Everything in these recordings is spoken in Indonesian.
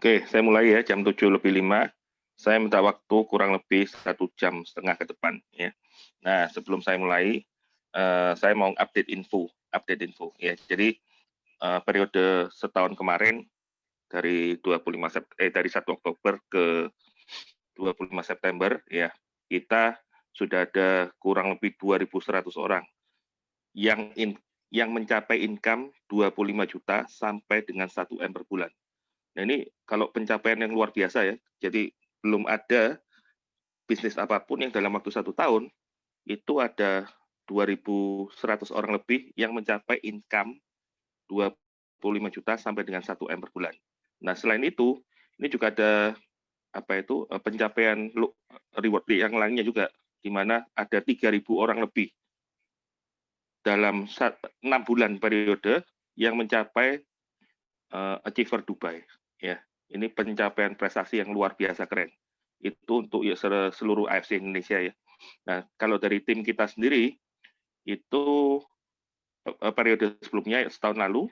Oke, saya mulai ya jam 7:05. Saya minta waktu kurang lebih 1,5 jam ke depan ya. Nah, sebelum saya mulai, saya mau update info ya. Jadi, periode setahun kemarin dari 1 Oktober ke 25 September ya, kita sudah ada kurang lebih 2.100 orang yang yang mencapai income 25 juta sampai dengan 1 M per bulan. Nah ini kalau pencapaian yang luar biasa ya, jadi belum ada bisnis apapun yang dalam waktu 1 tahun, itu ada 2.100 orang lebih yang mencapai income 25 juta sampai dengan 1 M per bulan. Nah selain itu, ini juga ada pencapaian reward yang lainnya juga, di mana ada 3.000 orang lebih dalam 6 bulan periode yang mencapai Achiever Dubai ya. Ini pencapaian prestasi yang luar biasa keren. Itu untuk ya seluruh AFC Indonesia ya. Nah, kalau dari tim kita sendiri itu periode sebelumnya setahun lalu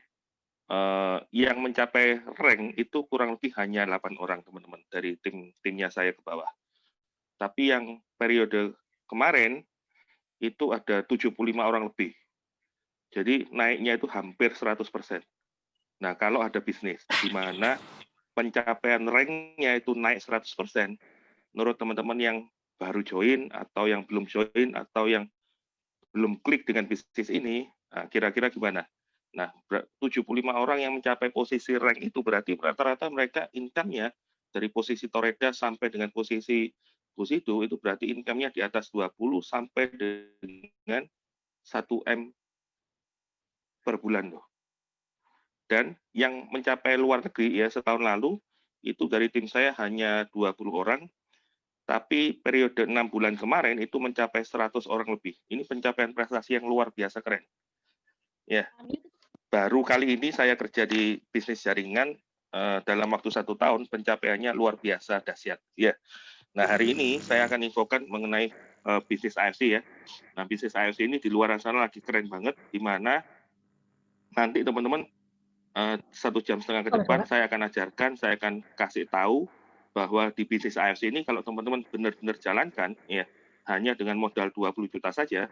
yang mencapai rank itu kurang lebih hanya 8 orang teman-teman dari timnya saya ke bawah. Tapi yang periode kemarin itu ada 75 orang lebih. Jadi naiknya itu hampir 100%. Nah, kalau ada bisnis di mana pencapaian rank-nya itu naik 100%, menurut teman-teman yang baru join atau yang belum join atau yang belum klik dengan bisnis ini, kira-kira gimana? Nah, 75 orang yang mencapai posisi rank itu berarti rata-rata mereka income-nya dari posisi Toreda sampai dengan posisi itu berarti income-nya di atas 20 sampai dengan 1 M per bulan loh. Dan yang mencapai luar negeri ya setahun lalu itu dari tim saya hanya 20 orang, tapi periode 6 bulan kemarin itu mencapai 100 orang lebih. Ini pencapaian prestasi yang luar biasa keren. Ya, baru kali ini saya kerja di bisnis jaringan dalam waktu 1 tahun pencapaiannya luar biasa dahsyat. Ya, nah hari ini saya akan infokan mengenai bisnis AFC ya. Nah bisnis AFC ini di luar sana lagi keren banget, di mana nanti teman-teman 1,5 jam ke depan saya akan ajarkan, saya akan kasih tahu bahwa di bisnis AFC ini kalau teman-teman benar-benar jalankan, ya hanya dengan modal 20 juta saja,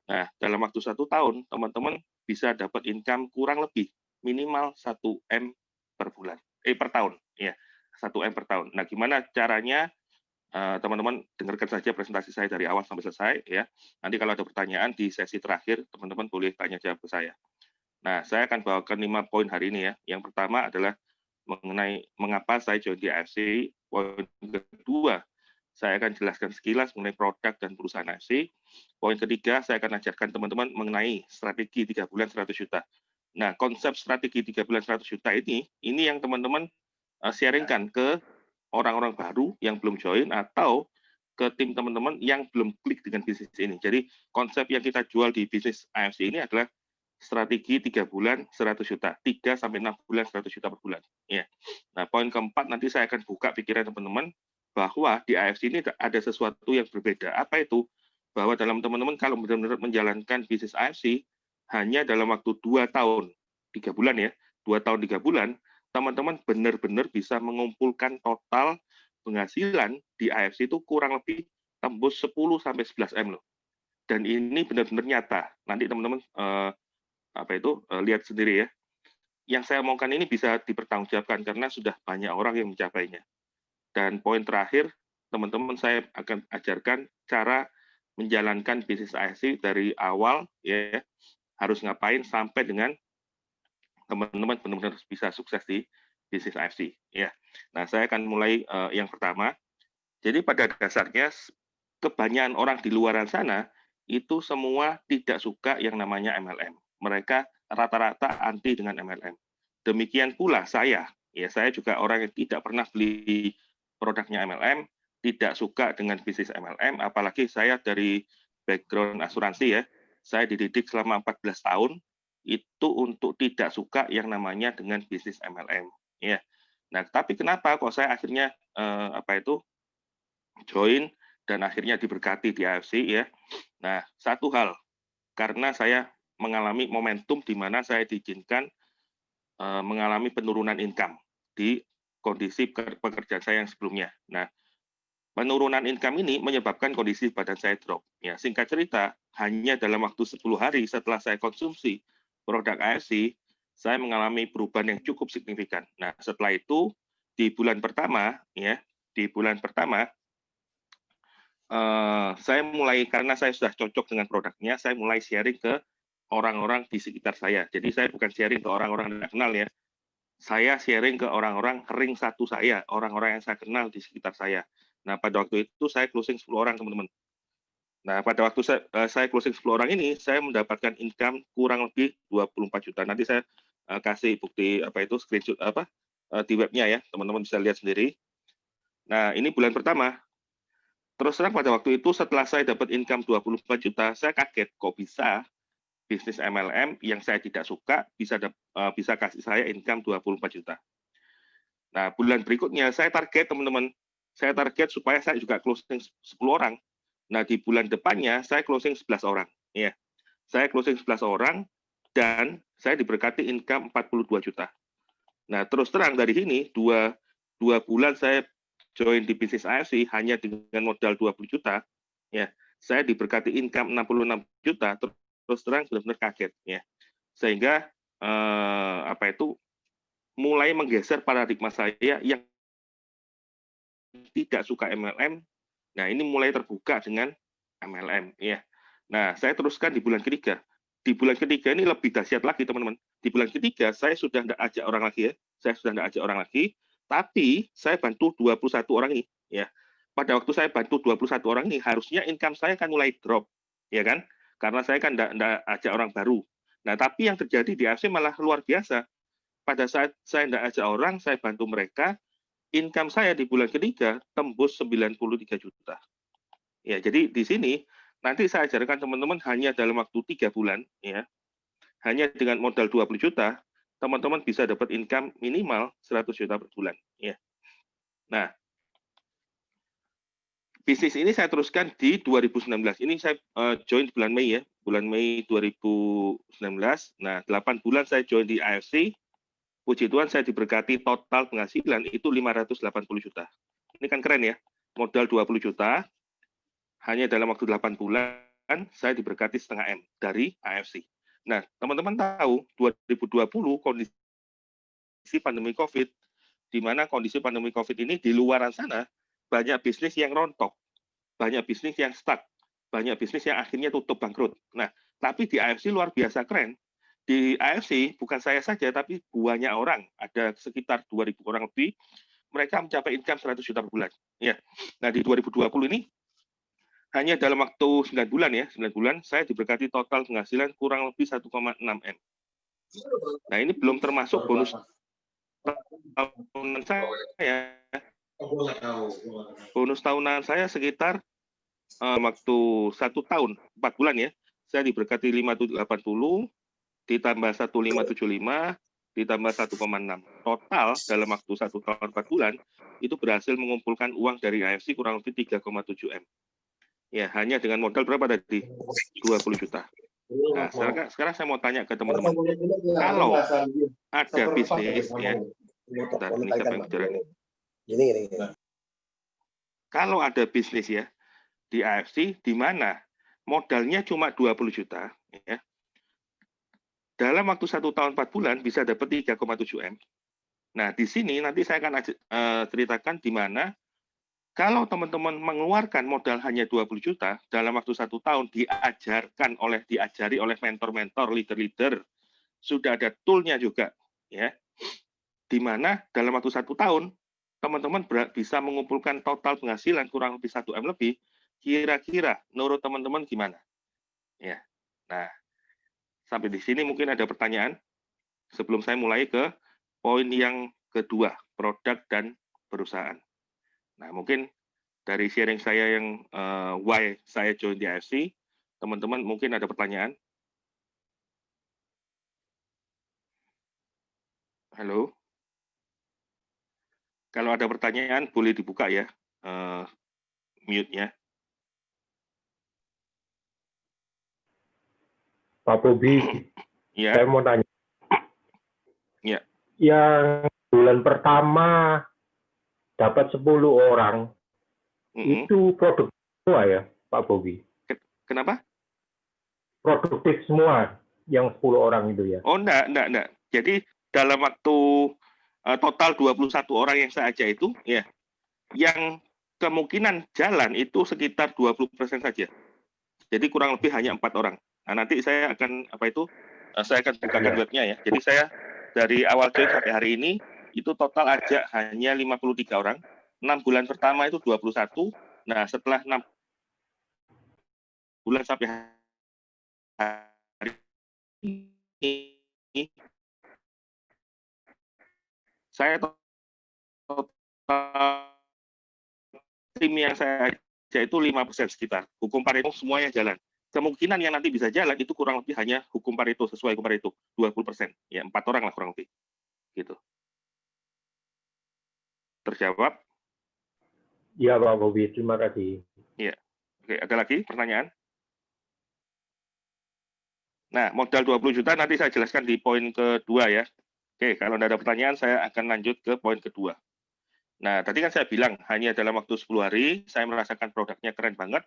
nah dalam waktu 1 tahun teman-teman bisa dapat income kurang lebih minimal 1 M per bulan, per tahun, ya 1 M per tahun. Nah gimana caranya? Teman-teman dengarkan saja presentasi saya dari awal sampai selesai, ya. Nanti kalau ada pertanyaan di sesi terakhir, teman-teman boleh tanya jawab ke saya. Nah, saya akan bawakan 5 poin hari ini ya. Yang pertama adalah mengenai mengapa saya join di AFC. Poin kedua, saya akan jelaskan sekilas mengenai produk dan perusahaan AFC. Poin ketiga, saya akan ajarkan teman-teman mengenai strategi 3 bulan 100 juta. Nah, konsep strategi 3 bulan 100 juta ini yang teman-teman sharingkan ke orang-orang baru yang belum join atau ke tim teman-teman yang belum klik dengan bisnis ini. Jadi, konsep yang kita jual di bisnis AFC ini adalah strategi 3 bulan 100 juta, 3 sampai 6 bulan 100 juta per bulan. Ya. Nah, poin keempat nanti saya akan buka pikiran teman-teman bahwa di AFC ini ada sesuatu yang berbeda. Apa itu? Bahwa dalam teman-teman kalau benar-benar menjalankan bisnis AFC hanya dalam waktu 2 tahun, 3 bulan ya, 2 tahun 3 bulan, teman-teman benar-benar bisa mengumpulkan total penghasilan di AFC itu kurang lebih tembus 10 sampai 11 M loh. Dan ini benar-benar nyata. Nanti teman-teman lihat sendiri ya. Yang saya omongkan ini bisa dipertanggungjawabkan karena sudah banyak orang yang mencapainya. Dan poin terakhir, teman-teman saya akan ajarkan cara menjalankan bisnis AFC dari awal ya, harus ngapain sampai dengan teman-teman benar-benar bisa sukses di bisnis AFC ya. Nah, saya akan mulai yang pertama. Jadi pada dasarnya kebanyakan orang di luar sana itu semua tidak suka yang namanya MLM. Mereka rata-rata anti dengan MLM. Demikian pula saya juga orang yang tidak pernah beli produknya MLM, tidak suka dengan bisnis MLM, apalagi saya dari background asuransi ya. Saya dididik selama 14 tahun itu untuk tidak suka yang namanya dengan bisnis MLM ya. Nah, tapi kenapa kok saya akhirnya join dan akhirnya diberkati di AFC ya. Nah, satu hal, karena saya mengalami momentum di mana saya diizinkan mengalami penurunan income di kondisi pekerjaan saya yang sebelumnya. Nah, penurunan income ini menyebabkan kondisi badan saya drop. Ya, singkat cerita, hanya dalam waktu 10 hari setelah saya konsumsi produk AFC, saya mengalami perubahan yang cukup signifikan. Nah, setelah itu di bulan pertama, ya, di bulan pertama saya mulai karena saya sudah cocok dengan produknya, saya mulai sharing ke orang-orang di sekitar saya. Jadi saya bukan sharing ke orang-orang yang tidak kenal ya, saya sharing ke orang-orang ring satu saya, orang-orang yang saya kenal di sekitar saya. Nah, pada waktu itu saya closing 10 orang, teman-teman. Nah, pada waktu saya closing 10 orang ini, saya mendapatkan income kurang lebih 24 juta. Nanti saya kasih bukti apa itu screenshot apa di webnya ya, teman-teman bisa lihat sendiri. Nah, ini bulan pertama. Terus terang pada waktu itu setelah saya dapat income 24 juta, saya kaget kok bisa bisnis MLM yang saya tidak suka bisa kasih saya income 24 juta. Nah, bulan berikutnya saya target teman-teman, saya target supaya saya juga closing 10 orang. Nah, di bulan depannya saya closing 11 orang. Ya, saya closing 11 orang dan saya diberkati income 42 juta. Nah, terus terang dari sini, dua bulan saya join di bisnis AFC hanya dengan modal 20 juta, ya, saya diberkati income 66 juta, terus terang benar-benar kaget, ya. Sehingga, apa itu, mulai menggeser paradigma saya yang tidak suka MLM, nah ini mulai terbuka dengan MLM, ya. Nah, saya teruskan di bulan ketiga. Di bulan ketiga ini lebih dahsyat lagi, teman-teman. Di bulan ketiga, saya sudah tidak ajak orang lagi ya. Saya sudah tidak ajak orang lagi, tapi saya bantu 21 orang ini. Ya. Pada waktu saya bantu 21 orang ini, harusnya income saya kan mulai drop. Ya kan? Karena saya kan tidak ajak orang baru. Nah, tapi yang terjadi di AFC malah luar biasa. Pada saat saya tidak ajak orang, saya bantu mereka, income saya di bulan ketiga tembus 93 juta. Ya, jadi di sini nanti saya ajarkan teman-teman hanya dalam waktu 3 bulan, ya, hanya dengan modal 20 juta, teman-teman bisa dapat income minimal 100 juta per bulan. Ya. Nah, bisnis ini saya teruskan di 2019. Ini saya join bulan Mei ya, bulan Mei 2019. Nah, 8 bulan saya join di AFC. Puji Tuhan saya diberkati total penghasilan itu 580 juta. Ini kan keren ya, modal 20 juta, hanya dalam waktu 8 bulan, saya diberkati setengah M dari AFC. Nah, teman-teman tahu, 2020 kondisi pandemi COVID, di mana kondisi pandemi COVID ini di luaran sana, banyak bisnis yang rontok, banyak bisnis yang stuck, banyak bisnis yang akhirnya tutup bangkrut. Nah, tapi di AFC luar biasa keren. Di AFC, bukan saya saja, tapi banyak orang, ada sekitar 2.000 orang lebih, mereka mencapai income 100 juta per bulan. Ya. Nah, di 2020 ini, hanya dalam waktu 9 bulan ya, 9 bulan, saya diberkati total penghasilan kurang lebih 1,6 M. Nah, ini belum termasuk bonus tahunan saya. Bonus tahunan saya sekitar waktu 1 tahun, 4 bulan ya, saya diberkati 580, ditambah 1575, ditambah 1,6. Total dalam waktu 1 tahun 4 bulan, itu berhasil mengumpulkan uang dari AFC kurang lebih 3,7 M. Ya, hanya dengan modal berapa tadi? 20 juta. Nah, sekarang saya mau tanya ke teman-teman. Kalau ada bisnis, ya, bentar, ini siapa yang bicara ini? Kalau ada bisnis ya, di AFC, di mana modalnya cuma 20 juta, ya, dalam waktu 1 tahun 4 bulan bisa dapat 3,7 M. Nah, di sini nanti saya akan ceritakan di mana kalau teman-teman mengeluarkan modal hanya 20 juta, dalam waktu 1 tahun diajari oleh mentor-mentor, leader-leader, sudah ada tool-nya juga, ya, di mana dalam waktu 1 tahun, teman-teman bisa mengumpulkan total penghasilan kurang lebih 1 M lebih, kira-kira menurut teman-teman gimana? Ya. Nah, sampai di sini mungkin ada pertanyaan sebelum saya mulai ke poin yang kedua, produk dan perusahaan. Nah, mungkin dari sharing saya yang why saya join di AFC, teman-teman mungkin ada pertanyaan? Halo? Kalau ada pertanyaan, boleh dibuka ya, mute-nya. Pak Bobi, Ya. Saya mau tanya. Ya. Yang bulan pertama dapat 10 orang, itu produktif semua ya, Pak Bobi? Kenapa? Produktif semua yang 10 orang itu ya? Oh, enggak. Jadi dalam waktu total 21 orang yang saya ajak itu, ya, yang kemungkinan jalan itu sekitar 20% saja. Jadi kurang lebih hanya 4 orang. Nah, nanti saya akan saya akan bukakan webnya ya. Jadi saya dari awal join sampai hari ini itu total ajak hanya 53 orang. 6 bulan pertama itu 21. Nah, setelah 6 bulan sampai hari ini saya total tim yang saya ajak itu 5% sekitar. Hukum Pareto semuanya jalan. Kemungkinan yang nanti bisa jalan itu kurang lebih hanya hukum Pareto, sesuai hukum Pareto, 20%. Ya, 4 orang lah kurang lebih. Gitu. Terjawab? Ya Pak Bobi, terima kasih. Iya. Oke, ada lagi pertanyaan? Nah, modal 20 juta nanti saya jelaskan di poin kedua ya. Oke, kalau tidak ada pertanyaan saya akan lanjut ke poin kedua. Nah, tadi kan saya bilang hanya dalam waktu 10 hari saya merasakan produknya keren banget.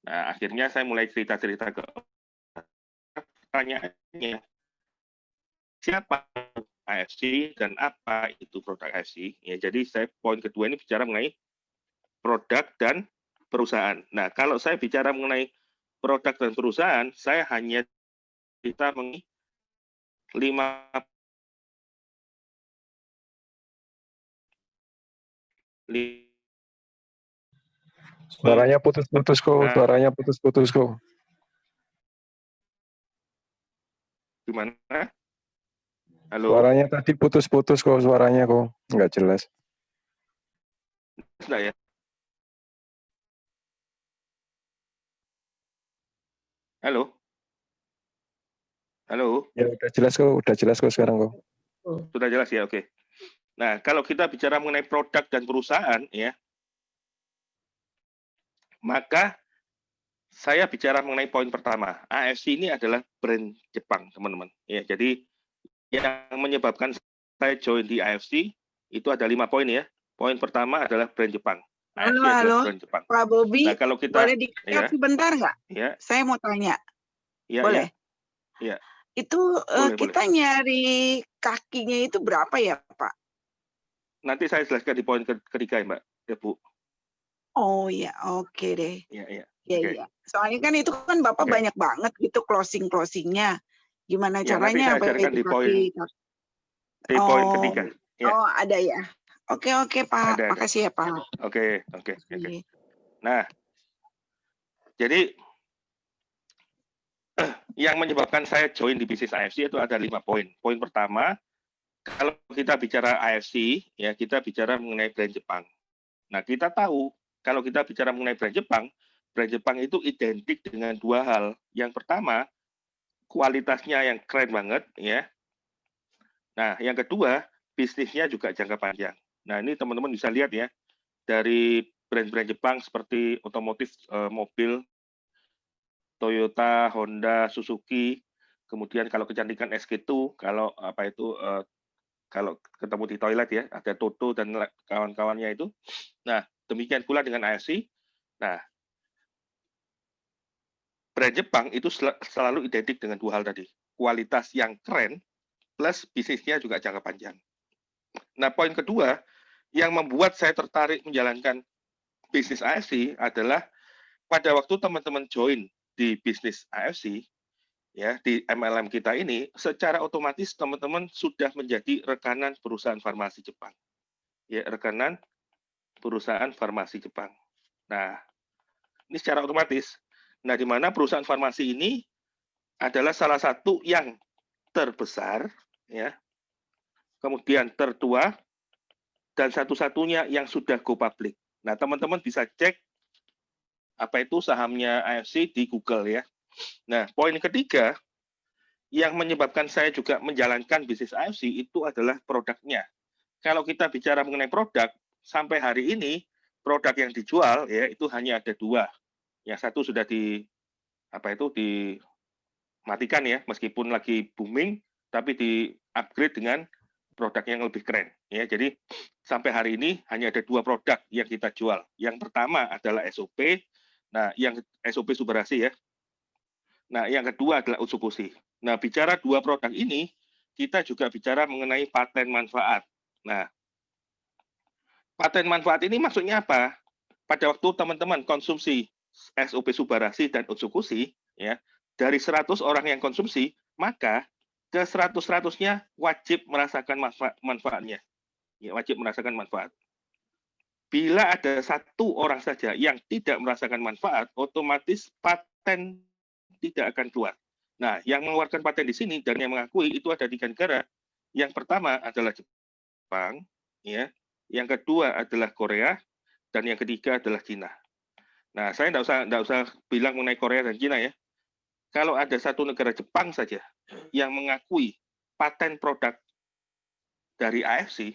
Nah, akhirnya saya mulai cerita-cerita ke pertanyaannya, siapa AFC dan apa itu produk AFC? Ya, jadi saya poin kedua ini bicara mengenai produk dan perusahaan. Nah, kalau saya bicara mengenai produk dan perusahaan, saya hanya kita mengenai 5 Suaranya putus-putus kok, suaranya putus-putus kok. Gimana? Halo? Suaranya tadi putus-putus kok, suaranya kok. Nggak jelas. Sudah ya? Halo? Halo? Ya udah jelas kok sekarang kok. Sudah jelas ya, oke. Nah, kalau kita bicara mengenai produk dan perusahaan, ya, maka saya bicara mengenai poin pertama. AFC ini adalah brand Jepang, teman-teman. Ya, jadi yang menyebabkan saya join di AFC itu ada 5 poin ya. Poin pertama adalah brand Jepang. AFC adalah brand Jepang. Pak Bobi, nah, kalau kita, boleh dikat sebentar nggak? Ya. Saya mau tanya. Ya, boleh? Ya. Itu kita boleh. nyari kakinya itu berapa ya, Pak? Nanti saya jelaskan di poin ketiga ya, Mbak. Ya, Bu. Oh ya, oke deh. Iya. Iya. Soalnya kan itu kan Bapak banyak banget gitu closing-closingnya. Gimana ya, caranya? Nanti saya ajarkan di poin ketiga. Ya. Oh, ada ya. Oke, Pak. Ada. Makasih ya, Pak. Oke. Nah, jadi yang menyebabkan saya join di bisnis AFC itu ada 5 poin. Poin pertama, kalau kita bicara AFC, ya kita bicara mengenai brand Jepang. Nah, kita tahu kalau kita bicara mengenai brand Jepang itu identik dengan 2 hal. Yang pertama, kualitasnya yang keren banget, ya. Nah, yang kedua, bisnisnya juga jangka panjang. Nah, ini teman-teman bisa lihat ya, dari brand-brand Jepang seperti otomotif, mobil, Toyota, Honda, Suzuki, kemudian kalau kecantikan SK2, kalau kalau ketemu di toilet ya, ada Toto dan kawan-kawannya itu. Nah, demikian pula dengan AFC. Nah, brand Jepang itu selalu identik dengan 2 hal tadi. Kualitas yang keren, plus bisnisnya juga jangka panjang. Nah, poin kedua, yang membuat saya tertarik menjalankan bisnis AFC adalah pada waktu teman-teman join di bisnis AFC, ya di MLM kita ini, secara otomatis teman-teman sudah menjadi rekanan perusahaan farmasi Jepang. Ya, rekanan perusahaan farmasi Jepang. Nah, ini secara otomatis. Nah, di mana perusahaan farmasi ini adalah salah satu yang terbesar, ya, kemudian tertua, dan satu-satunya yang sudah go public. Nah, teman-teman bisa cek apa itu sahamnya AFC di Google ya. Nah, poin ketiga yang menyebabkan saya juga menjalankan bisnis AFC itu adalah produknya. Kalau kita bicara mengenai produk, sampai hari ini produk yang dijual ya itu hanya ada 2. Yang satu sudah dimatikan ya, meskipun lagi booming, tapi di upgrade dengan produk yang lebih keren. Ya, jadi sampai hari ini hanya ada 2 produk yang kita jual. Yang pertama adalah SOP, nah yang SOP Subarasi ya. Nah, yang kedua adalah Utsukushi. Nah, bicara 2 produk ini, kita juga bicara mengenai paten manfaat. Nah, paten manfaat ini maksudnya apa? Pada waktu teman-teman konsumsi SOP Subarasi dan Utsukushi, ya, dari 100 orang yang konsumsi, maka ke 100-100-nya wajib merasakan manfaatnya. Ya, wajib merasakan manfaat. Bila ada 1 orang saja yang tidak merasakan manfaat, otomatis paten tidak akan keluar. Nah, yang mengeluarkan paten di sini dan yang mengakui itu ada 3 negara. Yang pertama adalah Jepang, ya. Yang kedua adalah Korea, dan yang ketiga adalah Cina. Nah, saya nggak usah bilang mengenai Korea dan Cina ya. Kalau ada 1 negara Jepang saja yang mengakui paten produk dari AFC,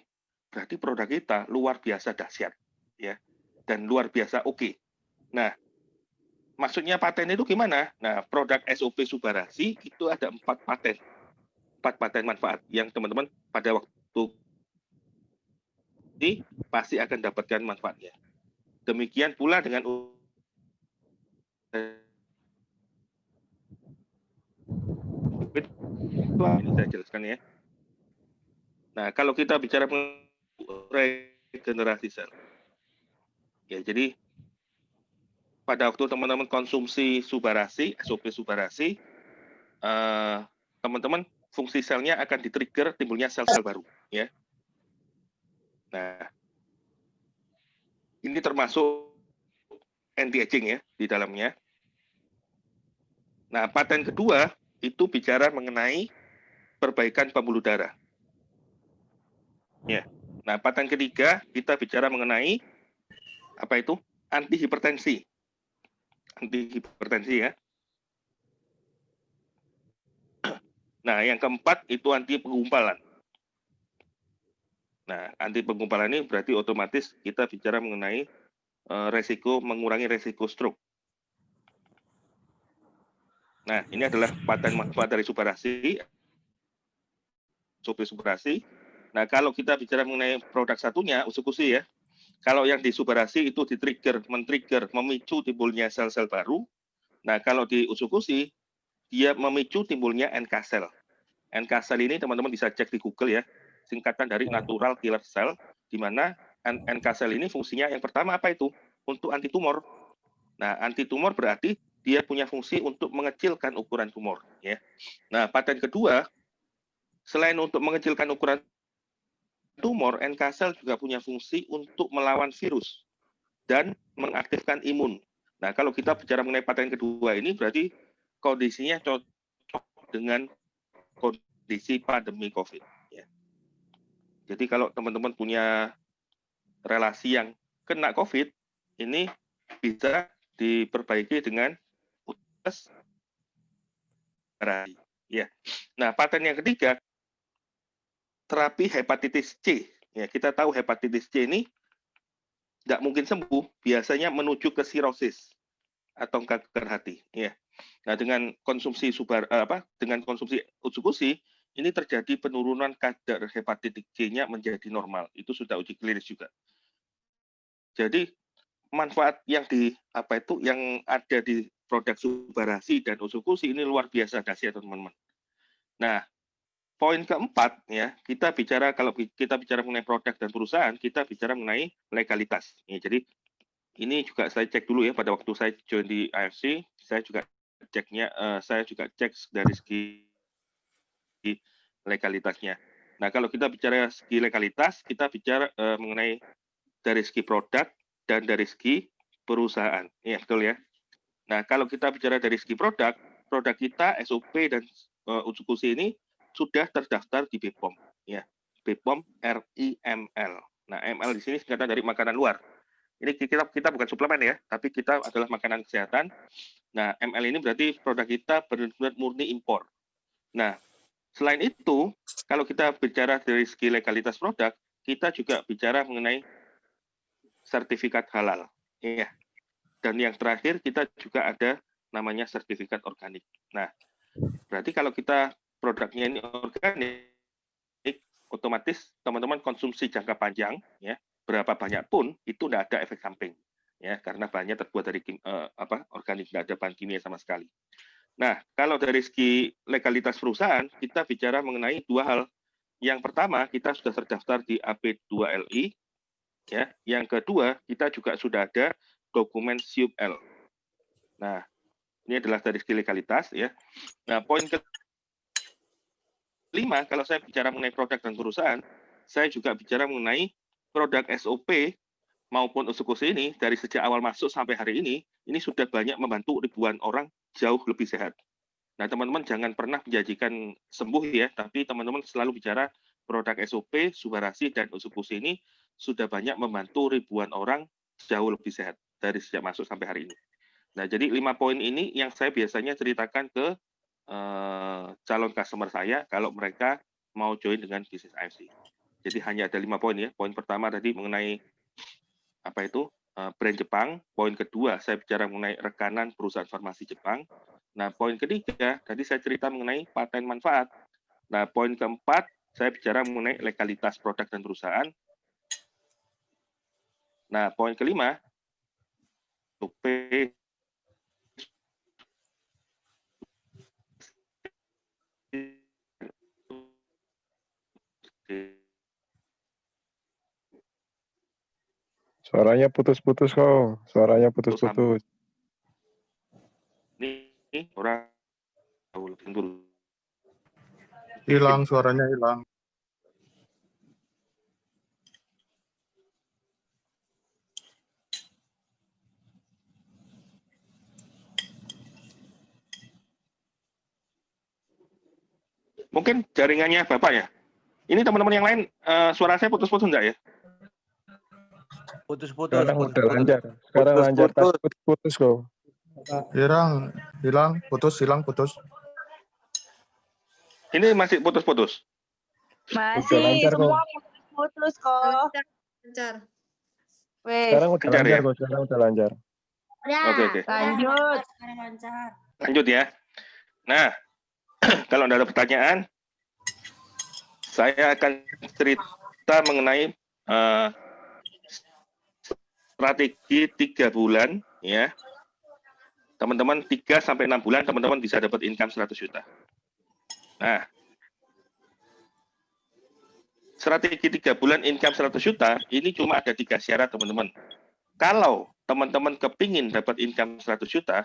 berarti produk kita luar biasa dahsyat, ya, dan luar biasa oke. Nah, maksudnya paten itu gimana? Nah, produk SOP Subarasi itu ada 4 paten. 4 paten manfaat yang teman-teman pada waktu ini pasti akan dapatkan manfaatnya. Demikian pula dengan ini saya jelaskan ya. Nah, kalau kita bicara regenerasi sel, ya jadi pada waktu teman-teman konsumsi Subarasi, SOP Subarasi, teman-teman fungsi selnya akan di-trigger timbulnya sel-sel baru, ya. Nah, ini termasuk anti-aging ya di dalamnya. Nah, paten kedua itu bicara mengenai perbaikan pembuluh darah. Ya. Nah, paten ketiga kita bicara mengenai apa itu? Antihipertensi. Antihipertensi ya. Nah, yang keempat itu anti penggumpalan. Nah, anti penggumpalan ini berarti otomatis kita bicara mengenai mengurangi resiko stroke. Nah, ini adalah paten manfaat dari Subarasi, SOP Subarasi. Nah, kalau kita bicara mengenai produk satunya, Utsukushi ya, kalau yang di Subarasi itu men-trigger, memicu timbulnya sel-sel baru. Nah, kalau di Utsukushi, dia memicu timbulnya NK cell. NK cell ini teman-teman bisa cek di Google ya, singkatan dari natural killer cell, di mana NK cell ini fungsinya yang pertama apa itu? Untuk anti tumor. Nah, anti tumor berarti dia punya fungsi untuk mengecilkan ukuran tumor. Ya. Nah, paten kedua, selain untuk mengecilkan ukuran tumor, NK cell juga punya fungsi untuk melawan virus dan mengaktifkan imun. Nah, kalau kita bicara mengenai paten kedua ini berarti kondisinya cocok dengan kondisi pandemi COVID. Ya. Jadi kalau teman-teman punya relasi yang kena COVID, ini bisa diperbaiki dengan tes ya. Nah, paten yang ketiga, terapi hepatitis C. Ya, kita tahu hepatitis C ini tidak mungkin sembuh, biasanya menuju ke sirosis atau kanker hati. Ya. Nah, dengan konsumsi dengan konsumsi Utsukushi, ini terjadi penurunan kadar hepatitis C-nya menjadi normal. Itu sudah uji klinis juga. Jadi manfaat yang yang ada di produk Subarasi dan Utsukushi ini luar biasa dahsyat teman-teman. Nah, poin keempat ya, kalau kita bicara mengenai produk dan perusahaan, kita bicara mengenai legalitas. Ya, jadi ini juga saya cek dulu ya pada waktu saya join di AFC, saya juga cek dari segi legalitasnya. Nah, kalau kita bicara segi legalitas, kita bicara mengenai dari segi produk dan dari segi perusahaan. Iya, betul ya. Nah, kalau kita bicara dari segi produk kita SOP dan Utsukushi ini sudah terdaftar di BPOM, ya. BPOM RIML. Nah, ML di sini singkatan dari makanan luar. Ini kita bukan suplemen ya, tapi kita adalah makanan kesehatan. Nah, ML ini berarti produk kita benar-benar murni impor. Nah, selain itu, kalau kita bicara dari segi legalitas produk, kita juga bicara mengenai sertifikat halal. Ya. Dan yang terakhir kita juga ada namanya sertifikat organik. Nah, berarti kalau kita produknya ini organik, otomatis teman-teman konsumsi jangka panjang, ya, berapa banyak pun itu tidak ada efek samping, ya, karena bahannya terbuat dari organik, tidak ada bahan kimia sama sekali. Nah, kalau dari segi legalitas perusahaan, kita bicara mengenai dua hal. Yang pertama, kita sudah terdaftar di AP2LI, ya. Yang kedua, kita juga sudah ada dokumen SIUP-L. Nah, ini adalah dari segi legalitas, ya. Nah, poin kelima, kalau saya bicara mengenai produk dan perusahaan, saya juga bicara mengenai produk SOP maupun USUKUS ini dari sejak awal masuk sampai hari ini sudah banyak membantu ribuan orang jauh lebih sehat. Nah, teman-teman jangan pernah menjanjikan sembuh ya, tapi teman-teman selalu bicara produk SOP, Subarasi, dan USUKUS ini sudah banyak membantu ribuan orang jauh lebih sehat dari sejak masuk sampai hari ini. Nah, jadi 5 poin ini yang saya biasanya ceritakan ke calon customer saya kalau mereka mau join dengan bisnis AFC. Jadi hanya ada 5 poin ya. Poin pertama tadi mengenai brand Jepang. Poin kedua saya bicara mengenai rekanan perusahaan farmasi Jepang. Nah, poin ketiga tadi saya cerita mengenai paten manfaat. Nah, poin keempat saya bicara mengenai legalitas produk dan perusahaan. Nah, poin kelima Suaranya putus-putus kok. Suaranya putus-putus. Ini orang hilang, suaranya hilang. Mungkin jaringannya Bapak ya. Ini teman-teman yang lain, suara saya putus-putus enggak ya? Putus-putus. Sekarang udah lancar. Sekarang lancar, tapi putus-putus kok. Hilang, putus, hilang, putus. Ini masih putus-putus. Masih lancar semua putus kok. Lancar. Wes, Sekarang udah Lancar lancar ya? kok. Sekarang udah lancar. Oke. lanjut. Sekarang lancar. Lanjut ya. Nah, kalau ada pertanyaan, saya akan cerita mengenai strategi 3 bulan ya. Teman-teman 3 sampai 6 bulan teman-teman bisa dapat income 100 juta. Nah, strategi 3 bulan income 100 juta ini cuma ada 3 syarat teman-teman. Kalau teman-teman kepingin dapat income 100 juta,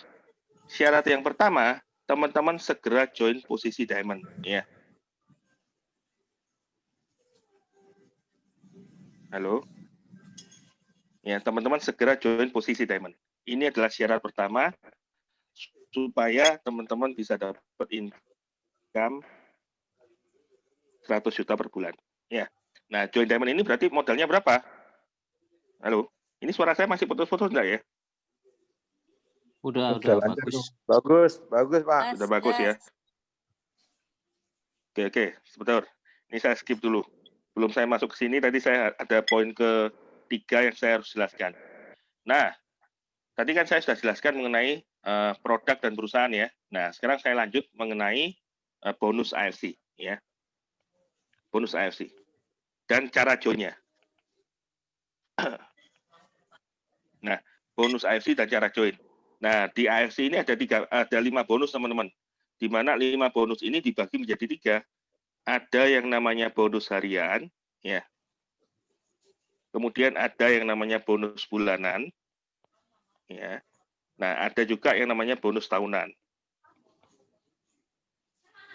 syarat yang pertama, teman-teman segera join posisi diamond ya. Halo? Ya, teman-teman segera join posisi diamond. Ini adalah syarat pertama supaya teman-teman bisa dapat income 100 juta per bulan. Ya. Nah, join diamond ini berarti modalnya berapa? Halo? Ini suara saya masih putus-putus enggak ya? Udah lancar bagus. kok. Bagus, Pak. Sudah bagus ya. Oke, sebentar. Ini saya skip dulu. Belum saya masuk ke sini, tadi saya ada poin ketiga yang saya harus jelaskan. Nah, tadi kan saya sudah jelaskan mengenai produk dan perusahaan ya. Nah, sekarang saya lanjut mengenai bonus AFC ya. Bonus AFC dan cara joinnya. Nah, bonus AFC dan cara join. Nah, di AFC ini ada 5 bonus teman-teman. Di mana 5 bonus ini dibagi menjadi 3. Ada yang namanya bonus harian, ya. Kemudian ada yang namanya bonus bulanan, ya. Nah, ada juga yang namanya bonus tahunan.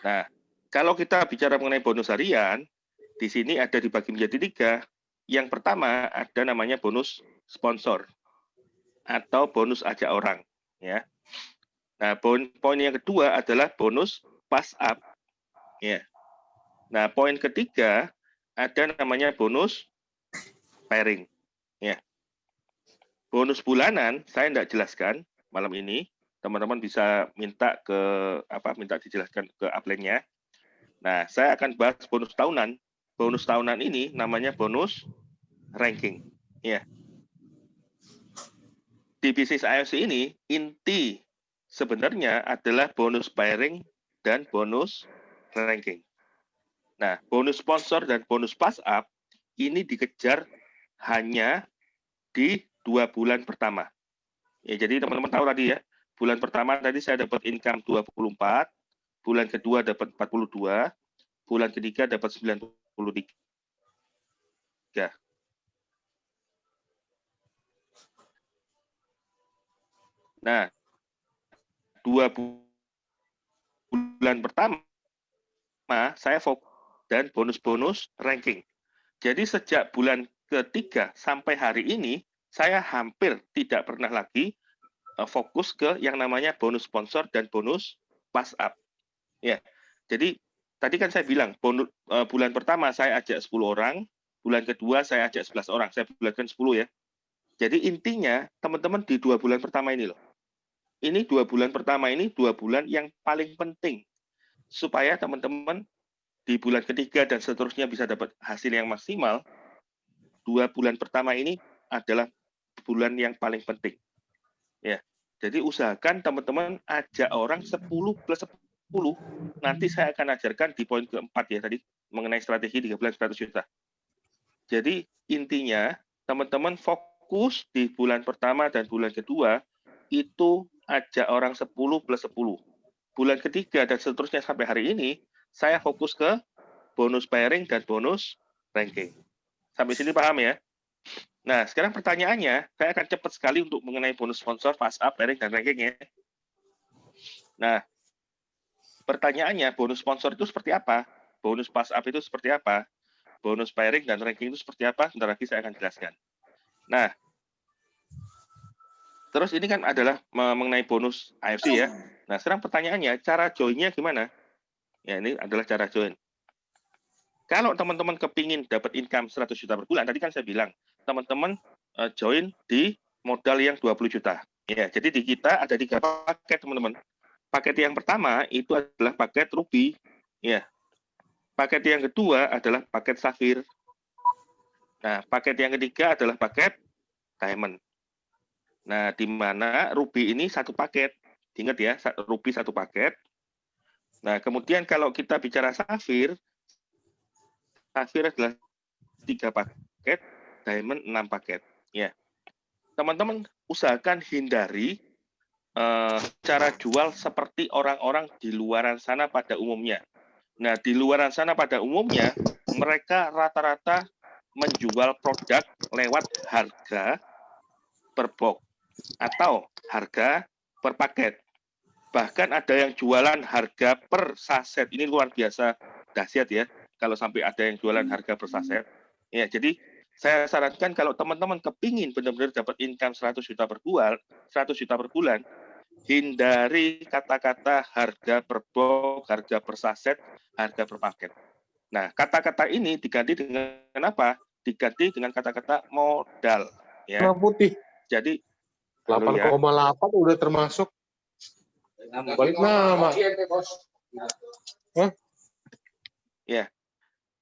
Nah, kalau kita bicara mengenai bonus harian, di sini ada dibagi menjadi 3. Yang pertama ada namanya bonus sponsor atau bonus ajak orang, ya. Nah, poin yang kedua adalah bonus pass up, ya. Nah, poin ketiga ada namanya bonus pairing, ya. Bonus bulanan saya tidak jelaskan malam ini. Teman-teman bisa minta dijelaskan ke upline-nya. Nah, saya akan bahas bonus tahunan. Bonus tahunan ini namanya bonus ranking, ya. Di bisnis AFC ini inti sebenarnya adalah bonus pairing dan bonus ranking. Nah, bonus sponsor dan bonus pass up ini dikejar hanya di 2 bulan pertama. Ya, jadi teman-teman tahu tadi ya, bulan pertama tadi saya dapat income 24, bulan kedua dapat 42, bulan ketiga dapat 93. Nah, 2 bulan pertama saya fokus dan bonus-bonus ranking. Jadi sejak bulan ketiga sampai hari ini, saya hampir tidak pernah lagi fokus ke yang namanya bonus sponsor dan bonus pass up. Ya, jadi tadi kan saya bilang bulan pertama saya ajak 10 orang, bulan kedua saya ajak 11 orang, saya bulatkan 10 ya. Jadi intinya teman-teman di 2 bulan pertama ini loh. Ini 2 bulan pertama ini 2 bulan yang paling penting supaya teman-teman di bulan ketiga dan seterusnya bisa dapat hasil yang maksimal. 2 bulan pertama ini adalah bulan yang paling penting. Ya. Jadi usahakan teman-teman ajak orang 10 plus 10. Nanti saya akan ajarkan di poin keempat ya tadi mengenai strategi 3 bulan 100 juta. Jadi intinya teman-teman fokus di bulan pertama dan bulan kedua itu ajak orang 10 plus 10. Bulan ketiga dan seterusnya sampai hari ini saya fokus ke bonus pairing dan bonus ranking. Sampai sini paham ya? Nah, sekarang pertanyaannya, saya akan cepat sekali untuk mengenai bonus sponsor, pass up, pairing, dan ranking ya. Nah, pertanyaannya, bonus sponsor itu seperti apa? Bonus pass up itu seperti apa? Bonus pairing dan ranking itu seperti apa? Sebentar lagi saya akan jelaskan. Nah, terus ini kan adalah mengenai bonus AFC ya. Nah, sekarang pertanyaannya, cara join-nya gimana? Ya, ini adalah cara join. Kalau teman-teman kepingin dapat income 100 juta per bulan, tadi kan saya bilang, teman-teman join di modal yang 20 juta. Ya, jadi di kita ada 3 paket, teman-teman. Paket yang pertama itu adalah paket Ruby. Ya. Paket yang kedua adalah paket Safir. Nah, paket yang ketiga adalah paket Diamond. Nah, di mana Ruby ini satu paket. Ingat ya, Ruby satu paket. Nah, kemudian kalau kita bicara Safir adalah 3 paket, Diamond 6 paket. Ya, teman-teman usahakan hindari cara jual seperti orang-orang di luaran sana pada umumnya. Nah, di luaran sana pada umumnya mereka rata-rata menjual produk lewat harga per box atau harga per paket. Bahkan ada yang jualan harga per saset. Ini luar biasa dahsyat ya. Kalau sampai ada yang jualan harga per saset. Ya, jadi saya sarankan kalau teman-teman kepingin benar-benar dapat income 100 juta per bulan, hindari kata-kata harga per box, harga per saset, harga per paket. Nah, kata-kata ini diganti dengan apa? Diganti dengan kata-kata modal. Ya. Putih. Jadi 8,8 udah termasuk balik nama. Hah? Ya.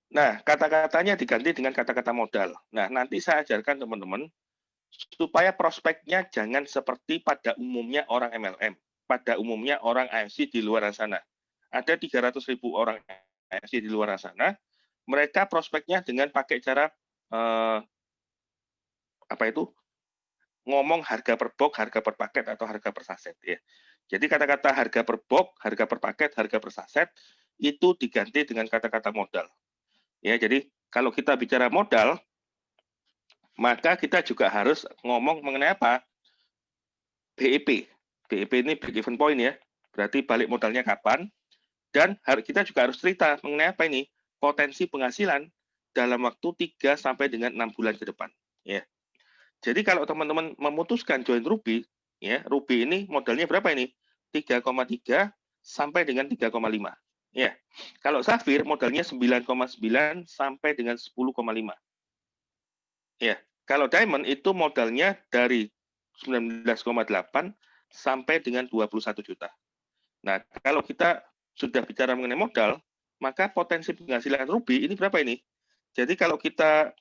Nah, kata-katanya diganti dengan kata-kata modal. Nah, nanti saya ajarkan teman-teman supaya prospeknya jangan seperti pada umumnya orang MLM, pada umumnya orang AFC di luar sana. Ada 300.000 orang AFC di luar sana, mereka prospeknya dengan pakai cara ngomong harga per box, harga per paket, atau harga per saset. Ya. Jadi kata-kata harga per box, harga per paket, harga per saset, itu diganti dengan kata-kata modal. Ya, jadi kalau kita bicara modal, maka kita juga harus ngomong mengenai apa? BEP. BEP ini break even point ya. Berarti balik modalnya kapan? Dan kita juga harus cerita mengenai apa ini? Potensi penghasilan dalam waktu 3 sampai dengan 6 bulan ke depan. Ya. Jadi kalau teman-teman memutuskan join Ruby, ya, Ruby ini modalnya berapa ini? 3,3 sampai dengan 3,5. Ya. Kalau Safir modalnya 9,9 sampai dengan 10,5. Ya. Kalau Diamond itu modalnya dari 19,8 sampai dengan 21 juta. Nah, kalau kita sudah bicara mengenai modal, maka potensi penghasilan Ruby ini berapa ini? Jadi kalau kita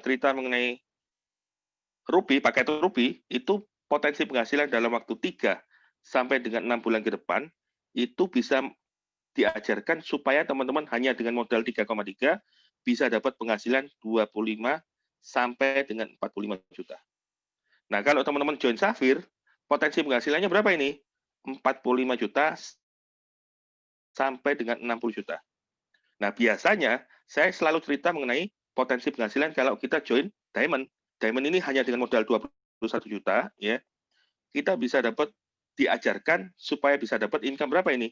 cerita mengenai Ruby, paket Ruby, itu potensi penghasilan dalam waktu 3 sampai dengan 6 bulan ke depan, itu bisa diajarkan supaya teman-teman hanya dengan modal 3,3 bisa dapat penghasilan 25 sampai dengan 45 juta. Nah, kalau teman-teman join Safir, potensi penghasilannya berapa ini? 45 juta sampai dengan 60 juta. Nah, biasanya saya selalu cerita mengenai potensi penghasilan kalau kita join Diamond. Diamond ini hanya dengan modal 21 juta, ya, kita bisa dapat diajarkan supaya bisa dapat income berapa ini?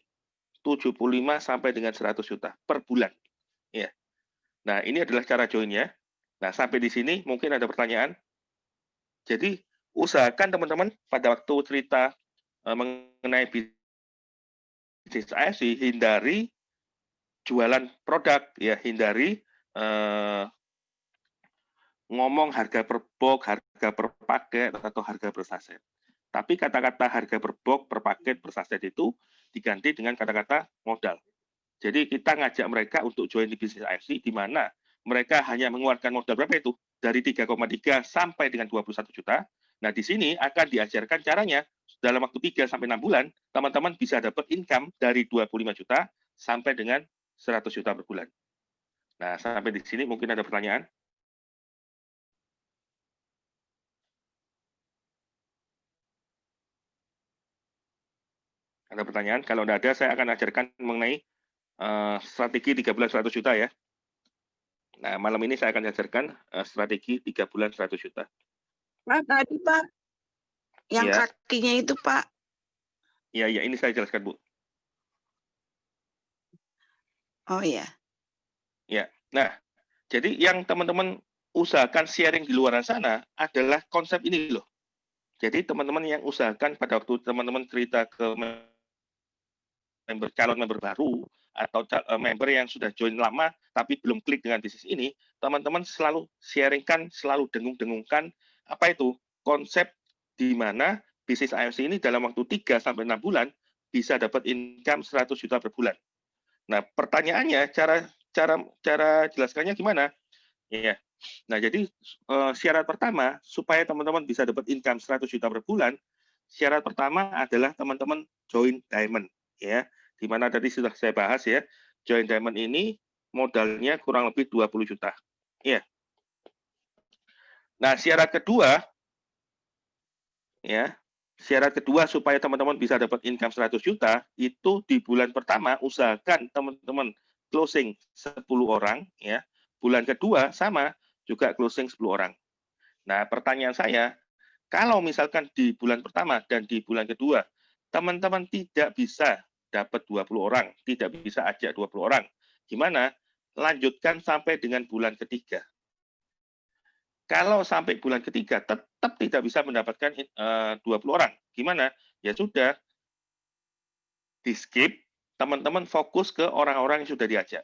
75 sampai dengan 100 juta per bulan. Ya. Nah, ini adalah cara joinnya. Nah, sampai di sini mungkin ada pertanyaan. Jadi, usahakan teman-teman pada waktu cerita mengenai bisnis IFC, hindari jualan produk, ya, hindari ngomong harga per box, harga per paket, atau harga per saset. Tapi kata-kata harga per box, per paket, per saset itu diganti dengan kata-kata modal. Jadi kita ngajak mereka untuk join di bisnis IFC, di mana mereka hanya mengeluarkan modal berapa itu? Dari 3,3 sampai dengan 21 juta. Nah, di sini akan diajarkan caranya, dalam waktu 3 sampai 6 bulan, teman-teman bisa dapat income dari 25 juta sampai dengan 100 juta per bulan. Nah, sampai di sini mungkin ada pertanyaan. Ada pertanyaan? Kalau tidak ada, saya akan ajarkan mengenai strategi 3 bulan 100 juta ya. Nah, malam ini saya akan ajarkan strategi 3 bulan 100 juta. Pak, tadi Pak, yang Ya. kakinya itu Pak. Ya, ini saya jelaskan, Bu. Oh iya. Ya, nah, jadi yang teman-teman usahakan sharing di luar sana adalah konsep ini loh. Jadi teman-teman yang usahakan pada waktu teman-teman cerita ke calon member baru atau member yang sudah join lama tapi belum klik dengan bisnis ini, teman-teman selalu sharingkan, selalu dengung-dengungkan apa itu konsep di mana bisnis IFC ini dalam waktu 3 sampai 6 bulan bisa dapat income 100 juta per bulan. Nah, pertanyaannya cara jelaskannya gimana? Ya. Nah, jadi syarat pertama supaya teman-teman bisa dapat income 100 juta per bulan, syarat pertama adalah teman-teman join Diamond, ya. Di mana tadi sudah saya bahas ya, join Diamond ini modalnya kurang lebih 20 juta. Ya. Nah, syarat kedua ya, syarat kedua supaya teman-teman bisa dapat income 100 juta itu di bulan pertama usahakan teman-teman closing 10 orang ya. Bulan kedua sama juga closing 10 orang. Nah, pertanyaan saya, kalau misalkan di bulan pertama dan di bulan kedua teman-teman tidak bisa dapat 20 orang, tidak bisa ajak 20 orang, gimana? Lanjutkan sampai dengan bulan ketiga. Kalau sampai bulan ketiga tetap tidak bisa mendapatkan 20 orang, gimana? Ya sudah, di skip, teman-teman fokus ke orang-orang yang sudah diajak.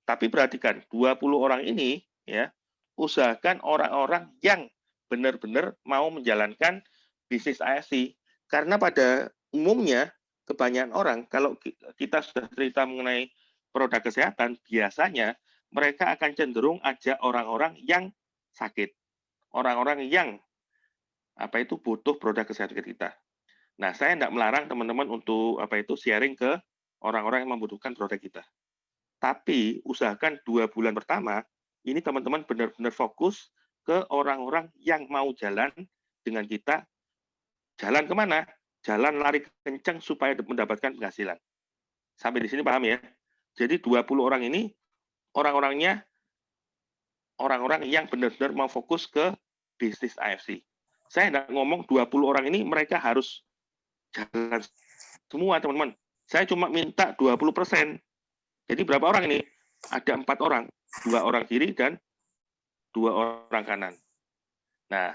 Tapi perhatikan, 20 orang ini ya, usahakan orang-orang yang benar-benar mau menjalankan bisnis IFC. Karena pada umumnya kebanyakan orang kalau kita sudah cerita mengenai produk kesehatan, biasanya mereka akan cenderung ajak orang-orang yang sakit, orang-orang yang butuh produk kesehatan kita. Nah, saya tidak melarang teman-teman untuk sharing ke orang-orang yang membutuhkan produk kita. Tapi usahakan 2 bulan pertama ini teman-teman benar-benar fokus ke orang-orang yang mau jalan dengan kita. Jalan kemana? Jalan lari kencang supaya mendapatkan penghasilan. Sampai di sini paham ya? Jadi 20 orang ini orang-orangnya orang-orang yang benar-benar mau fokus ke bisnis IFC. Saya tidak ngomong 20 orang ini mereka harus jalan semua, teman-teman. Saya cuma minta 20%. Jadi berapa orang ini? Ada 4 orang, 2 orang kiri dan 2 orang kanan. Nah,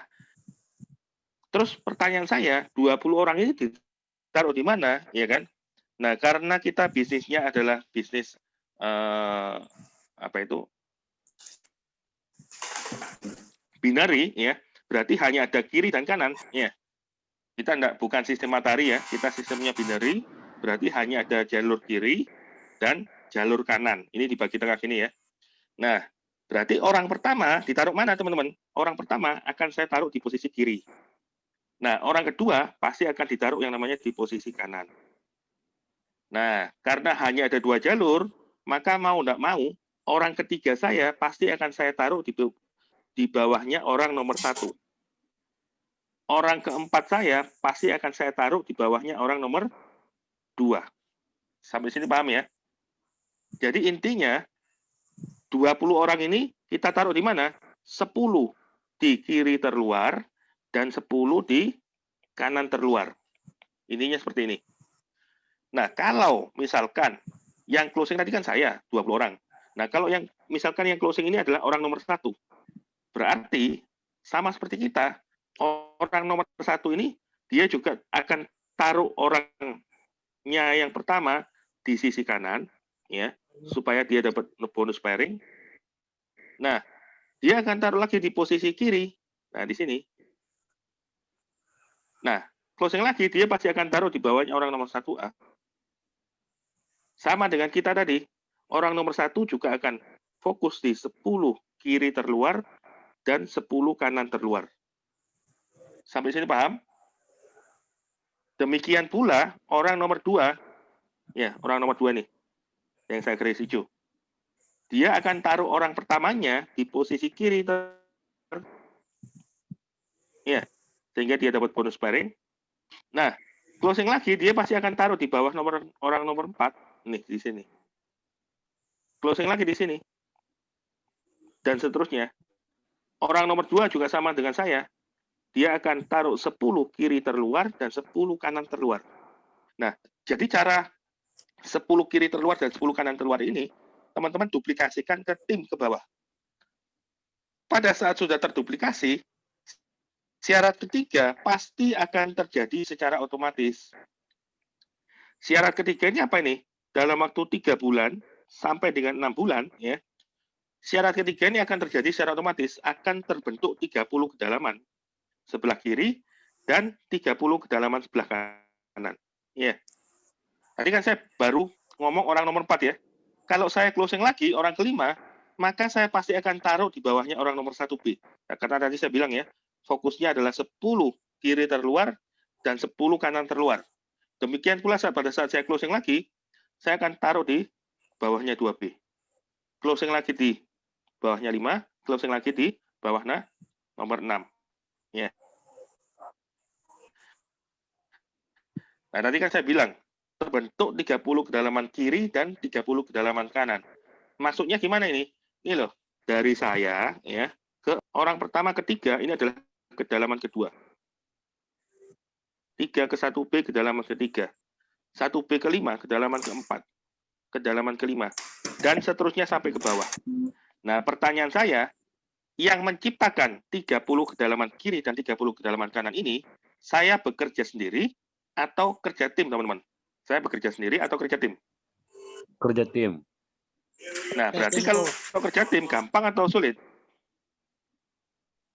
terus pertanyaan saya, 20 orang ini ditaruh di mana, ya kan? Nah, karena kita bisnisnya adalah bisnis binary, ya, berarti hanya ada kiri dan kanan, ya. Kita bukan sistem matahari ya, kita sistemnya binary, berarti hanya ada jalur kiri dan jalur kanan. Ini dibagi tengah gini ya. Nah, berarti orang pertama ditaruh mana, teman-teman? Orang pertama akan saya taruh di posisi kiri. Nah, orang kedua pasti akan ditaruh yang namanya di posisi kanan. Nah, karena hanya ada 2 jalur, maka mau tidak mau, orang ketiga saya pasti akan saya taruh di bawahnya orang nomor 1. Orang keempat saya pasti akan saya taruh di bawahnya orang nomor 2. Sampai sini paham ya? Jadi intinya, 20 orang ini kita taruh di mana? 10 di kiri terluar, dan 10 di kanan terluar. Ininya seperti ini. Nah, kalau misalkan yang closing tadi kan saya, 20 orang. Nah, kalau yang misalkan yang closing ini adalah orang nomor 1, berarti sama seperti kita, orang nomor 1 ini dia juga akan taruh orangnya yang pertama di sisi kanan, ya, supaya dia dapat bonus pairing. Nah, dia akan taruh lagi di posisi kiri. Nah, di sini. Nah, closing lagi, dia pasti akan taruh di bawahnya orang nomor 1A. Sama dengan kita tadi, orang nomor 1 juga akan fokus di 10 kiri terluar dan 10 kanan terluar. Sampai sini paham? Demikian pula orang nomor 2, ya, orang nomor 2 nih, yang saya garis hijau. Dia akan taruh orang pertamanya di posisi kiri, ya, sehingga dia dapat bonus pairing. Nah, closing lagi, dia pasti akan taruh di bawah orang nomor 4, nih, di sini. Closing lagi di sini. Dan seterusnya. Orang nomor 2 juga sama dengan saya. Dia akan taruh 10 kiri terluar dan 10 kanan terluar. Nah, jadi cara 10 kiri terluar dan 10 kanan terluar ini, teman-teman duplikasikan ke tim ke bawah. Pada saat sudah terduplikasi, syarat ketiga pasti akan terjadi secara otomatis. Syarat ketiga ini apa ini? Dalam waktu 3 bulan sampai dengan 6 bulan, ya. Syarat ketiga ini akan terjadi secara otomatis, akan terbentuk 30 kedalaman sebelah kiri dan 30 kedalaman sebelah kanan. Ya. Tadi kan saya baru ngomong orang nomor 4 ya. Kalau saya closing lagi orang kelima, maka saya pasti akan taruh di bawahnya orang nomor 1B. Nah, karena tadi saya bilang ya, fokusnya adalah 10 kiri terluar dan 10 kanan terluar. Demikian pula pada saat saya closing lagi, saya akan taruh di bawahnya 2B. Closing lagi di bawahnya 5, closing lagi di bawahnya nomor 6. Ya. Nah, tadi kan saya bilang, terbentuk 30 kedalaman kiri dan 30 kedalaman kanan. Maksudnya gimana ini? Ini loh, dari saya ya ke orang pertama ketiga, ini adalah kedalaman kedua. 3 ke 1B kedalaman ketiga. 1B ke 5 kedalaman keempat. Kedalaman kelima. Dan seterusnya sampai ke bawah. Nah, pertanyaan saya, yang menciptakan 30 kedalaman kiri dan 30 kedalaman kanan ini, saya bekerja sendiri atau kerja tim, teman-teman? Saya bekerja sendiri atau kerja tim? Kerja tim. Nah, berarti kalau kerja tim, gampang atau sulit?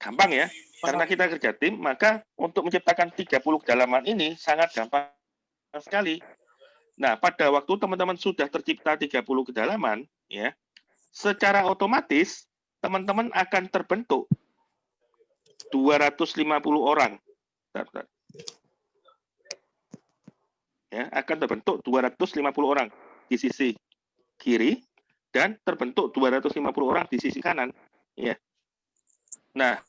Gampang ya. Karena kita kerja tim, maka untuk menciptakan 30 kedalaman ini sangat gampang sekali. Nah, pada waktu teman-teman sudah tercipta 30 kedalaman, ya, secara otomatis teman-teman akan terbentuk 250 orang. Bentar. Ya, akan terbentuk 250 orang di sisi kiri dan terbentuk 250 orang di sisi kanan. Ya. Nah,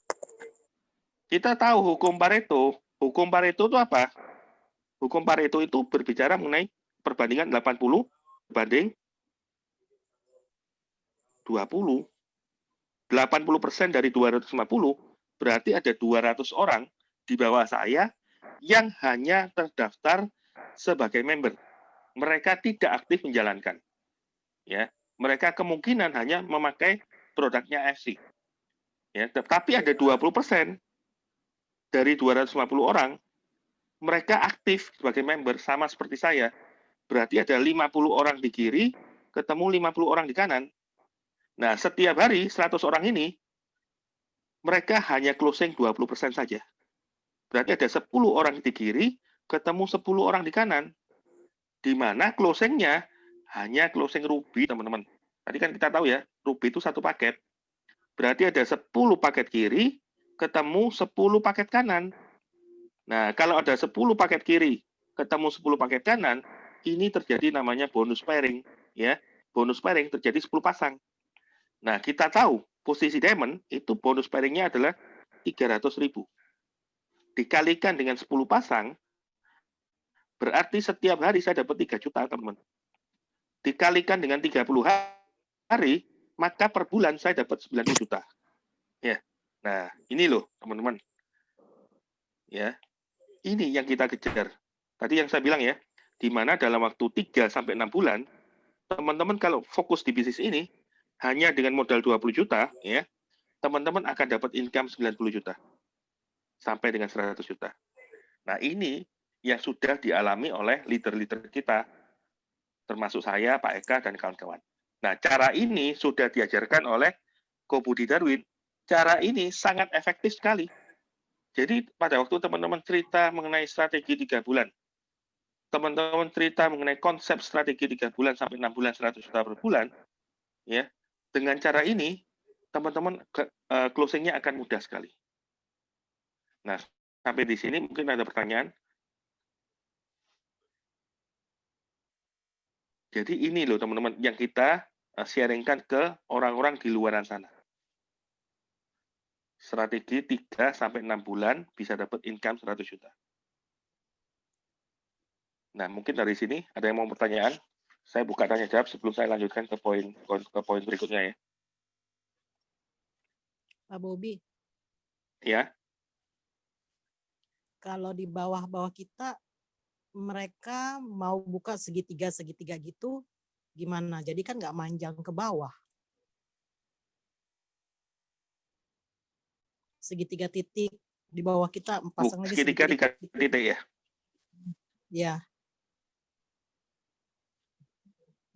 kita tahu hukum Pareto. Hukum Pareto itu apa? Hukum Pareto itu berbicara mengenai perbandingan 80 banding 20. 80% dari 250 berarti ada 200 orang di bawah saya yang hanya terdaftar sebagai member. Mereka tidak aktif menjalankan. Ya, mereka kemungkinan hanya memakai produknya FC. Ya, tapi ada 20% dari 250 orang mereka aktif sebagai member sama seperti saya. Berarti ada 50 orang di kiri, ketemu 50 orang di kanan. Nah, setiap hari 100 orang ini, mereka hanya closing 20% saja. Berarti ada 10 orang di kiri, ketemu 10 orang di kanan. Di mana closingnya hanya closing ruby, teman-teman. Tadi kan kita tahu ya, ruby itu satu paket. Berarti ada 10 paket kiri, ketemu 10 paket kanan. Nah, kalau ada 10 paket kiri, ketemu 10 paket kanan, ini terjadi namanya bonus pairing, ya. Bonus pairing terjadi 10 pasang. Nah, kita tahu posisi diamond itu bonus pairingnya adalah 300.000. Dikalikan dengan 10 pasang, berarti setiap hari saya dapat 3 juta, teman-teman. Dikalikan dengan 30 hari, maka per bulan saya dapat 90 juta. Ya. Nah, ini loh, teman-teman. Ya. Ini yang kita kejar. Tadi yang saya bilang ya, di mana dalam waktu 3 sampai 6 bulan, teman-teman kalau fokus di bisnis ini hanya dengan modal 20 juta, ya, teman-teman akan dapat income 90 juta sampai dengan 100 juta. Nah, ini yang sudah dialami oleh leader-leader kita, termasuk saya, Pak Eka, dan kawan-kawan. Nah, cara ini sudah diajarkan oleh Ko Budi Darwin. Cara ini sangat efektif sekali. Jadi, pada waktu teman-teman cerita mengenai strategi 3 bulan, teman-teman cerita mengenai konsep strategi 3 bulan sampai 6 bulan 100 juta per bulan, ya, dengan cara ini, teman-teman closing-nya akan mudah sekali. Nah, sampai di sini mungkin ada pertanyaan. Jadi ini loh teman-teman yang kita sharingkan ke orang-orang di luaran sana. Strategi 3 sampai 6 bulan bisa dapat income 100 juta. Nah, mungkin dari sini ada yang mau pertanyaan? Saya buka tanya jawab sebelum saya lanjutkan ke poin berikutnya ya. Pak Bobi. Ya. Kalau di bawah-bawah kita mereka mau buka segitiga gitu gimana? Jadi kan nggak manjang ke bawah. Segitiga titik di bawah kita pasang lagi segitiga titik ya. Ya.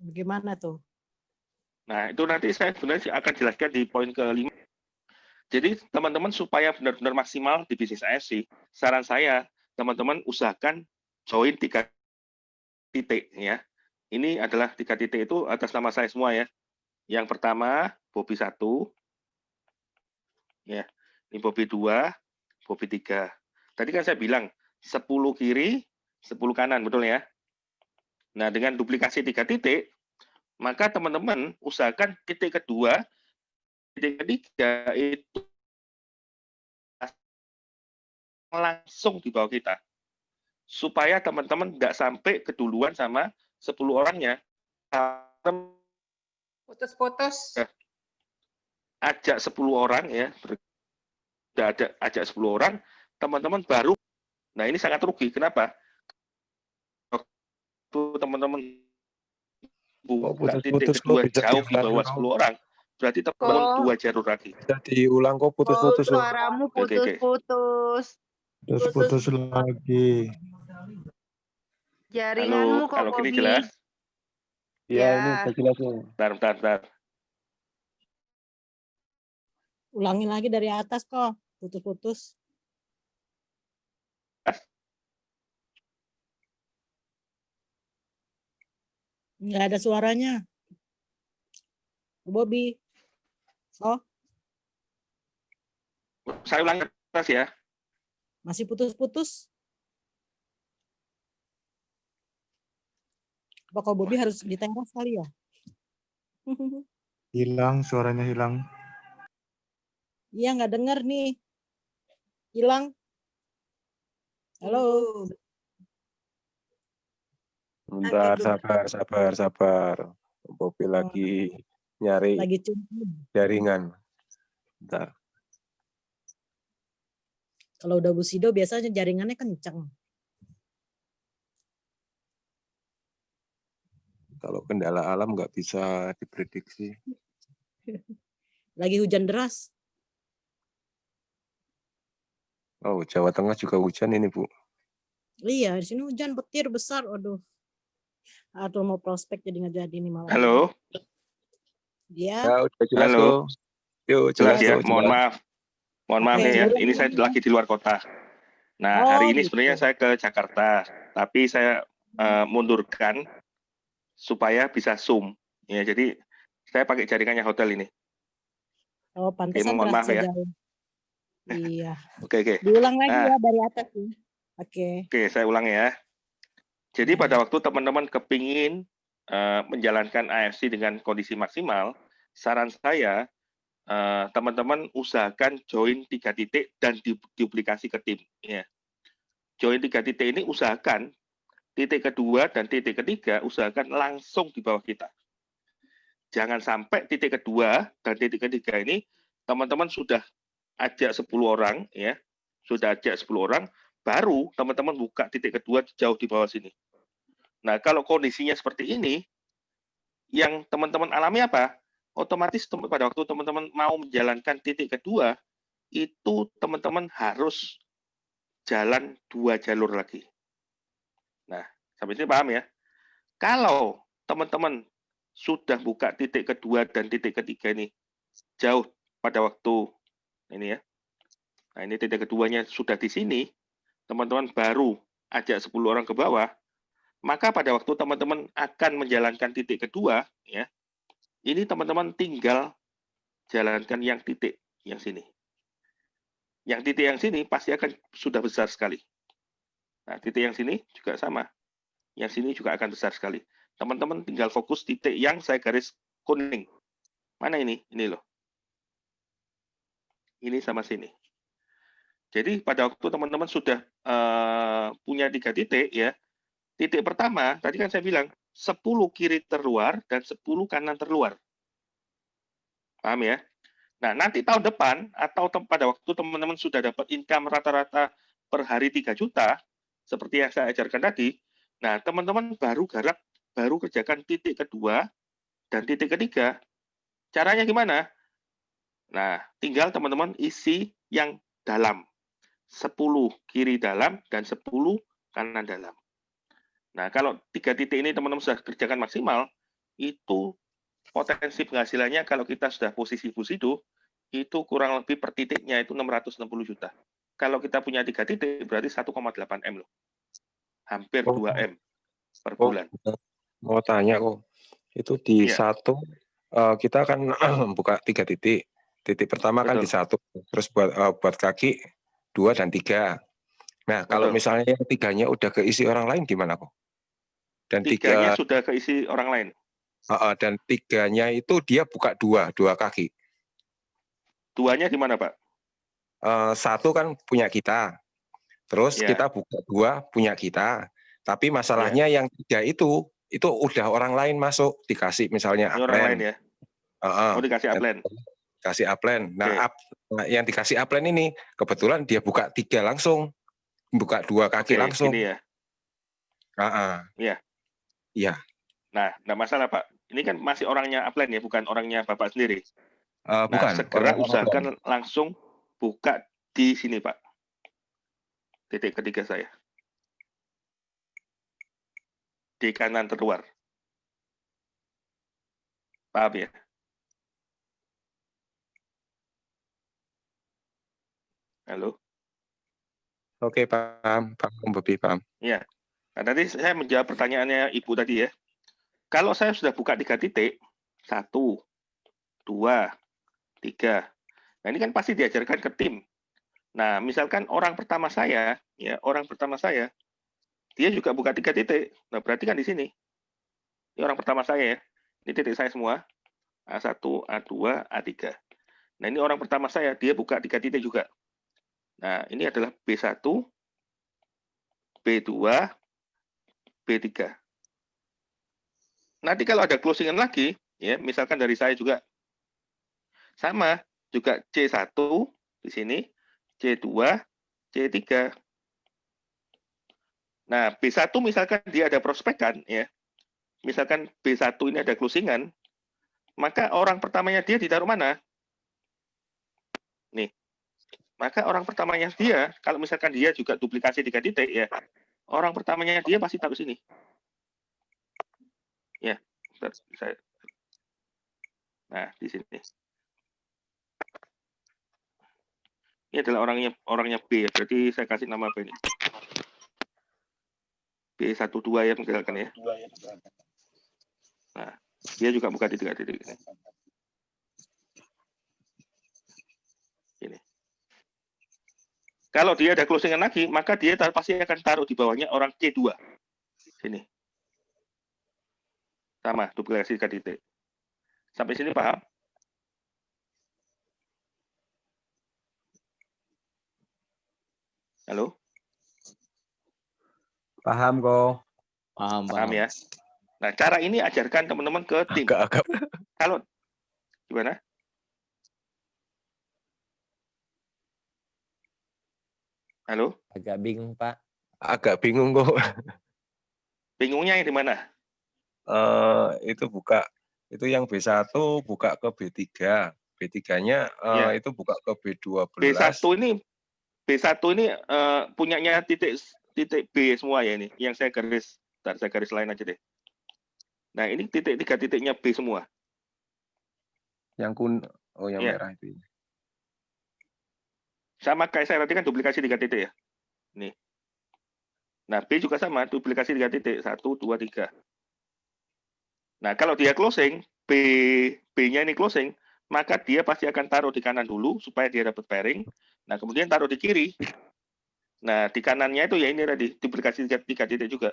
Bagaimana tuh? Nah, itu nanti saya sebenarnya akan jelaskan di poin ke-5. Jadi teman-teman supaya benar-benar maksimal di bisnis AFC, saran saya teman-teman usahakan join 3 titik ya. Ini adalah 3 titik itu atas nama saya semua ya. Yang pertama Bobby 1, ya. Ini Bobby 2, Bobby 3. Tadi kan saya bilang 10 kiri, 10 kanan, betul ya? Nah, dengan duplikasi 3 titik, maka teman-teman usahakan titik kedua, titik ketiga itu langsung di bawah kita. Supaya teman-teman nggak sampai keduluan sama 10 orangnya. Putus-putus. Ajak 10 orang ya, ajak 10 orang, teman-teman baru. Nah, ini sangat rugi. Kenapa? Waktu teman-teman buka titik kedua jauh di bawah 10 orang, berarti teman-teman 2 jalur lagi. Bisa diulang kok putus-putus. Suaramu putus-putus. Putus-putus lagi. Jaringanmu Halo, kok, kalau gini Bobby. jelas? Iya, Ya. ini udah jelas nih. Bentar. Ulangi lagi dari atas kok, putus-putus. Nggak ada suaranya. Bobby. Oh, Saya ulangi atas ya. masih putus-putus. Apa kok Bobby harus diteras kali ya? Hilang, suaranya hilang. Iya, nggak dengar nih. Hilang. Halo. Bentar, sabar. Bobby lagi nyari jaringan. Bentar. Kalau udah Busido biasanya jaringannya kenceng. Kalau kendala alam nggak bisa diprediksi. Lagi hujan deras. Oh, Jawa Tengah juga hujan ini, Bu. Iya, di sini hujan petir besar. Aduh. Atau mau prospek jadi nggak jadi nih malam. Halo. Ya. Ya, udah jelas Halo. kok. Yuk, Jelas ya, jelas. mohon maaf. Mohon maaf nih ya, ini saya lagi di luar kota. Nah, hari ini sebenarnya saya ke Jakarta, tapi saya mundurkan supaya bisa Zoom. Ya, jadi saya pakai jaringannya hotel ini. Oh, pantesan mohon maaf ya. jauh. Iya. Oke. Diulang lagi ya dari atas ya. Oke. Oke, saya ulang ya. Jadi Iya, pada iya. waktu teman-teman kepingin menjalankan AFC dengan kondisi maksimal, saran saya teman-teman usahakan join 3 titik dan duplikasi ke tim. Ya. Join 3 titik ini usahakan titik kedua dan titik ketiga usahakan langsung di bawah kita. Jangan sampai titik kedua dan titik ketiga ini teman-teman sudah ajak 10 orang, ya, sudah ajak 10 orang, baru teman-teman buka titik kedua jauh di bawah sini. Nah, kalau kondisinya seperti ini, yang teman-teman alami apa? Otomatis pada waktu teman-teman mau menjalankan titik kedua, itu teman-teman harus jalan 2 jalur lagi. Nah, sampai sini paham ya? Kalau teman-teman sudah buka titik kedua dan titik ketiga ini jauh pada waktu ini ya. Nah, ini titik keduanya sudah di sini, teman-teman baru ajak 10 orang ke bawah, maka pada waktu teman-teman akan menjalankan titik kedua, ya, ini teman-teman tinggal jalankan yang titik yang sini. Yang titik yang sini pasti akan sudah besar sekali. Nah, titik yang sini juga sama. Yang sini juga akan besar sekali. Teman-teman tinggal fokus titik yang saya garis kuning. Mana ini? Ini loh. Ini sama sini. Jadi pada waktu teman-teman sudah punya 3 titik ya, titik pertama tadi kan saya bilang 10 kiri terluar dan 10 kanan terluar. Paham ya? Nah, nanti tahun depan atau pada waktu teman-teman sudah dapat income rata-rata per hari 3 juta, seperti yang saya ajarkan tadi, nah teman-teman baru kerjakan titik kedua dan titik ketiga. Caranya gimana? Nah, tinggal teman-teman isi yang dalam. 10 kiri dalam dan 10 kanan dalam. Nah, kalau 3 titik ini teman-teman sudah kerjakan maksimal, itu potensi penghasilannya kalau kita sudah posisi Fusido, itu kurang lebih per titiknya itu 660 juta. Kalau kita punya 3 titik, berarti 1,8 M loh. Hampir 2 M per bulan. Mau tanya kok, itu di satu, kita kan buka 3 titik. Titik pertama kan di 1, terus buat kaki 2 dan 3. Nah, kalau misalnya yang 3-nya udah keisi orang lain gimana kok? Dan 3-nya sudah keisi orang lain. Dan 3-nya itu dia buka 2 kaki. 2-nya gimana, Pak? 1 kan punya kita. Terus kita buka 2 punya kita. Tapi masalahnya yang 3 itu udah orang lain masuk, dikasih misalnya upline. Orang lain ya? Oh, dikasih upline. Kasih upline. Nah, yang dikasih upline ini kebetulan dia buka 3 langsung, buka 2 kaki langsung. Ini ya. Iya. Iya. Nah, enggak masalah, Pak. Ini kan masih orangnya upline ya, bukan orangnya Bapak sendiri. Bukan. Nah, segera usahakan langsung buka di sini, Pak. Titik ketiga saya. Di kanan terluar. Paham ya? Halo? Oke, paham, paham. Iya. Nah, tadi saya menjawab pertanyaannya Ibu tadi ya. Kalau saya sudah buka 3 titik, 1, 2, 3. Nah, ini kan pasti diajarkan ke tim. Nah, misalkan orang pertama saya, dia juga buka 3 titik. Nah, berarti kan di sini. Ini orang pertama saya ya. Ini titik saya semua. A1, A2, A3. Nah, ini orang pertama saya, dia buka 3 titik juga. Nah, ini adalah B1, B2, B3. Nanti kalau ada closingan lagi, ya, misalkan dari saya juga sama, juga C1 di sini, C2, C3. Nah, B1 misalkan dia ada prospekan, ya. Misalkan B1 ini ada closingan, maka orang pertamanya dia ditaruh mana? Nih. Maka orang pertamanya dia, kalau misalkan dia juga duplikasi 3 titik, ya, orang pertamanya dia pasti taruh sini. Ya, saya. Nah, di sini. Ini adalah orangnya B, ya. Berarti saya kasih nama apa ini? B12 ya misalkan ya. Nah, dia juga buka di 3 titik ini. Ini. Kalau dia ada closingan lagi, maka dia pasti akan taruh di bawahnya orang C2. Sini. Sama, duplikasi 3 titik. Sampai sini paham? Halo? Paham kok. Paham ya? Nah, cara ini ajarkan teman-teman ke tim. Agak-agak. Kalau gimana? Halo? Agak bingung, Pak. Agak bingung kok. Bingungnya yang di mana? Itu buka, itu yang B1 buka ke B3. B3-nya Ya. itu buka ke B12. B1 ini punyanya titik B semua ya ini. Yang saya garis lain aja deh. Nah, ini titik 3 titiknya B semua. Yang yang Ya. merah itu. Sama kayak saya tadi kan duplikasi 3 titik ya. Nih. Nah, B juga sama, duplikasi 3 titik. 1, 2, 3. Nah, kalau dia closing, B-nya ini closing, maka dia pasti akan taruh di kanan dulu supaya dia dapat pairing. Nah, kemudian taruh di kiri. Nah, di kanannya itu ya ini tadi, duplikasi 3 titik juga.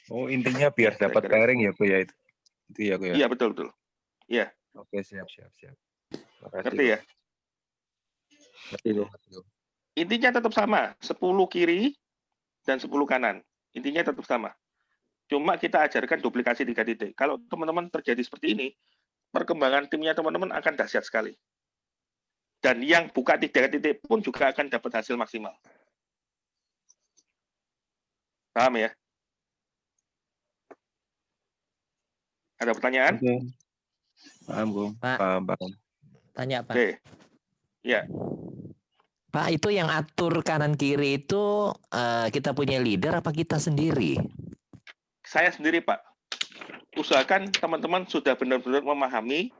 Oh, intinya biar dapat pairing ya, Bu ya itu. Itu ya, Bu ya. Iya, betul. Iya. Oke, siap. Makasih, Ngerti ya? Ngerti, Bu. Intinya tetap sama, 10 kiri dan 10 kanan. Intinya tetap sama. Cuma kita ajarkan duplikasi 3 titik. Kalau teman-teman terjadi seperti ini, perkembangan timnya teman-teman akan dahsyat sekali. Dan yang buka 3 titik pun juga akan dapat hasil maksimal. Paham ya? Ada pertanyaan? Oke. Paham, Bu. Pak. Paham. Tanya, Pak. Oke. Ya. Pak, itu yang atur kanan kiri itu kita punya leader apa kita sendiri? Saya sendiri, Pak. Usahakan teman-teman sudah benar-benar memahami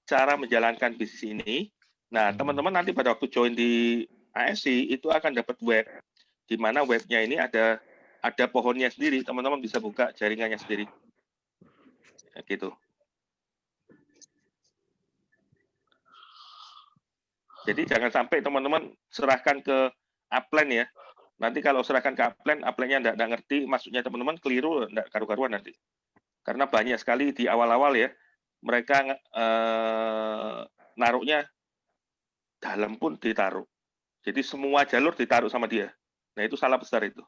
cara menjalankan bisnis ini. Nah, teman-teman nanti pada waktu join di ASC itu akan dapat web, di mana webnya ini ada pohonnya sendiri. Teman-teman bisa buka jaringannya sendiri. Ya, gitu. Jadi jangan sampai teman-teman serahkan ke upline ya. Nanti kalau serahkan ke upline-nya enggak ngerti, maksudnya teman-teman keliru, enggak karu-karuan nanti. Karena banyak sekali di awal-awal ya, mereka naruhnya dalam pun ditaruh. Jadi semua jalur ditaruh sama dia. Nah, itu salah besar itu.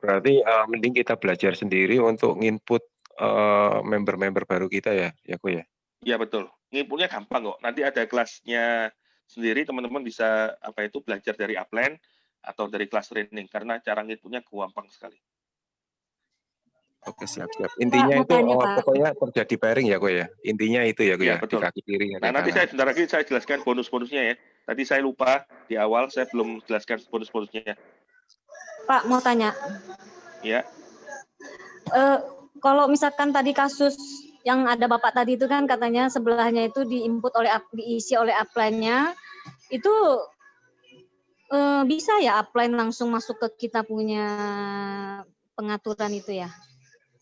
Berarti mending kita belajar sendiri untuk nginput member-member baru kita ya, Ko ya? Iya, betul. Nginputnya gampang kok. Nanti ada kelasnya sendiri, teman-teman bisa belajar dari upline atau dari kelas training karena cara nginputnya gampang sekali. Oke, siap. Intinya Pak, itu Pak. pokoknya terjadi pairing ya, Ko ya. Intinya itu ya, Ko ya, Betul. di kaki kiri. Nah, nanti sebentar lagi saya jelaskan bonus-bonusnya ya. Tadi saya lupa di awal, saya belum jelaskan bonus-bonusnya. Pak, mau tanya. Ya. Kalau misalkan tadi kasus yang ada Bapak tadi itu kan katanya sebelahnya itu diisi oleh upline-nya, itu bisa ya upline langsung masuk ke kita punya pengaturan itu ya?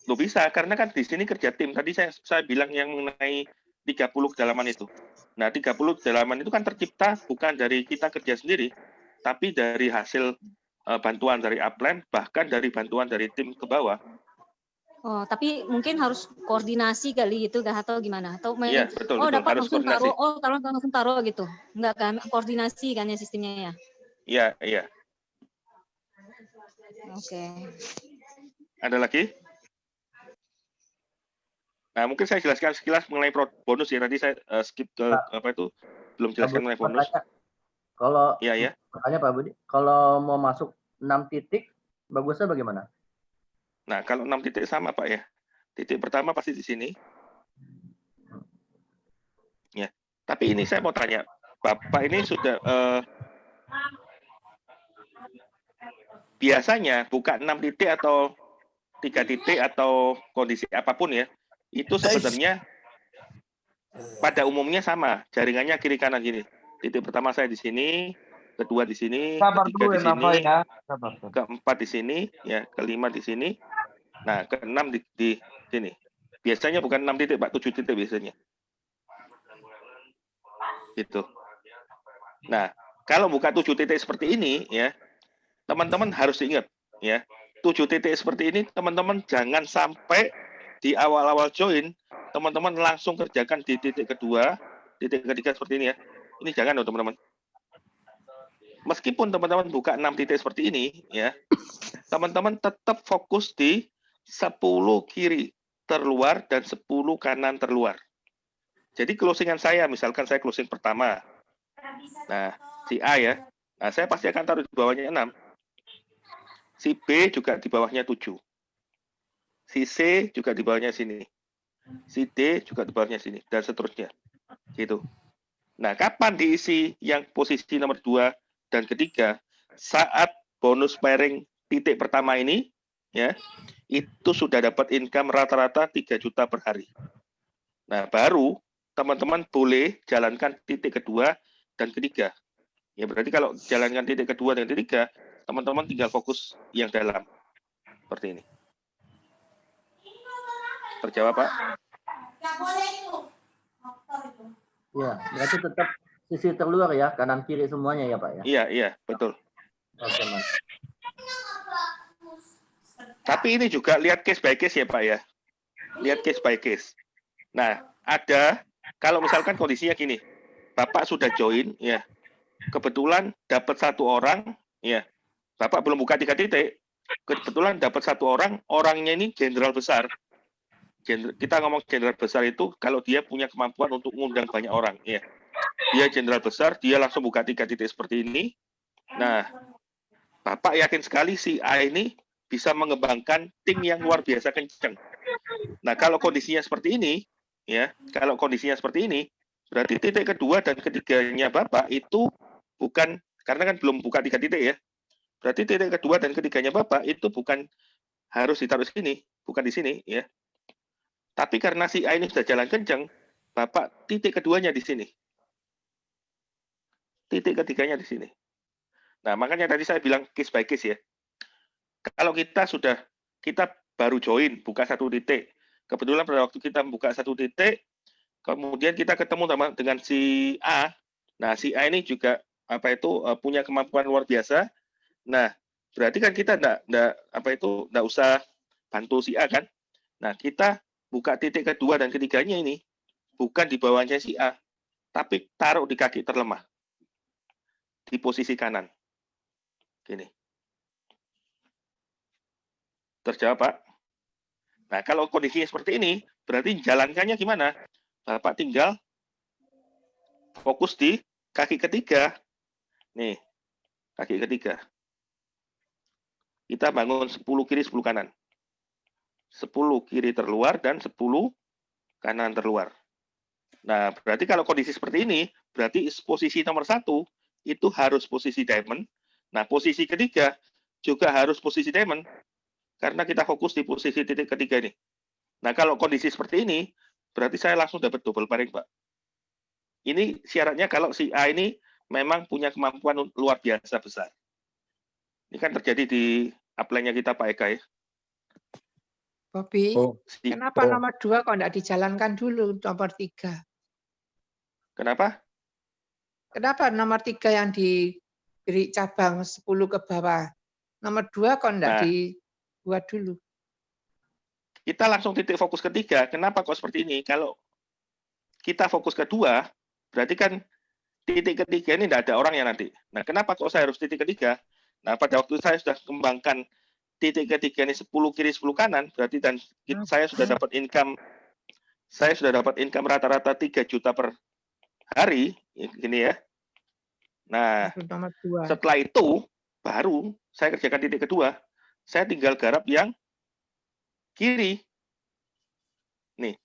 Loh, bisa, karena kan di sini kerja tim. Tadi saya bilang yang mengenai 30 kedalaman itu. Nah, 30 kedalaman itu kan tercipta bukan dari kita kerja sendiri, tapi dari hasil bantuan dari upline, bahkan dari bantuan dari tim ke bawah. Oh, tapi mungkin harus koordinasi kali gitu atau gimana? Atau Iya, betul. dapat Harus langsung koordinasi. taruh, langsung taruh gitu. Enggak kan koordinasi kan ya sistemnya ya? Iya. Oke. Ada lagi? Nah, mungkin saya jelaskan sekilas mengenai bonus ya. Tadi saya skip ke belum jelaskan mengenai bonus. Kalau Iya. Makanya Pak Budi, kalau mau masuk 6 titik, bagusnya bagaimana? Nah, kalau 6 titik sama Pak ya. Titik pertama pasti di sini. Ya. Tapi ini saya mau tanya, Bapak ini sudah biasanya buka 6 titik atau 3 titik atau kondisi apapun ya, itu sebenarnya pada umumnya sama, jaringannya kiri kanan gini. Titik pertama saya di sini, kedua di sini, ketiga di sini, keempat di sini, ya, kelima di sini. Nah, keenam di sini. Biasanya bukan 6 titik, Pak, 7 titik biasanya. Gitu. Nah, kalau buka 7 titik seperti ini, ya, teman-teman harus ingat, ya, 7 titik seperti ini, teman-teman jangan sampai di awal-awal join, teman-teman langsung kerjakan di titik kedua, titik ketiga seperti ini ya. Ini jangan loh teman-teman. Meskipun teman-teman buka 6 titik seperti ini, ya, teman-teman tetap fokus di 10 kiri terluar dan 10 kanan terluar. Jadi closingan saya, misalkan saya closing pertama. Nah, si A ya, nah saya pasti akan taruh di bawahnya 6. Si B juga di bawahnya 7. Si C juga di bawahnya sini. Si D juga di bawahnya sini, dan seterusnya. Gitu. Nah, kapan diisi yang posisi nomor 2 dan ketiga? Saat bonus pairing titik pertama ini, ya, itu sudah dapat income rata-rata 3 juta per hari. Nah, baru teman-teman boleh jalankan titik kedua dan ketiga. Ya, berarti kalau jalankan titik kedua dan ketiga, teman-teman tinggal fokus yang dalam. Seperti ini. Terjawab, Pak? Ya, berarti tetap sisi terluar ya, kanan kiri semuanya ya Pak ya? Iya, iya, betul. Oke, Mas. Tapi ini juga lihat case by case ya Pak ya. Lihat case by case. Nah, ada, kalau misalkan kondisinya gini, Bapak sudah join, ya, kebetulan dapat 1 orang, ya, Bapak belum buka 3 titik, kebetulan dapat 1 orang, orangnya ini jenderal besar. Kita ngomong jenderal besar itu kalau dia punya kemampuan untuk mengundang banyak orang, ya. Dia jenderal besar, dia langsung buka 3 titik seperti ini. Nah, Bapak yakin sekali si A ini bisa mengembangkan tim yang luar biasa kencang. Nah, kalau kondisinya seperti ini, ya, kalau kondisinya seperti ini, berarti titik kedua dan ketiganya Bapak itu bukan, karena kan belum buka 3 titik ya, berarti titik kedua dan ketiganya Bapak itu bukan harus ditaruh sini, bukan di sini, ya. Tapi karena si A ini sudah jalan kencang, Bapak titik keduanya di sini. Titik ketiganya di sini. Nah, makanya tadi saya bilang case by case ya. Kalau kita baru join, buka 1 titik. Kebetulan pada waktu kita buka 1 titik, kemudian kita ketemu dengan si A. Nah, si A ini juga punya kemampuan luar biasa. Nah, berarti kan kita enggak usah bantu si A kan? Nah, kita buka titik kedua dan ketiganya ini bukan di bawahnya si A, tapi taruh di kaki terlemah. Di posisi kanan. Gini. Terjawab, Pak? Nah, kalau kondisinya seperti ini, berarti jalankannya gimana? Bapak tinggal fokus di kaki ketiga. Nih, kaki ketiga. Kita bangun 10 kiri, 10 kanan. 10 kiri terluar dan 10 kanan terluar. Nah, berarti kalau kondisi seperti ini, berarti posisi nomor 1 itu harus posisi diamond. Nah, posisi ketiga juga harus posisi diamond. Karena kita fokus di posisi titik ketiga ini. Nah, kalau kondisi seperti ini, berarti saya langsung dapat double pairing, Pak. Ini syaratnya kalau si A ini memang punya kemampuan luar biasa besar. Ini kan terjadi di upline-nya kita, Pak Eka ya. Bobi, kenapa nomor 2 kok enggak dijalankan dulu nomor 3? Kenapa? Kenapa nomor 3 yang diberi cabang 10 ke bawah? Nomor 2 kok enggak dibuat dulu? Kita langsung titik fokus ketiga. Kenapa kok seperti ini? Kalau kita fokus kedua, berarti kan titik ketiga ini tidak ada orangnya nanti. Nah, kenapa kok saya harus titik ketiga? Nah, pada waktu saya sudah kembangkan titik ketiga ini 10 kiri 10 kanan, berarti dan saya sudah dapat income rata-rata 3 juta per hari, gini ya. Nah, setelah itu baru saya kerjakan titik kedua. Saya tinggal garap yang kiri. Nih.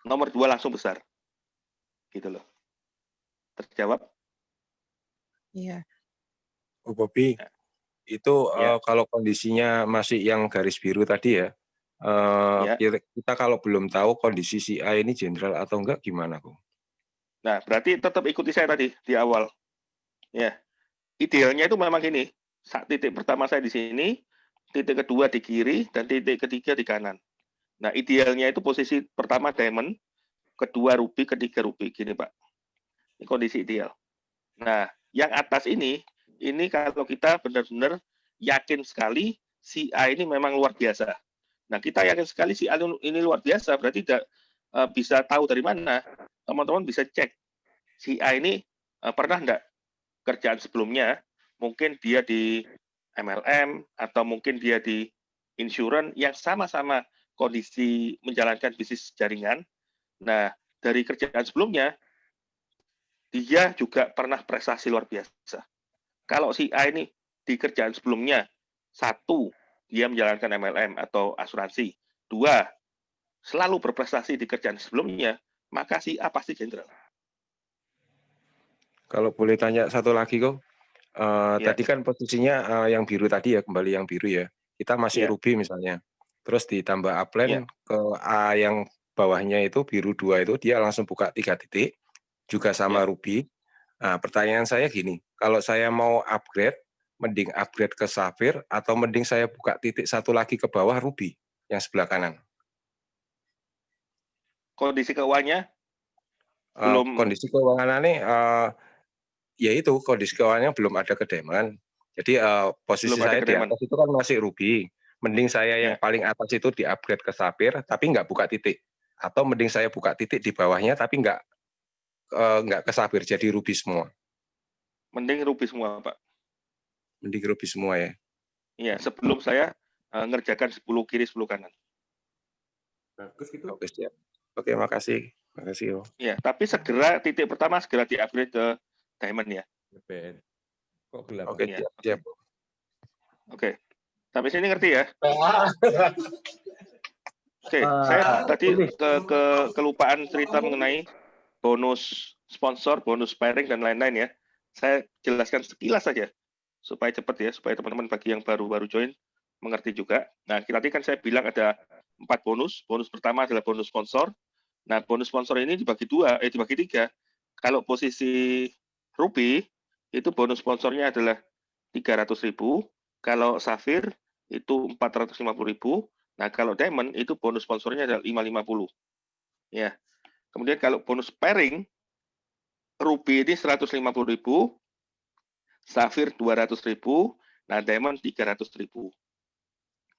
Nomor 2 langsung besar. Gitu loh. Terjawab? Iya. Oh, Bobi. Itu kalau kondisinya masih yang garis biru tadi ya, kita kalau belum tahu kondisi si A ini jenderal atau enggak gimana, Bung? Nah, berarti tetap ikuti saya tadi di awal. Ya, idealnya itu memang gini. Titik pertama saya di sini, titik kedua di kiri, dan titik ketiga di kanan. Nah, idealnya itu posisi pertama diamond, kedua ruby, ketiga ruby. Gini, Pak. Ini kondisi ideal. Nah, yang atas ini kalau kita benar-benar yakin sekali si A ini memang luar biasa. Nah, kita yakin sekali si A ini luar biasa, berarti tidak bisa tahu dari mana. Teman-teman bisa cek si A ini pernah enggak kerjaan sebelumnya, mungkin dia di MLM atau mungkin dia di insurance yang sama-sama kondisi menjalankan bisnis jaringan. Nah, dari kerjaan sebelumnya, dia juga pernah prestasi luar biasa. Kalau si A ini di kerjaan sebelumnya, 1, dia menjalankan MLM atau asuransi. 2, selalu berprestasi di kerjaan sebelumnya, maka si A pasti jenderal. Kalau boleh tanya satu lagi kok, Ya. tadi kan posisinya yang biru tadi ya, kembali yang biru ya. Kita masih Ya. ruby misalnya, terus ditambah Ya. upline ke A yang bawahnya itu biru 2 itu dia langsung buka 3 titik, juga sama Ya. ruby. Nah, pertanyaan saya gini, kalau saya mau upgrade, mending upgrade ke safir atau mending saya buka titik 1 lagi ke bawah ruby yang sebelah kanan? Kondisi keuangannya belum. Kondisi keuangannya ya itu kondisi keuangannya belum ada ke diamond. Jadi posisi Belum ada saya ke di diamond. atas itu kan masih ruby. Mending saya yang Ya. paling atas itu di-upgrade ke safir tapi nggak buka titik. Atau mending saya buka titik di bawahnya tapi nggak ke safir, jadi ruby semua. Mending ruby semua, Pak. Mending ruby semua ya. Iya, sebelum saya ngerjakan 10 kiri 10 kanan. Bagus gitu. Oke, siap. Oke, makasih. Makasih, Om. Iya, tapi segera titik pertama segera di-upgrade ke diamond ya. Kok gelap? Oke, Ya. siap. Oke. Sampai sini ngerti ya? Oke, saya tadi kelupaan cerita mengenai bonus sponsor, bonus pairing dan lain-lain ya. Saya jelaskan sekilas saja supaya cepat ya, supaya teman-teman bagi yang baru-baru join mengerti juga. Nah, tadi kan saya bilang ada 4 bonus. Bonus pertama adalah bonus sponsor. Nah, bonus sponsor ini dibagi 3. Kalau posisi ruby itu bonus sponsornya adalah 300.000. Kalau safir itu 450.000. Nah, kalau diamond itu bonus sponsornya adalah 550. Ya. Kemudian kalau bonus pairing ruby ini 150.000, safir 200.000, nah diamond 300.000.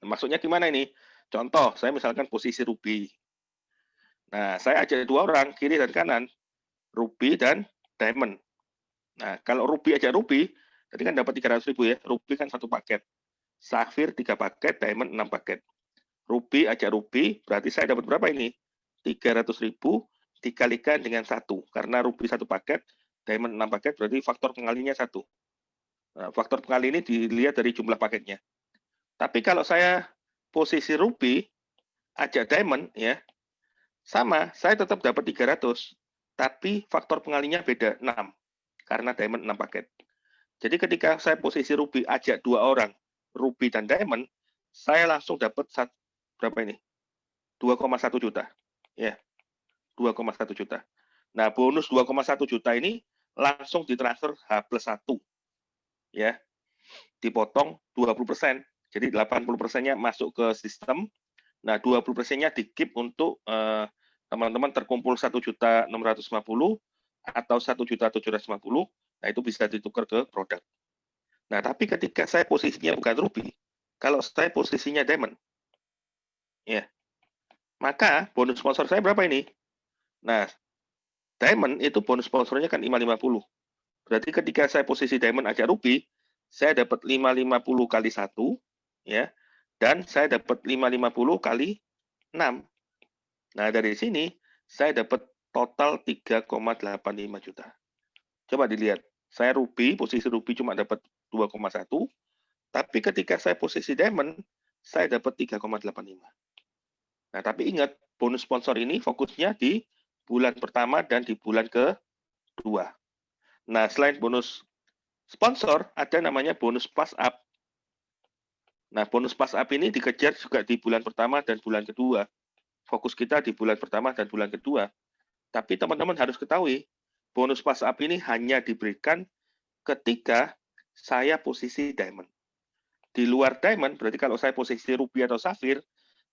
Maksudnya gimana ini? Contoh, saya misalkan posisi ruby. Nah, saya ajak 2 orang, kiri dan kanan, ruby dan diamond. Nah, kalau ruby ajak ruby, tadi kan dapat 300.000 ya, ruby kan 1 paket. Safir 3 paket, diamond 6 paket. Ruby ajak ruby, berarti saya dapat berapa ini? 300.000 dikalikan dengan 1. Karena ruby 1 paket, diamond 6 paket, berarti faktor pengalinya 1. Nah, faktor pengali ini dilihat dari jumlah paketnya. Tapi kalau saya posisi ruby, ajak diamond, ya, sama, saya tetap dapat 300. Tapi faktor pengalinya beda, 6. Karena diamond 6 paket. Jadi ketika saya posisi ruby ajak 2 orang, ruby dan diamond, saya langsung dapat berapa ini? 2,1 juta. Ya, 2,1 juta. Nah, bonus 2,1 juta ini langsung ditransfer H+1. Ya, dipotong 20%. Jadi 80%-nya masuk ke sistem. Nah, 20%-nya di-keep untuk teman-teman terkumpul 1.650 atau 1.750. Nah, itu bisa ditukar ke produk. Nah, tapi ketika saya posisinya bukan ruby, kalau saya posisinya diamond, ya, maka bonus sponsor saya berapa ini? Nah, diamond itu bonus sponsornya kan 550. Berarti ketika saya posisi diamond aja ruby, saya dapat 550 kali 1, ya, dan saya dapat 550 kali 6. Nah, dari sini saya dapat total 3,85 juta. Coba dilihat, saya ruby, posisi ruby cuma dapat 2,1, tapi ketika saya posisi diamond, saya dapat 3,85. Nah, tapi ingat, bonus sponsor ini fokusnya di bulan pertama dan di bulan kedua. Nah, selain bonus sponsor, ada namanya bonus pass up. Nah, bonus pass up ini dikejar juga di bulan pertama dan bulan kedua. Fokus kita di bulan pertama dan bulan kedua. Tapi teman-teman harus ketahui, bonus pass up ini hanya diberikan ketika saya posisi diamond. Di luar diamond, berarti kalau saya posisi ruby atau safir,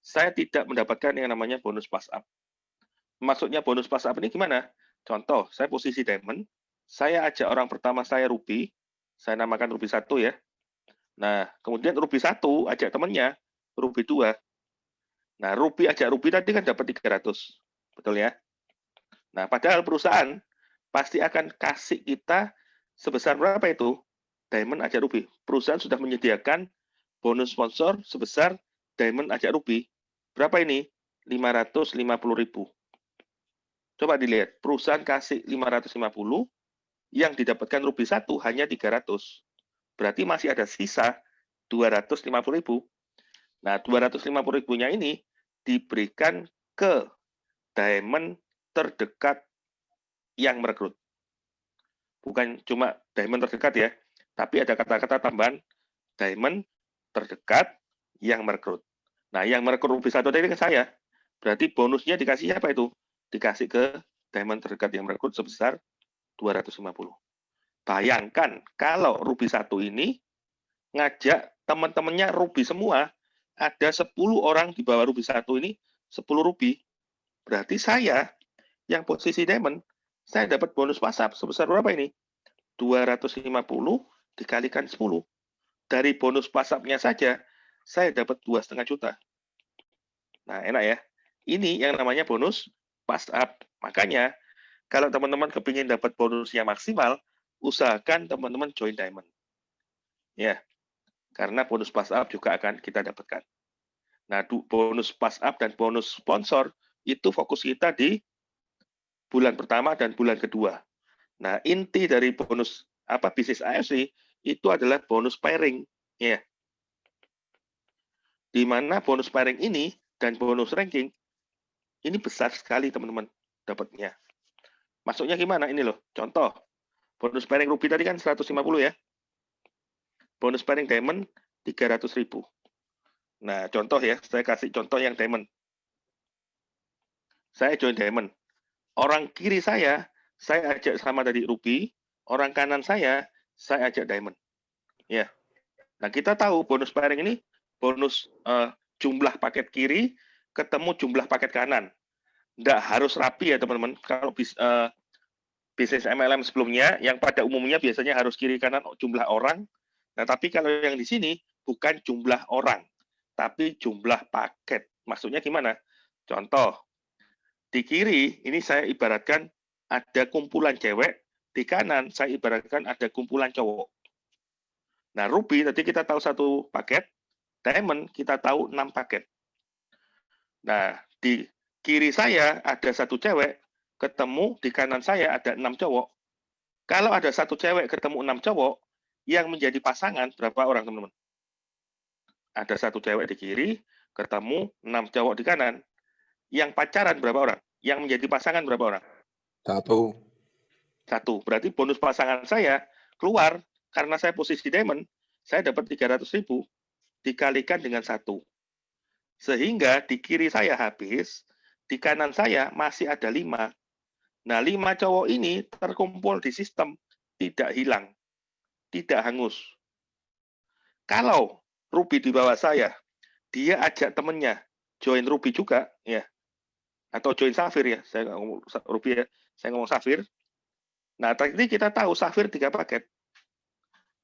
saya tidak mendapatkan yang namanya bonus pass up. Maksudnya bonus pass up ini gimana? Contoh, saya posisi diamond, saya ajak orang pertama saya ruby, saya namakan ruby 1 ya. Nah, kemudian Ruby 1 ajak temannya, Ruby 2. Nah, Ruby ajak Ruby tadi kan dapat 300. Betul ya? Nah, padahal perusahaan pasti akan kasih kita sebesar berapa itu? Diamond ajak Ruby. Perusahaan sudah menyediakan bonus sponsor sebesar Diamond ajak Ruby. Berapa ini? 550.000. Coba dilihat, perusahaan kasih 550, yang didapatkan Ruby 1 hanya 300. Berarti masih ada sisa 250.000. Nah, 250.000-nya ini diberikan ke diamond terdekat yang merekrut. Bukan cuma diamond terdekat ya, tapi ada kata-kata tambahan diamond terdekat yang merekrut. Nah, yang merekrut Ruby 1 tadi kan saya. Berarti bonusnya dikasih apa itu? Dikasih ke diamond terdekat yang merekrut sebesar 250. Bayangkan kalau Ruby 1 ini ngajak teman-temannya Ruby semua, ada 10 orang di bawah Ruby 1 ini, 10 Ruby. Berarti saya yang posisi diamond, saya dapat bonus pasap sebesar berapa ini? 250 dikalikan 10. Dari bonus pasapnya saja, saya dapat 2,5 juta. Nah, enak ya. Ini yang namanya bonus pasap. Makanya, kalau teman-teman kepingin dapat bonusnya maksimal, usahakan teman-teman join diamond. Ya, karena bonus pasap juga akan kita dapatkan. Nah, bonus pasap dan bonus sponsor, itu fokus kita di bulan pertama dan bulan kedua. Nah, inti dari bonus bisnis AFC itu adalah bonus pairing, ya. Di mana bonus pairing ini dan bonus ranking ini besar sekali teman-teman dapatnya. Maksudnya gimana? Ini loh, contoh. Bonus pairing Ruby tadi kan 150 ya. Bonus pairing Diamond 300.000. Nah, contoh ya, saya kasih contoh yang Diamond. Saya join Diamond. Orang kiri saya ajak sama tadi Ruby. Orang kanan saya ajak Diamond. Ya. Nah, kita tahu bonus pairing ini bonus jumlah paket kiri ketemu jumlah paket kanan. Nggak harus rapi ya teman-teman. Kalau bisnis MLM sebelumnya, yang pada umumnya biasanya harus kiri kanan jumlah orang. Nah, tapi kalau yang di sini bukan jumlah orang, tapi jumlah paket. Maksudnya gimana? Contoh, di kiri ini saya ibaratkan ada kumpulan cewek, di kanan saya ibaratkan ada kumpulan cowok. Nah, Ruby tadi kita tahu 1 paket, Diamond kita tahu 6 paket. Nah, di kiri saya ada 1 cewek, ketemu di kanan saya ada 6 cowok. Kalau ada 1 cewek ketemu 6 cowok, yang menjadi pasangan berapa orang teman-teman? Ada 1 cewek di kiri, ketemu 6 cowok di kanan. Yang pacaran berapa orang? Yang menjadi pasangan berapa orang? 1. Berarti bonus pasangan saya keluar karena saya posisi diamond, saya dapat 300.000 dikalikan dengan 1. Sehingga di kiri saya habis, di kanan saya masih ada 5. Nah, 5 cowok ini terkumpul di sistem, tidak hilang, tidak hangus. Kalau Ruby di bawah saya, dia ajak temennya join Ruby juga, ya, atau join Safir ya, saya nggak ngomong Ruby ya, saya ngomong Safir. Nah, tadi kita tahu Safir 3 paket.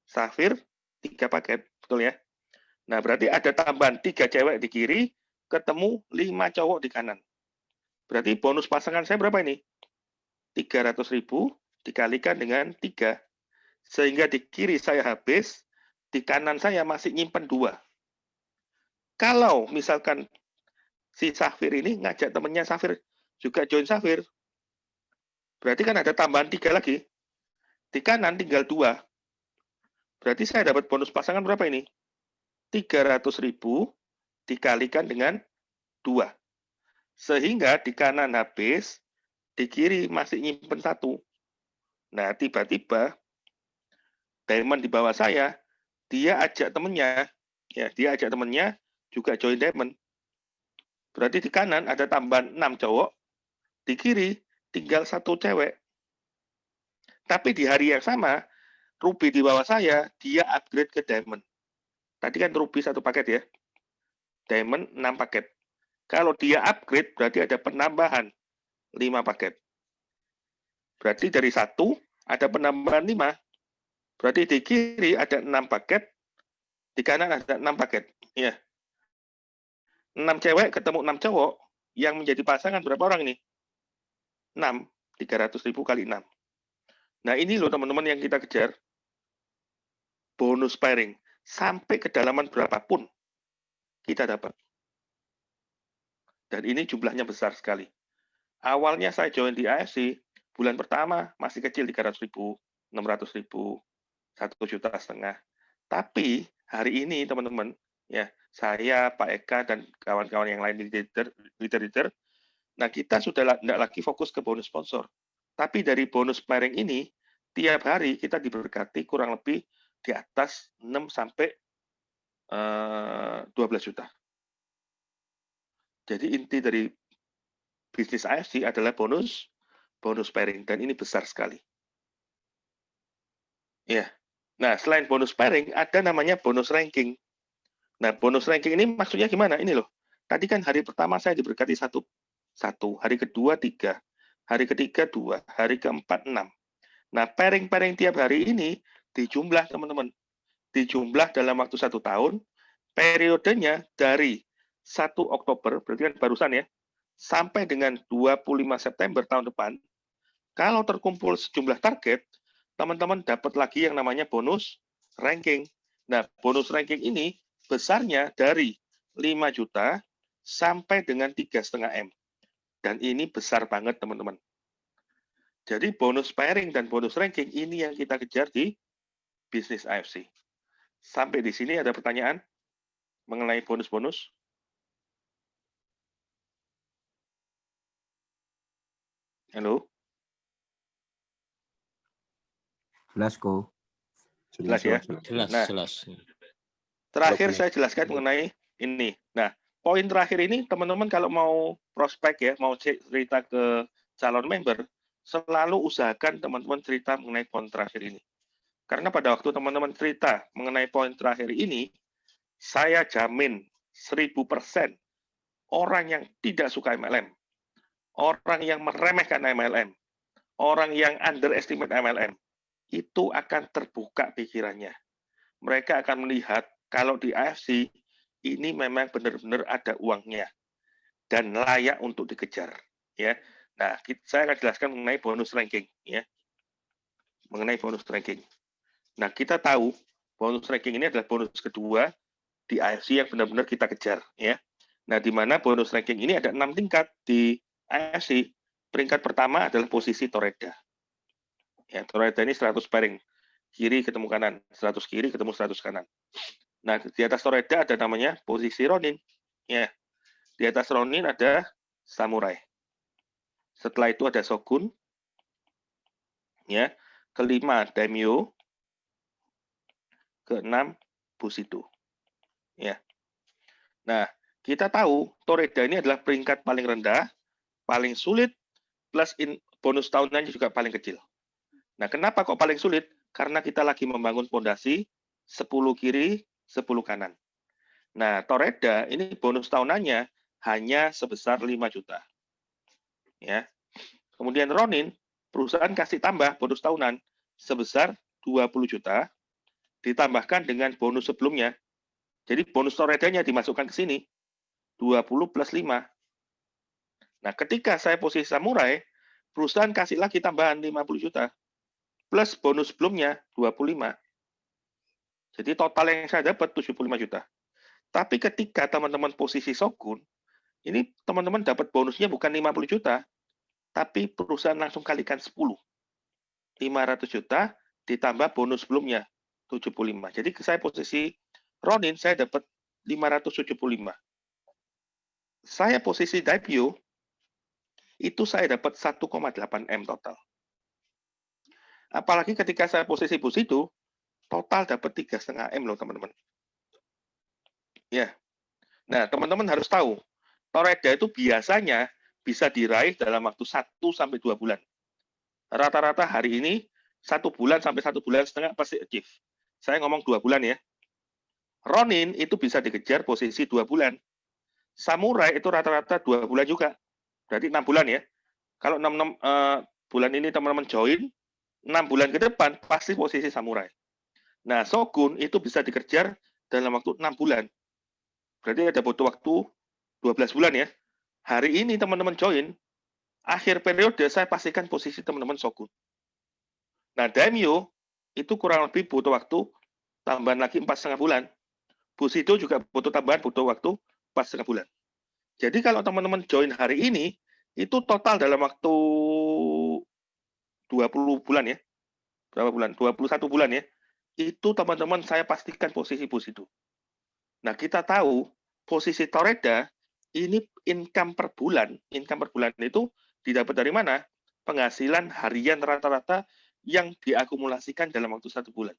Safir 3 paket, betul ya? Nah, berarti ada tambahan 3 cewek di kiri, ketemu 5 cowok di kanan. Berarti bonus pasangan saya berapa ini? 300.000 dikalikan dengan 3. Sehingga di kiri saya habis, di kanan saya masih nyimpen 2. Kalau misalkan si Safir ini ngajak temennya Safir juga join Safir, berarti kan ada tambahan 3 lagi. Di kanan tinggal 2. Berarti saya dapat bonus pasangan berapa ini? 300.000 dikalikan dengan 2. Sehingga di kanan habis, di kiri masih nyimpen 1. Nah, tiba-tiba Diamond di bawah saya, dia ajak temennya, ya, dia ajak temennya juga join Diamond. Berarti di kanan ada tambahan 6 cowok, di kiri tinggal 1 cewek. Tapi di hari yang sama, Ruby di bawah saya, dia upgrade ke Diamond. Tadi kan Ruby 1 paket ya. Diamond 6 paket. Kalau dia upgrade, berarti ada penambahan 5 paket. Berarti dari 1 ada penambahan 5. Berarti di kiri ada 6 paket, Di kanan ada 6 paket. Ya. 6 cewek ketemu 6 cowok, yang menjadi pasangan berapa orang ini? 6. 300.000 kali 6. Nah, ini loh teman-teman yang kita kejar. Bonus pairing. Sampai kedalaman berapapun kita dapat. Dan ini jumlahnya besar sekali. Awalnya saya join di AFC, bulan pertama masih kecil 300.000, 600.000, 1,5 juta. Tapi hari ini teman-teman, ya saya, Pak Eka dan kawan-kawan yang lain leader, nah kita sudah tidak lagi fokus ke bonus sponsor. Tapi dari bonus pairing ini, tiap hari kita diberkati kurang lebih di atas 6 sampai 12 juta. Jadi inti dari bisnis AFC adalah bonus pairing, dan ini besar sekali. Ya. Nah, selain bonus pairing, ada namanya bonus ranking. Nah, bonus ranking ini maksudnya gimana? Ini loh. Tadi kan hari pertama saya diberkati 1, hari kedua 3, hari ketiga 2, hari keempat 6. Nah, pairing-pairing tiap hari ini dijumlah, teman-teman. Dijumlah dalam waktu 1 tahun, periodenya dari 1 Oktober, berarti kan barusan ya, sampai dengan 25 September tahun depan. Kalau terkumpul sejumlah target, teman-teman dapat lagi yang namanya bonus ranking. Nah, bonus ranking ini besarnya dari 5 juta sampai dengan 3,5 M. Dan ini besar banget, teman-teman. Jadi bonus pairing dan bonus ranking ini yang kita kejar di bisnis AFC. Sampai di sini ada pertanyaan mengenai bonus-bonus? Halo? Jelas kok. Jelas ya? Nah, Jelas. terakhir saya jelaskan mengenai ini. Nah, poin terakhir ini teman-teman kalau mau prospek ya, mau cerita ke calon member, selalu usahakan teman-teman cerita mengenai poin terakhir ini. Karena pada waktu teman-teman cerita mengenai poin terakhir ini, saya jamin 1000% orang yang tidak suka MLM, orang yang meremehkan MLM, orang yang underestimate MLM, itu akan terbuka pikirannya. Mereka akan melihat kalau di AFC ini memang benar-benar ada uangnya dan layak untuk dikejar. Ya, nah saya akan jelaskan mengenai bonus ranking. Ya, mengenai bonus ranking. Nah kita tahu bonus ranking ini adalah bonus kedua di AFC yang benar-benar kita kejar. Ya, nah di mana bonus ranking ini ada 6 tingkat di AFC. Peringkat pertama adalah posisi Toreda. Ya, Toreda ini 100 pairing. Kiri ketemu kanan, 100 kiri ketemu 100 kanan. Nah, di atas Toreda ada namanya posisi Ronin. Ya. Di atas Ronin ada Samurai. Setelah itu ada Shogun. Ya. Kelima Daimyo. Keenam Bushido. Ya. Nah, kita tahu Toreda ini adalah peringkat paling rendah, paling sulit, plus bonus tahunannya juga paling kecil. Nah, kenapa kok paling sulit? Karena kita lagi membangun fondasi 10 kiri, 10 kanan. Nah, Toreda ini bonus tahunannya hanya sebesar 5 juta. Ya. Kemudian Ronin, perusahaan kasih tambah bonus tahunan sebesar 20 juta, ditambahkan dengan bonus sebelumnya. Jadi bonus Toredanya dimasukkan ke sini, 20 plus 5. Nah, ketika saya posisi Samurai, perusahaan kasih lagi tambahan 50 juta. Plus bonus sebelumnya 25. Jadi total yang saya dapat 75 juta. Tapi ketika teman-teman posisi Shogun, ini teman-teman dapat bonusnya bukan 50 juta, tapi perusahaan langsung kalikan 10. 500 juta ditambah bonus sebelumnya 75. Jadi saya posisi Ronin, saya dapat 575. Saya posisi Daimyo, itu saya dapat 1,8 M total. Apalagi ketika saya posisi Bushido, total dapat 3,5 M loh teman-teman. Ya. Nah, teman-teman harus tahu, Toreda itu biasanya bisa diraih dalam waktu 1 sampai 2 bulan. Rata-rata hari ini 1 bulan sampai 1,5 bulan pasti achieve. Saya ngomong 2 bulan ya. Ronin itu bisa dikejar posisi 2 bulan. Samurai itu rata-rata 2 bulan juga. Berarti 6 bulan ya. Kalau 6 bulan ini teman-teman join, 6 bulan ke depan pasti posisi Samurai. Nah, Shogun itu bisa dikejar dalam waktu 6 bulan. Berarti ada butuh waktu 12 bulan ya. Hari ini teman-teman join, akhir periode saya pastikan posisi teman-teman Shogun. Nah, Daimyo itu kurang lebih butuh waktu tambahan lagi 4,5 bulan. Bushido juga butuh waktu 4,5 bulan. Jadi kalau teman-teman join hari ini, itu total dalam waktu 20 bulan ya. Berapa bulan? 21 bulan ya. Itu teman-teman saya pastikan posisi Bushido. Nah, kita tahu posisi Toreda ini income per bulan. Income per bulan itu didapat dari mana? Penghasilan harian rata-rata yang diakumulasikan dalam waktu 1 bulan.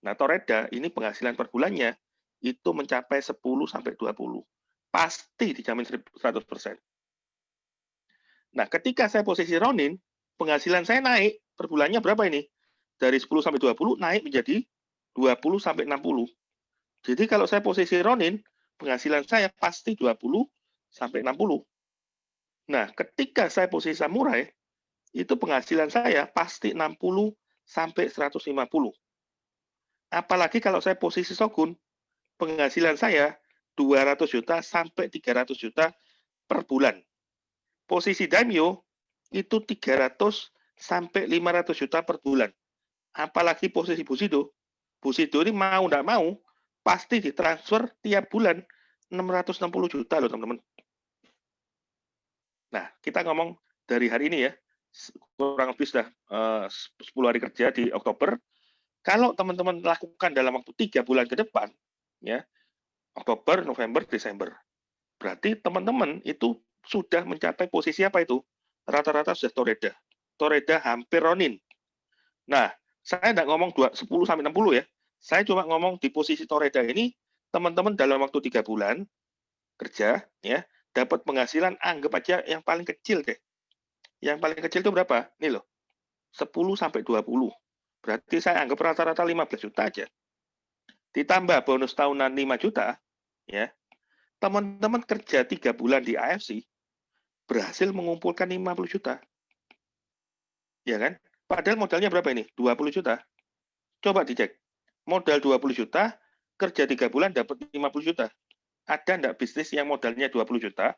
Nah, Toreda ini penghasilan per bulannya itu mencapai 10-20. Pasti dijamin 100%. Nah, ketika saya posisi Ronin, penghasilan saya naik per bulannya berapa ini? Dari 10-20 naik menjadi 20-60. Jadi kalau saya posisi Ronin, penghasilan saya pasti 20-60. Nah, ketika saya posisi Samurai, itu penghasilan saya pasti 60-150. Apalagi kalau saya posisi Shogun, penghasilan saya 200 juta sampai 300 juta per bulan. Posisi Daimyo itu 300 sampai 500 juta per bulan. Apalagi posisi Bushido. Bushido ini mau nggak mau, pasti ditransfer tiap bulan 660 juta loh teman-teman. Nah, kita ngomong dari hari ini ya, kurang lebih sudah 10 hari kerja di Oktober. Kalau teman-teman lakukan dalam waktu 3 bulan ke depan, ya, Oktober, November, Desember, berarti teman-teman itu sudah mencapai posisi apa itu? Rata-rata sudah Toreda. Toreda hampir Ronin. Nah, saya tidak ngomong 10-60 ya. Saya cuma ngomong di posisi Toreda ini, teman-teman dalam waktu 3 bulan kerja, ya, dapat penghasilan anggap aja yang paling kecil deh. Yang paling kecil itu berapa? Nih loh, 10-20. Berarti saya anggap rata-rata 15 juta aja. Ditambah bonus tahunan 5 juta, ya, teman-teman kerja 3 bulan di AFC, berhasil mengumpulkan 50 juta. Ya kan? Padahal modalnya berapa ini? 20 juta. Coba dicek. Modal 20 juta, kerja 3 bulan dapat 50 juta. Ada enggak bisnis yang modalnya 20 juta?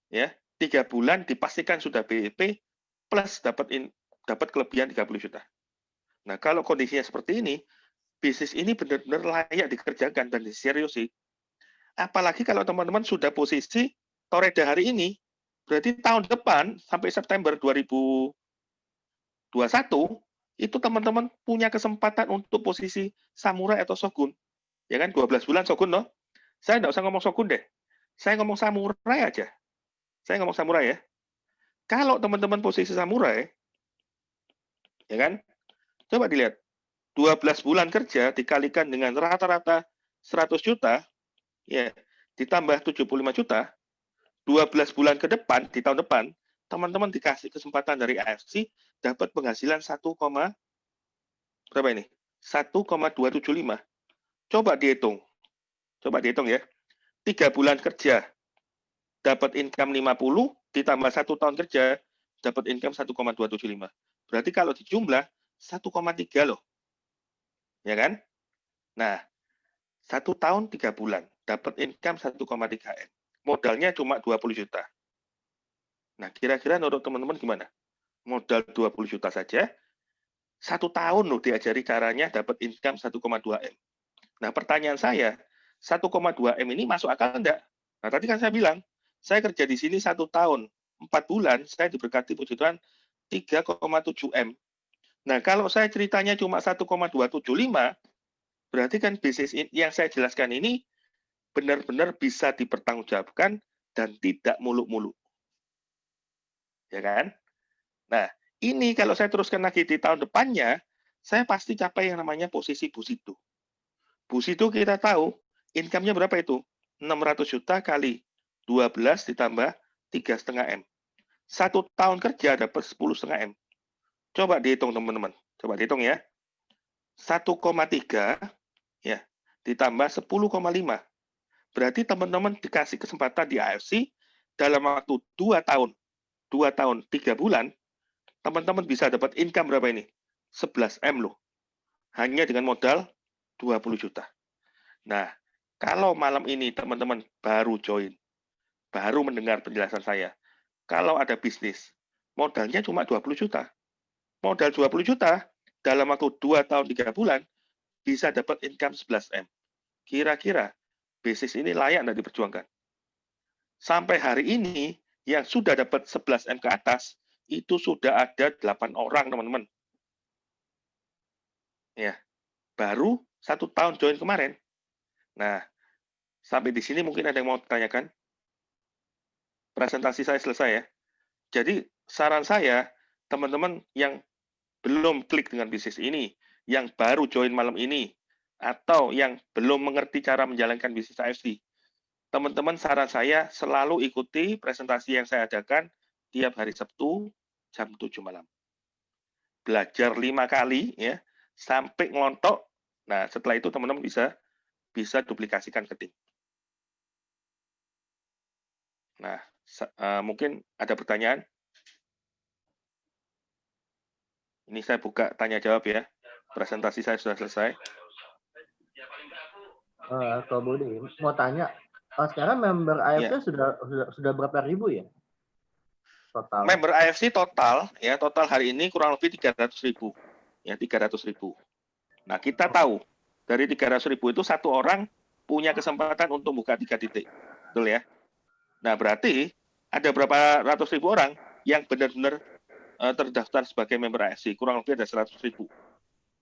Ya, 3 bulan dipastikan sudah BEP plus dapat kelebihan 30 juta. Nah, kalau kondisinya seperti ini, bisnis ini benar-benar layak dikerjakan dan diseriusi. Apalagi kalau teman-teman sudah posisi Toreda hari ini, berarti tahun depan sampai September 2021 itu teman-teman punya kesempatan untuk posisi Samurai atau Shogun. Ya kan, 12 bulan Shogun loh. Saya nggak usah ngomong Shogun deh. Saya ngomong Samurai aja. Saya ngomong Samurai ya. Kalau teman-teman posisi Samurai, ya kan, coba dilihat. 12 bulan kerja dikalikan dengan rata-rata 100 juta, ya, ditambah 75 juta, 12 bulan ke depan, di tahun depan, teman-teman dikasih kesempatan dari AFC, dapat penghasilan 1,275. Coba dihitung ya. 3 bulan kerja, dapat income 50, ditambah 1 tahun kerja, dapat income 1,275. Berarti kalau dijumlah, 1,3 loh. Ya kan? Nah, 1 tahun 3 bulan, dapat income 1,3 M. Modalnya cuma 20 juta. Nah, kira-kira menurut teman-teman gimana? Modal 20 juta saja, 1 tahun loh diajari caranya dapat income 1,2 M. Nah, pertanyaan saya, 1,2 M ini masuk akal enggak? Nah, tadi kan saya bilang, saya kerja di sini 1 tahun, 4 bulan, saya diberkati puji Tuhan 3,7 M. Nah, kalau saya ceritanya cuma 1,275, berarti kan bisnis yang saya jelaskan ini benar-benar bisa dipertanggungjawabkan dan tidak muluk-muluk. Ya kan? Nah, ini kalau saya teruskan lagi di tahun depannya, saya pasti capai yang namanya posisi Bushido. Bushido kita tahu, income-nya berapa itu? 600 juta kali 12 ditambah 3,5 M. 1 tahun kerja dapat 10,5 M. Coba dihitung teman-teman. Coba dihitung ya. 1,3 ya ditambah 10,5. Berarti teman-teman dikasih kesempatan di AFC dalam waktu 2 tahun. 2 tahun 3 bulan, teman-teman bisa dapat income berapa ini? 11 M loh. Hanya dengan modal 20 juta. Nah, kalau malam ini teman-teman baru join, baru mendengar penjelasan saya, kalau ada bisnis, modalnya cuma 20 juta. Modal 20 juta, dalam waktu 2 tahun 3 bulan, bisa dapat income 11M. Kira-kira, bisnis ini layak nggak diperjuangkan? Sampai hari ini, yang sudah dapat 11M ke atas, itu sudah ada 8 orang, teman-teman. Ya, baru 1 tahun join kemarin. Nah, sampai di sini mungkin ada yang mau tanyakan? Presentasi saya selesai ya. Jadi saran saya, teman-teman yang belum klik dengan bisnis ini, yang baru join malam ini, atau yang belum mengerti cara menjalankan bisnis AFC, teman-teman saran saya selalu ikuti presentasi yang saya adakan tiap hari Sabtu jam 7 malam. Belajar 5 kali ya, sampai ngelontok. Nah, setelah itu teman-teman bisa duplikasikan ke tim. Nah, mungkin ada pertanyaan? Ini saya buka tanya jawab ya. Presentasi saya sudah selesai. Kalau Budi mau tanya, sekarang member AFC sudah berapa ribu ya? Total. Member AFC total hari ini kurang lebih 300.000. Ya, 300.000. Nah, kita tahu dari 300.000 itu satu orang punya kesempatan untuk buka 3 titik. Betul ya? Nah, berarti ada berapa ratus ribu orang yang benar-benar terdaftar sebagai member AFC, kurang lebih ada 100.000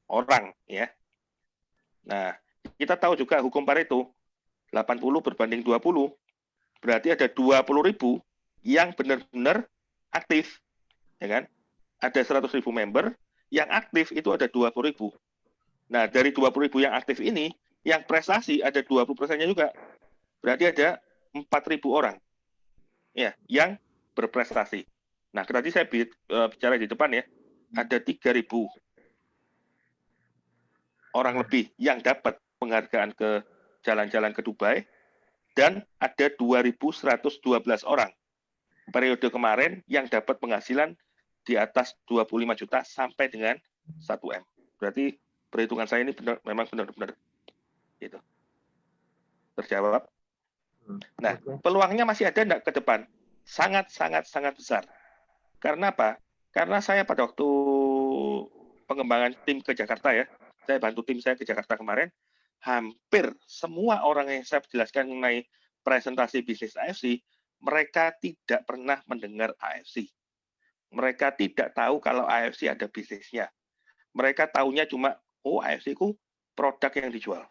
orang ya. Nah, kita tahu juga hukum Pareto 80 berbanding 20, berarti ada 20.000 yang benar-benar aktif, ya kan? Ada 100.000 member, yang aktif itu ada 20.000. Nah, dari 20.000 yang aktif ini, yang prestasi ada 20%-nya juga. Berarti ada 4.000 orang ya yang berprestasi. Nah, tadi saya bicara di depan ya, ada 3.000 orang lebih yang dapat penghargaan ke jalan-jalan ke Dubai, dan ada 2.112 orang periode kemarin yang dapat penghasilan di atas 25 juta sampai dengan 1M. Berarti perhitungan saya ini memang benar-benar gitu. Terjawab. Nah, peluangnya masih ada enggak ke depan? Sangat besar. Karena apa? Karena saya pada waktu pengembangan tim ke Jakarta ya, saya bantu tim saya ke Jakarta kemarin, hampir semua orang yang saya jelaskan mengenai presentasi bisnis AFC, mereka tidak pernah mendengar AFC. Mereka tidak tahu kalau AFC ada bisnisnya. Mereka tahunya cuma, oh AFC itu produk yang dijual.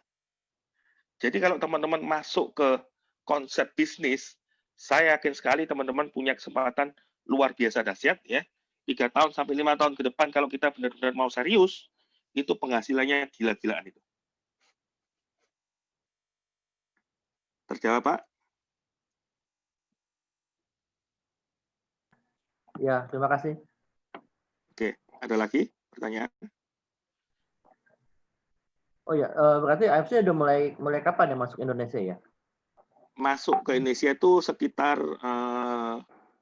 Jadi kalau teman-teman masuk ke konsep bisnis, saya yakin sekali teman-teman punya kesempatan luar biasa dahsyat ya. 3 tahun sampai 5 tahun ke depan kalau kita benar-benar mau serius, itu penghasilannya gila-gilaan itu. Terjawab, Pak? Ya, terima kasih. Oke, ada lagi pertanyaan? Oh ya, berarti AFC udah mulai kapan ya masuk Indonesia ya? Masuk ke Indonesia itu sekitar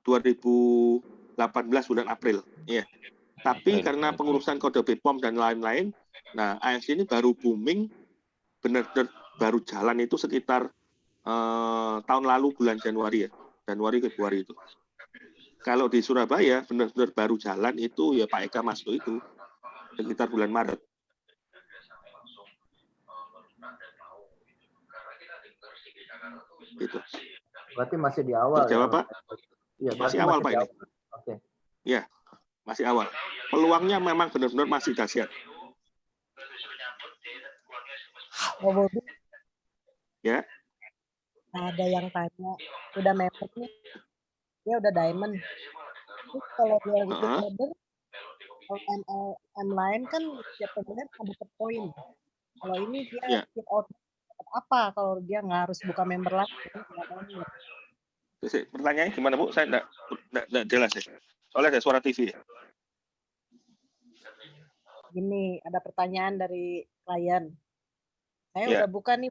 2018 bulan April, ya. Tapi karena pengurusan kode BPOM dan lain-lain, nah AFC ini baru booming, benar-benar baru jalan itu sekitar tahun lalu bulan Januari ya, Januari Februari itu. Kalau di Surabaya benar-benar baru jalan itu ya Pak Eka masuk itu sekitar bulan Maret. Gitu. Berarti masih di awal. Terjawab, ya? Pak? Ya, masih awal Pak ini. Oke. Ya, masih awal. Peluangnya memang benar-benar masih dahsyat. Oh, Bobby, Ya. ada yang tanya, udah membernya, dia udah diamond. Terus kalau dia ikut member, kalau MLM lain kan setiap pembelian dapat poin. Kalau ini dia keep out apa kalau dia nggak harus buka member lagi? Pertanyaannya gimana Bu? Saya nggak jelas ya. Soalnya ada suara TV. Gini, ada pertanyaan dari klien. Saya udah buka nih.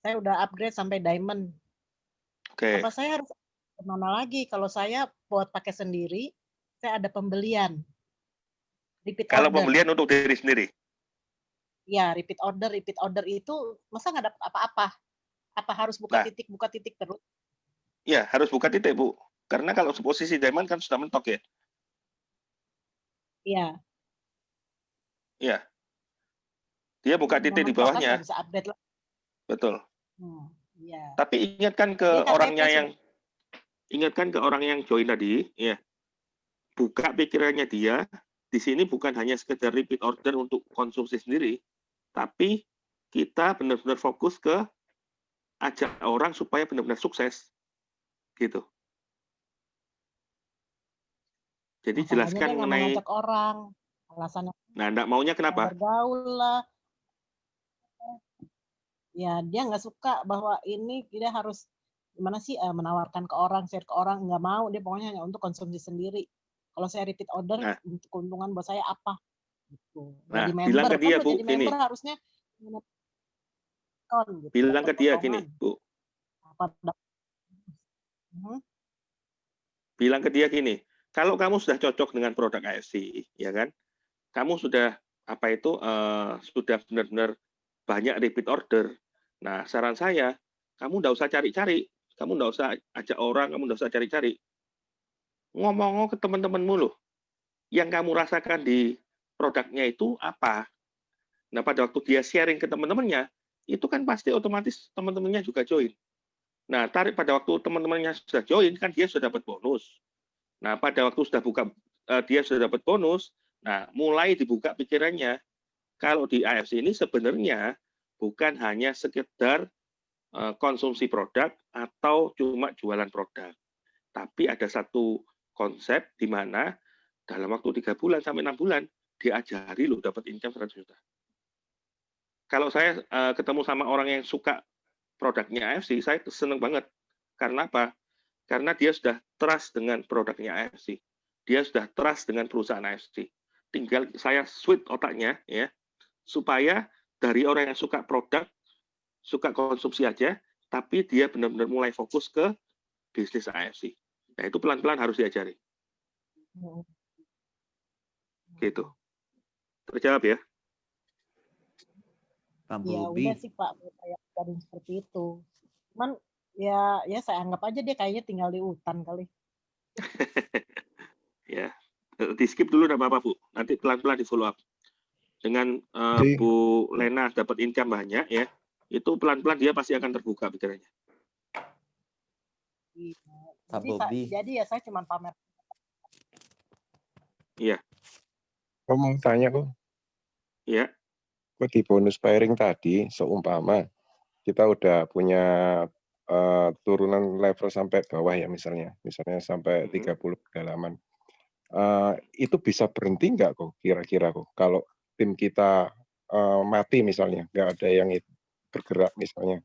Saya udah upgrade sampai diamond. Oke. Apa saya harus kemana lagi? Kalau saya buat pakai sendiri, saya ada pembelian. Repeat kalau order. Pembelian untuk diri sendiri? Ya, repeat order itu masa nggak dapat apa-apa? Apa harus buka Nah, titik terus? ya harus buka titik, Bu. Karena kalau posisi diamond kan sudah mentok ya. Iya. Iya. Dia buka titik di Mentok kan bawahnya. nggak bisa update lagi. Betul. Iya. Tapi ingatkan ke Dia katanya orangnya pas yang orang yang join tadi, ya. Buka pikirannya dia, di sini bukan hanya sekedar repeat order untuk konsumsi sendiri, tapi kita benar-benar fokus ke ajak orang supaya benar-benar sukses. Gitu. Jadi masalahnya jelaskan dia nggak mau mengenai ngajak orang. Alasannya Nah, enggak maunya kenapa? bergaul lah. Ya, dia nggak suka bahwa ini dia harus gimana sih menawarkan ke orang, share ke orang, nggak mau. Dia pokoknya hanya untuk konsumsi sendiri. Kalau saya repeat order, Nah, untuk keuntungan buat saya apa? Gitu. nah Jadi bilang member ke dia, kan, Bu, jadi gini. member harusnya gitu, Bilang dapat ke dia potongan. gini, Bu. Apa, Bilang ke dia gini, kalau kamu sudah cocok dengan produk AFC, ya kan? Kamu sudah sudah benar-benar banyak repeat order. Nah, saran saya, kamu nggak usah cari-cari, kamu nggak usah ajak orang, kamu nggak usah cari-cari. Ngomong ke teman-temanmu loh, yang kamu rasakan di produknya itu apa? Nah, pada waktu dia sharing ke teman-temannya, itu kan pasti otomatis teman-temannya juga join. Nah, pada waktu teman-temannya sudah join, kan dia sudah dapat bonus. Nah, pada waktu sudah dia sudah dapat bonus, nah mulai dibuka pikirannya. Kalau di AFC ini sebenarnya bukan hanya sekedar konsumsi produk atau cuma jualan produk. Tapi ada satu konsep di mana dalam waktu 3 bulan sampai 6 bulan, diajari loh dapat income 100 juta. Kalau saya ketemu sama orang yang suka produknya AFC, saya senang banget. Karena apa? Karena dia sudah trust dengan produknya AFC. Dia sudah trust dengan perusahaan AFC. Tinggal saya switch otaknya, ya, supaya dari orang yang suka produk, suka konsumsi aja, tapi dia benar-benar mulai fokus ke bisnis AFC. Nah, itu pelan-pelan harus diajari. Gitu. Terjawab ya? Ya udah sih Pak, saya jadi seperti itu. Cuman ya saya anggap aja dia kayaknya tinggal di hutan kali. Ya, di skip dulu enggak apa-apa, Bu. Nanti pelan-pelan di follow up. Dengan Bu Lena dapat income banyak ya, itu pelan-pelan dia pasti akan terbuka pikirannya. Jadi ya saya cuma pamer. Iya. Kok mau tanya kok? Iya. Kok di bonus pairing tadi, seumpama kita udah punya turunan level sampai bawah ya misalnya sampai 30 kedalaman. Itu bisa berhenti nggak kok kira-kira kok kalau tim kita mati misalnya, nggak ada yang bergerak misalnya.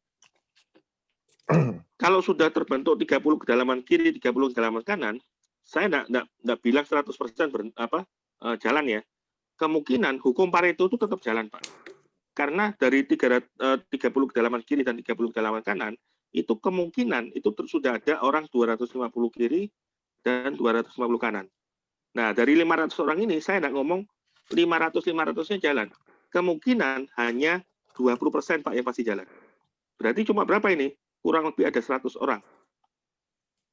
Kalau sudah terbentuk 30 kedalaman kiri, 30 kedalaman kanan, saya enggak bilang 100% jalan ya. Kemungkinan hukum Pareto itu tetap jalan, Pak. Karena dari 30 kedalaman kiri dan 30 kedalaman kanan, itu kemungkinan itu sudah ada orang 250 kiri dan 250 kanan. Nah, dari 500 orang ini, saya enggak ngomong 500-500-nya jalan. Kemungkinan hanya 20% Pak yang pasti jalan. Berarti cuma berapa ini? Kurang lebih ada 100 orang.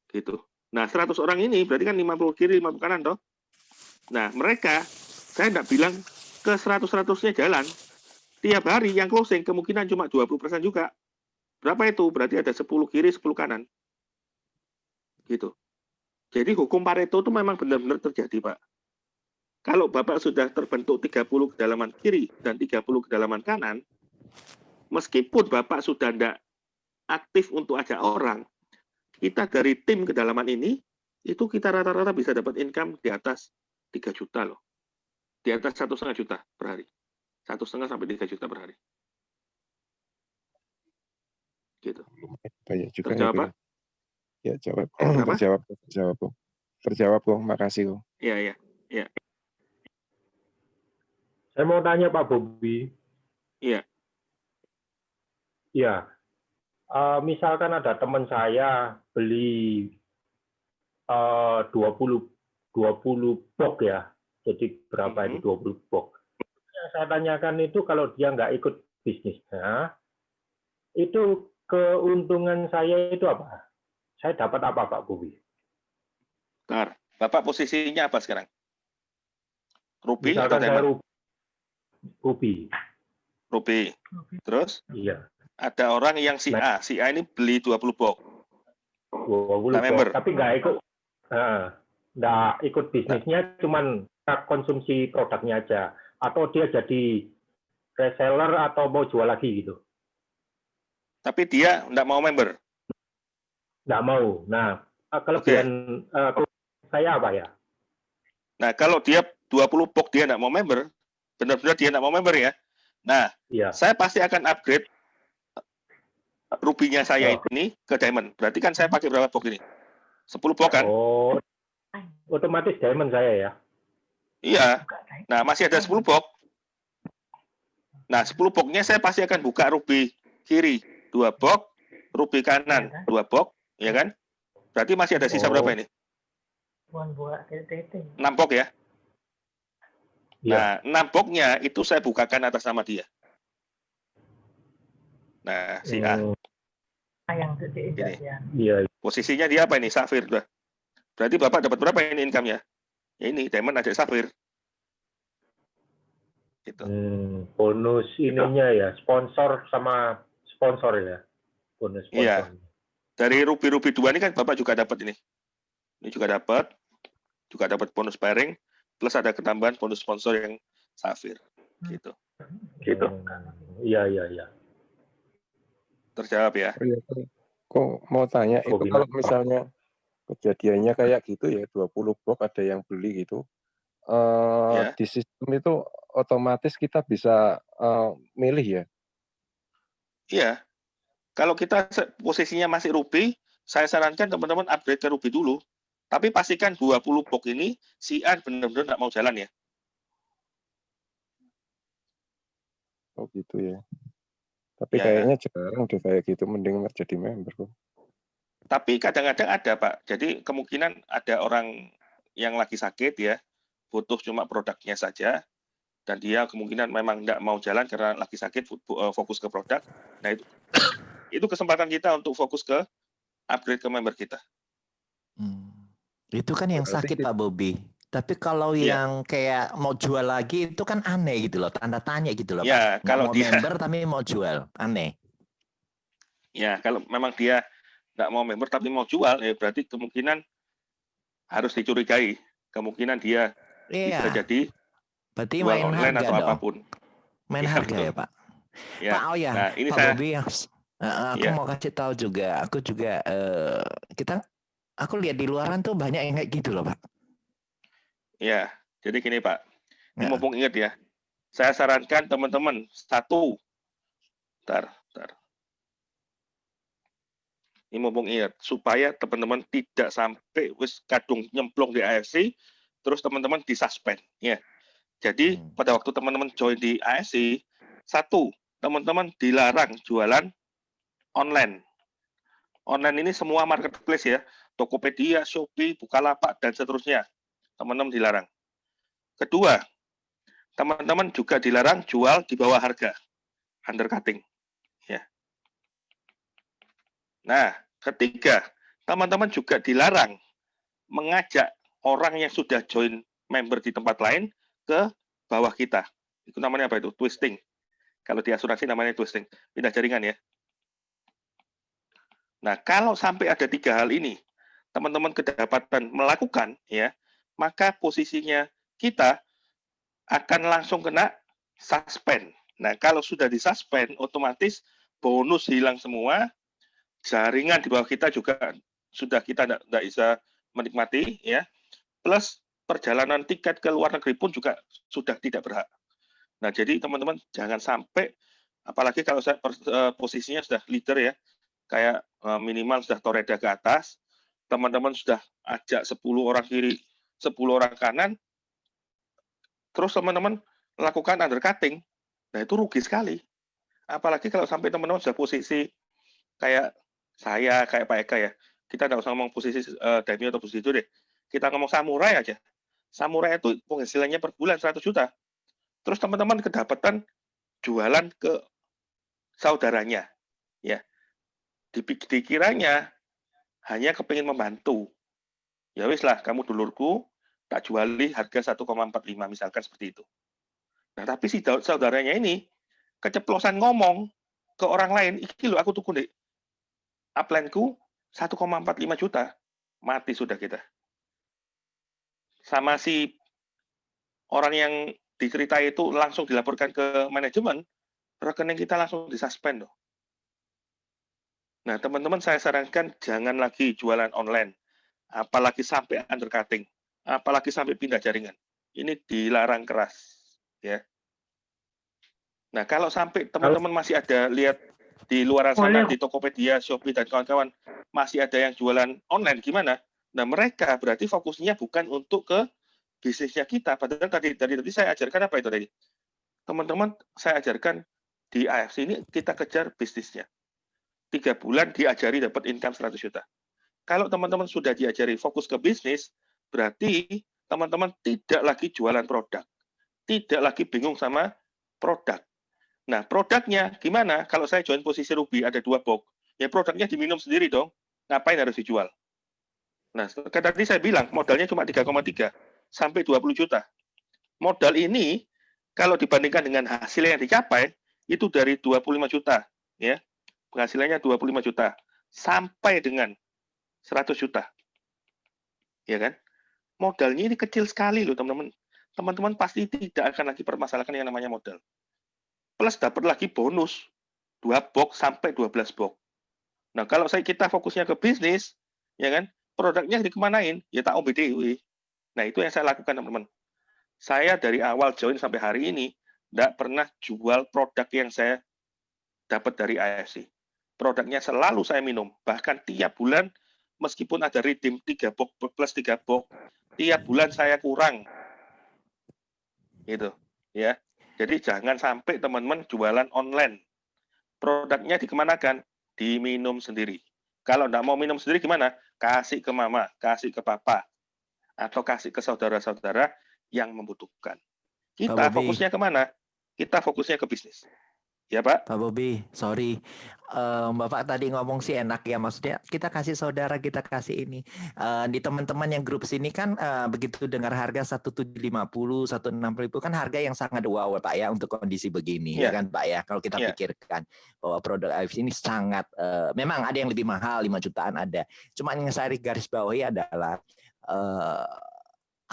Gitu. Nah, 100 orang ini berarti kan 50 kiri, 50 kanan toh. Nah, mereka, saya enggak bilang ke 100-100-nya jalan. Tiap hari yang closing kemungkinan cuma 20% juga. Berapa itu? Berarti ada 10 kiri, 10 kanan. Gitu. Jadi hukum Pareto itu memang benar-benar terjadi, Pak. Kalau Bapak sudah terbentuk 30 kedalaman kiri dan 30 kedalaman kanan, meskipun Bapak sudah tidak aktif untuk ajak orang, kita dari tim kedalaman ini, itu kita rata-rata bisa dapat income di atas 3 juta loh. Di atas 1,5 juta per hari. 1,5 sampai 3 juta per hari. Gitu. Banyak juga terjawab, ya, Pak? Ya, jawab. Kenapa? Terjawab kok. Makasih kok. Iya. Saya mau tanya Pak Bobi. Iya. Iya. Misalkan ada teman saya beli 20 box ya. Jadi berapa ini 20 box? yang saya tanyakan itu kalau dia nggak ikut bisnisnya, itu keuntungan saya itu apa? Saya dapat apa, Pak Bobi? Bentar, Bapak posisinya apa sekarang? Ruby atau Misalkan saya diamond? Ruby. Ruby. Terus? Iya. Ada orang yang si A. Si A ini beli 20 box. 20 member. Tapi nggak ikut. Nggak ikut bisnisnya, cuman konsumsi produknya aja. Atau dia jadi reseller atau mau jual lagi gitu. Tapi dia nggak mau member? Nggak mau. Nah, kelebihan saya apa ya? Nah, kalau dia 20 box dia nggak mau member, benar-benar dia nggak mau member ya. Nah, saya pasti akan upgrade rubinya saya ini ke diamond. Berarti kan saya pakai berapa box ini? 10 box kan? Oh, otomatis diamond saya ya? Iya. Nah, masih ada 10 box. Nah, 10 boxnya saya pasti akan buka ruby kiri 2 box, ruby kanan 2 box, ya kan? Berarti masih ada sisa berapa ini? 6 box ya? Nah, 6 boxnya itu saya bukakan atas nama dia. Nah, si A. Ini. Iya. Posisinya dia apa ini? Safir. Berarti Bapak dapat berapa ini income-nya? Ya ini, diamond ada safir. Gitu. Bonus ininya ya, sponsor sama sponsor ya. Bonus sponsor. Iya. Dari ruby-ruby 2 ini kan Bapak juga dapat ini. Ini juga dapat bonus pairing, plus ada ketambahan bonus sponsor yang safir. Gitu. Gitu. Iya. Terjawab ya? Kok mau tanya, itu kalau misalnya kejadiannya kayak gitu ya, 20 box ada yang beli gitu, di sistem itu otomatis kita bisa milih ya? Iya. Kalau kita posisinya masih ruby, saya sarankan teman-teman upgrade ke ruby dulu. Tapi pastikan 20 box ini si A benar-benar nggak mau jalan ya. Oh gitu ya. Tapi kayaknya jarang deh kayak gitu, mending jadi member kok. Tapi kadang-kadang ada Pak, jadi kemungkinan ada orang yang lagi sakit ya, butuh cuma produknya saja, dan dia kemungkinan memang nggak mau jalan karena lagi sakit, fokus ke produk. Nah itu kesempatan kita untuk fokus ke upgrade ke member kita. Itu kan yang sakit Pak Bobi. Tapi kalau yang kayak mau jual lagi itu kan aneh gitu loh, tanda tanya gitu loh ya, Pak. Kalau mau dia member tapi mau jual, aneh. Ya, kalau memang dia nggak mau member tapi mau jual, ya berarti kemungkinan harus dicurigai. Kemungkinan dia bisa jadi berarti jual main online harga atau dong. apapun. Main harga ya Pak. Ya. Pak, oh ya, nah, ini Pak Bobi, aku mau kasih tahu juga. Aku juga aku lihat di luaran tuh banyak yang kayak gitu loh Pak. Ya, jadi gini Pak, mumpung ingat ya, saya sarankan teman-teman ini mumpung ingat, supaya teman-teman tidak sampai wis kadung nyemplung di AFC, terus teman-teman disuspend. Ya, jadi pada waktu teman-teman join di AFC, teman-teman dilarang jualan online. Online ini semua marketplace ya, Tokopedia, Shopee, Bukalapak, dan seterusnya. Teman-teman dilarang. Kedua, teman-teman juga dilarang jual di bawah harga, undercutting. Ya. Nah, ketiga, teman-teman juga dilarang mengajak orang yang sudah join member di tempat lain ke bawah kita. Itu namanya apa itu? Twisting. Kalau di asuransi namanya twisting, pindah jaringan ya. Nah, kalau sampai ada 3 hal ini, teman-teman kedapatan melakukan, ya, maka posisinya kita akan langsung kena suspend. Nah, kalau sudah disuspend, otomatis bonus hilang semua, jaringan di bawah kita juga sudah kita tidak bisa menikmati, ya. Plus perjalanan tiket ke luar negeri pun juga sudah tidak berhak. Nah, jadi teman-teman jangan sampai, apalagi kalau saya posisinya sudah leader ya, kayak minimal sudah toreda ke atas, teman-teman sudah ajak 10 orang kiri, 10 orang kanan, terus teman-teman lakukan undercutting, nah itu rugi sekali. Apalagi kalau sampai teman-teman sudah posisi kayak saya, kayak Pak Eka ya, kita nggak usah ngomong posisi daimyo atau posisi itu deh, kita ngomong samurai aja. Samurai itu penghasilannya per bulan 100 juta. terus teman-teman kedapatan jualan ke saudaranya, ya. Dikiranya hanya kepingin membantu. Ya wis lah, kamu dulurku, tak juali harga 1,45 misalkan seperti itu. Nah, tapi si saudaranya ini keceplosan ngomong ke orang lain, iki lho aku tuku Dek. Upline-ku 1,45 juta. Mati sudah kita. Sama si orang yang diceritai itu langsung dilaporkan ke manajemen, rekening kita langsung disuspend loh. Nah, teman-teman saya sarankan jangan lagi jualan online. Apalagi sampai undercutting. Apalagi sampai pindah jaringan. Ini dilarang keras. Ya. Nah, kalau sampai teman-teman masih ada lihat di luar sana, di Tokopedia, Shopee, dan kawan-kawan, masih ada yang jualan online, gimana? Nah, mereka berarti fokusnya bukan untuk ke bisnisnya kita. Padahal tadi saya ajarkan apa itu tadi? Teman-teman, saya ajarkan di AFC ini kita kejar bisnisnya. 3 bulan diajari dapat income 100 juta. Kalau teman-teman sudah diajari fokus ke bisnis, berarti teman-teman tidak lagi jualan produk. Tidak lagi bingung sama produk. Nah, produknya gimana? Kalau saya join posisi Ruby, ada 2 box. Ya produknya diminum sendiri dong. Ngapain harus dijual? Nah, kan tadi saya bilang, modalnya cuma 3,3 sampai 20 juta. Modal ini, kalau dibandingkan dengan hasil yang dicapai, itu dari 25 juta. Ya, penghasilannya 25 juta. Sampai dengan 100 juta. Ya kan? Modalnya ini kecil sekali loh, teman-teman. Teman-teman pasti tidak akan lagi permasalahkan yang namanya modal. Plus dapat lagi bonus 2 box sampai 12 box. Nah, kalau kita fokusnya ke bisnis, ya kan, produknya dikemanain? Ya tak OBDW. Nah, itu yang saya lakukan, teman-teman. Saya dari awal join sampai hari ini tidak pernah jual produk yang saya dapat dari AFC. Produknya selalu saya minum. Bahkan tiap bulan, meskipun ada redeem 3 box plus 3 box, tiap bulan saya kurang. Gitu, ya. Jadi jangan sampai teman-teman jualan online. Produknya dikemanakan? Diminum sendiri. Kalau tidak mau minum sendiri gimana? Kasih ke mama, kasih ke papa, atau kasih ke saudara-saudara yang membutuhkan. Kita fokusnya kemana? Kita fokusnya ke bisnis. Ya Pak? Pak Bobi, sorry. Bapak tadi ngomong sih enak ya, maksudnya kita kasih saudara, kita kasih ini. Di teman-teman yang grup sini kan begitu dengar harga 1.750, 1.600 kan harga yang sangat wow Pak ya untuk kondisi begini ya kan Pak ya. Kalau kita pikirkan bahwa produk AFC ini sangat, memang ada yang lebih mahal, 5 jutaan ada. Cuma yang saya garis bawahi adalah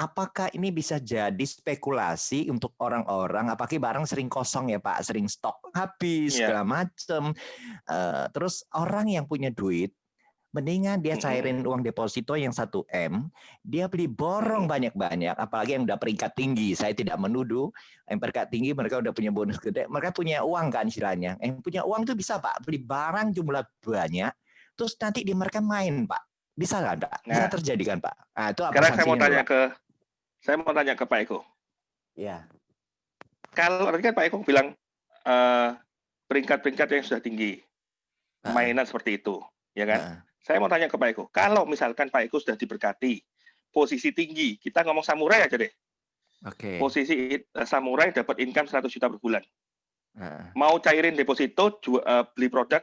apakah ini bisa jadi spekulasi untuk orang-orang, apalagi barang sering kosong ya Pak, sering stok habis, segala macam. Terus orang yang punya duit, mendingan dia cairin uang deposito yang 1M, dia beli borong banyak-banyak, apalagi yang udah peringkat tinggi. Saya tidak menuduh, yang peringkat tinggi mereka udah punya bonus gede, mereka punya uang kan istilahnya. Yang punya uang itu bisa Pak, beli barang jumlah banyak, terus nanti di mereka main Pak. Bisa nggak Pak? Bisa terjadi kan Pak? Nah, itu apa sekarang saya mau tanya ke Pak Eko. Ya. Kalau tadi kan Pak Eko bilang peringkat-peringkat yang sudah tinggi, mainan seperti itu, ya kan? Saya mau tanya ke Pak Eko. Kalau misalkan Pak Eko sudah diberkati, posisi tinggi, kita ngomong samurai aja deh. Oke. Posisi samurai dapat income 100 juta per bulan. Mau cairin deposito, beli produk,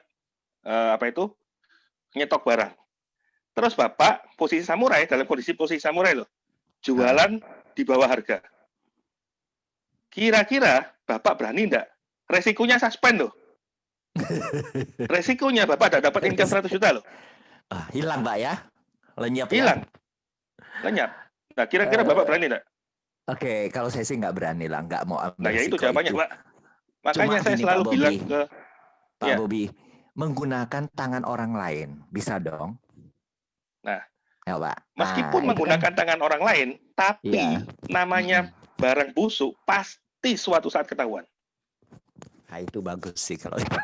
nyetok barang. Terus Bapak posisi samurai, dalam kondisi posisi samurai loh, jualan di bawah harga. Kira-kira Bapak berani enggak? Resikonya suspend loh. Resikonya Bapak tidak dapat income 100 juta loh. Hilang Pak ya? Lenyap hilang. Ya? Lenyap. Nah kira-kira Bapak berani enggak? Oke, kalau saya sih nggak berani lah, nggak mau ambil. Nah ya itu jawabannya Pak. Makanya saya selalu bilang ke Pak Bobi, menggunakan tangan orang lain, bisa dong? Nah, ya, Pak. Meskipun menggunakan tangan orang lain, tapi namanya barang busuk pasti suatu saat ketahuan. Nah, itu bagus sih kalau itu.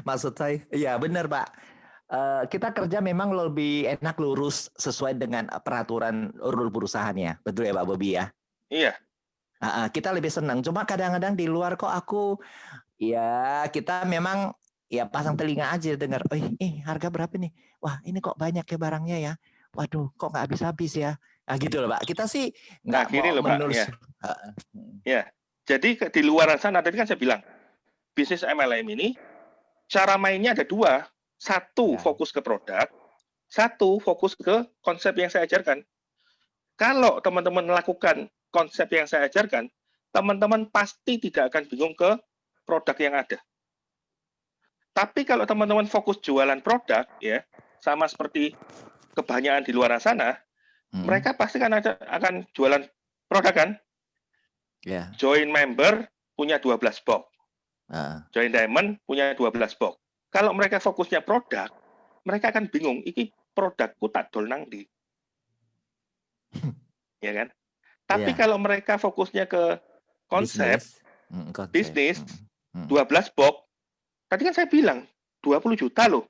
Maksud saya, ya benar Pak. Kita kerja memang lebih enak lurus sesuai dengan peraturan rule perusahaannya, betul ya Pak Bobi ya? Iya. Kita lebih senang. Cuma kadang-kadang di luar kok ya kita memang ya pasang telinga aja dengar, harga berapa nih? Wah ini kok banyak ya barangnya ya. Waduh kok nggak habis-habis ya. Nah gitu loh Pak. Kita sih nggak mau menulis. Ya. Jadi di luar sana tadi kan saya bilang, bisnis MLM ini cara mainnya ada dua. Satu fokus ke produk, satu fokus ke konsep yang saya ajarkan. Kalau teman-teman melakukan konsep yang saya ajarkan, teman-teman pasti tidak akan bingung ke produk yang ada. Tapi kalau teman-teman fokus jualan produk, ya sama seperti kebanyakan di luar sana, mereka pasti kan akan jualan produk kan? Join member punya 12 box. Join diamond punya 12 box. Kalau mereka fokusnya produk, mereka akan bingung, ini produkku tak dol nang ndi. Ya kan? Tapi kalau mereka fokusnya ke konsep, bisnis, 12 box, tadi kan saya bilang, 20 juta loh.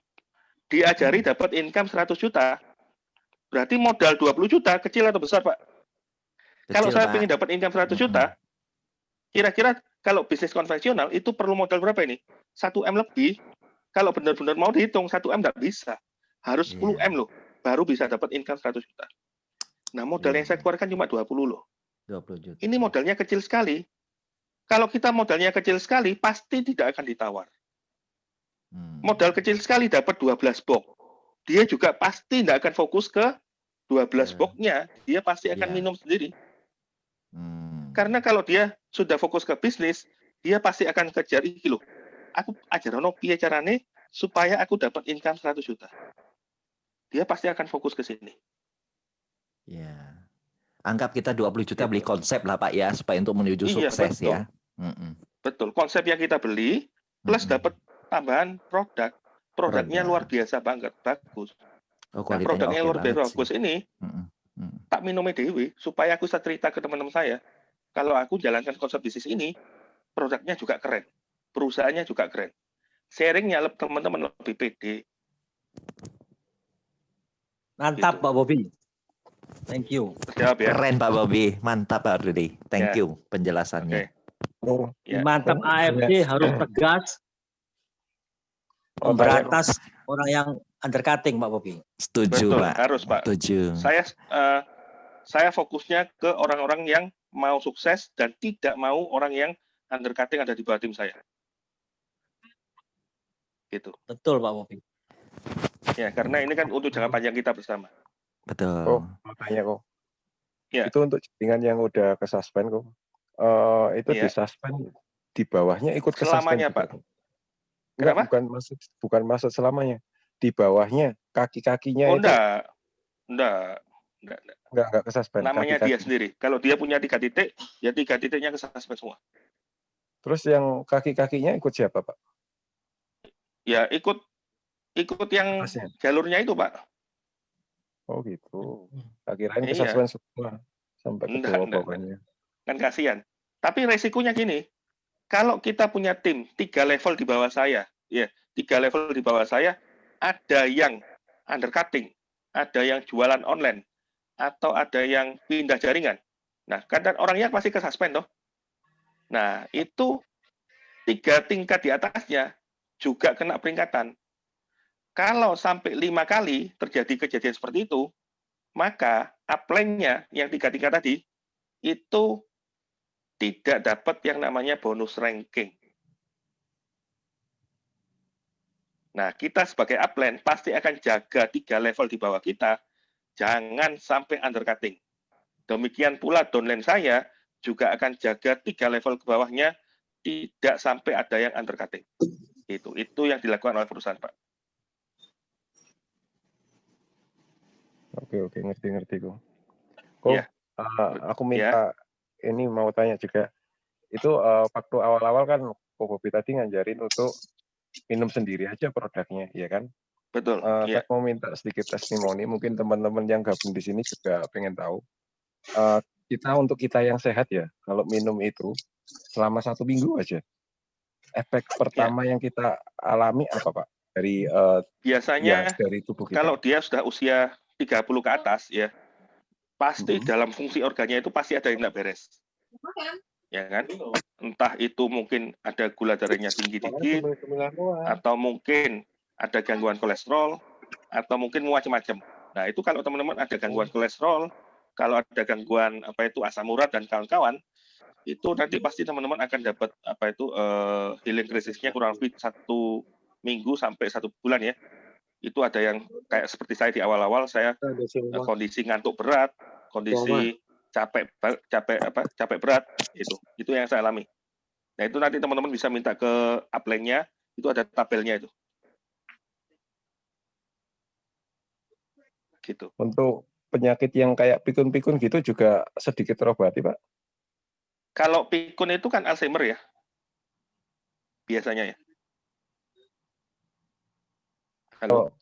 Diajari dapat income 100 juta. Berarti modal 20 juta, kecil atau besar, Pak? Kalau saya ingin dapat income 100 juta, kira-kira kalau bisnis konvensional itu perlu modal berapa ini? 1M lebih. Kalau benar-benar mau dihitung, 1M nggak bisa. Harus 10M loh, baru bisa dapat income 100 juta. Nah, modal yang saya keluarkan cuma 20 loh. 20 juta. Ini modalnya kecil sekali. Kalau kita modalnya kecil sekali, pasti tidak akan ditawar. Modal kecil sekali dapat 12 box. Dia juga pasti tidak akan fokus ke 12 box-nya. Dia pasti akan minum sendiri. Karena kalau dia sudah fokus ke bisnis, dia pasti akan kejar iki loh. Aku ajarono piye carane supaya aku dapat income 100 juta. Dia pasti akan fokus ke sini. Ya. Anggap kita 20 juta beli konsep lah Pak ya, supaya untuk menuju sukses betul. ya. Betul, konsep yang kita beli plus dapat tambahan produk. Produknya luar biasa banget, bagus. Nah, produknya luar biasa bagus ini, tak minumnya dewi, supaya aku bisa cerita ke teman-teman saya. Kalau aku jalankan konsep bisnis ini, produknya juga keren. Perusahaannya juga keren. Sharingnya teman-teman lebih pede. Mantap gitu. Pak Bobi. Thank you. Terjawab ya. Keren Pak Bobi, mantap Pak Rudy. Thank you penjelasannya. Mantap AFD harus tegas memberantas orang yang undercutting Pak Bobi. Setuju betul, Pak. Harus Pak. Setuju. Saya fokusnya ke orang-orang yang mau sukses dan tidak mau orang yang undercutting ada di bawah tim saya. Gitu. Betul Pak Bobi. Ya, karena ini kan untuk jangka panjang kita bersama. Betul. Oh, mau tanya kok. Ya. Itu untuk jaringan yang udah ke suspend kok. Itu di suspend di bawahnya ikut ke selamanya, suspend. Pak. Kenapa? Bukan maksud selamanya. Di bawahnya kaki-kakinya itu. Enggak ke suspend. Namanya kaki-kaki. Dia sendiri. Kalau dia punya 3 titik, ya 3 titiknya ke suspend semua. Terus yang kaki-kakinya ikut siapa, Pak? Ya ikut yang jalurnya itu, Pak. Oh gitu. Kirain ke suspend semua sampai ke bawah-bawahnya. Kan kasihan. Tapi resikonya gini, kalau kita punya tim 3 level di bawah saya, ya 3 level di bawah saya, ada yang undercutting, ada yang jualan online, atau ada yang pindah jaringan. Nah, kadang orangnya pasti ke suspend toh. Nah, itu 3 tingkat di atasnya juga kena peringatan. Kalau sampai 5 kali terjadi kejadian seperti itu, maka upline-nya yang 3 tingkat tadi itu tidak dapat yang namanya bonus ranking. Nah, kita sebagai upline pasti akan jaga 3 level di bawah kita, jangan sampai undercutting. Demikian pula downline saya juga akan jaga 3 level ke bawahnya, tidak sampai ada yang undercutting. Itu yang dilakukan oleh perusahaan, Pak. Oke, ngerti kok. Aku minta ini mau tanya juga. Itu waktu awal-awal kan Pak Bobi tadi ngajarin untuk minum sendiri aja produknya, ya kan? Betul. Saya mau minta sedikit testimoni, mungkin teman-teman yang gabung di sini juga pengen tahu. Untuk kita yang sehat ya, kalau minum itu selama 1 minggu aja, efek pertama yang kita alami apa Pak? Dari biasanya dari tubuh kita. Kalau dia sudah usia 30 ke atas ya, pasti dalam fungsi organnya itu pasti ada yang tidak beres. Ya kan? Entah itu mungkin ada gula darahnya tinggi dikit, atau mungkin ada gangguan kolesterol, atau mungkin macam-macam. Nah, itu kalau teman-teman ada gangguan kolesterol, kalau ada gangguan asam urat dan kawan-kawan, itu nanti pasti teman-teman akan dapat healing krisisnya kurang lebih 1 minggu sampai 1 bulan ya. Itu ada yang kayak seperti saya di awal-awal, saya kondisi ngantuk berat, kondisi capek berat, itu yang saya alami. Nah itu nanti teman-teman bisa minta ke upline-nya, itu ada tabelnya itu. Gitu. Untuk penyakit yang kayak pikun-pikun gitu juga sedikit terobati, Pak? Kalau pikun itu kan Alzheimer ya, biasanya ya.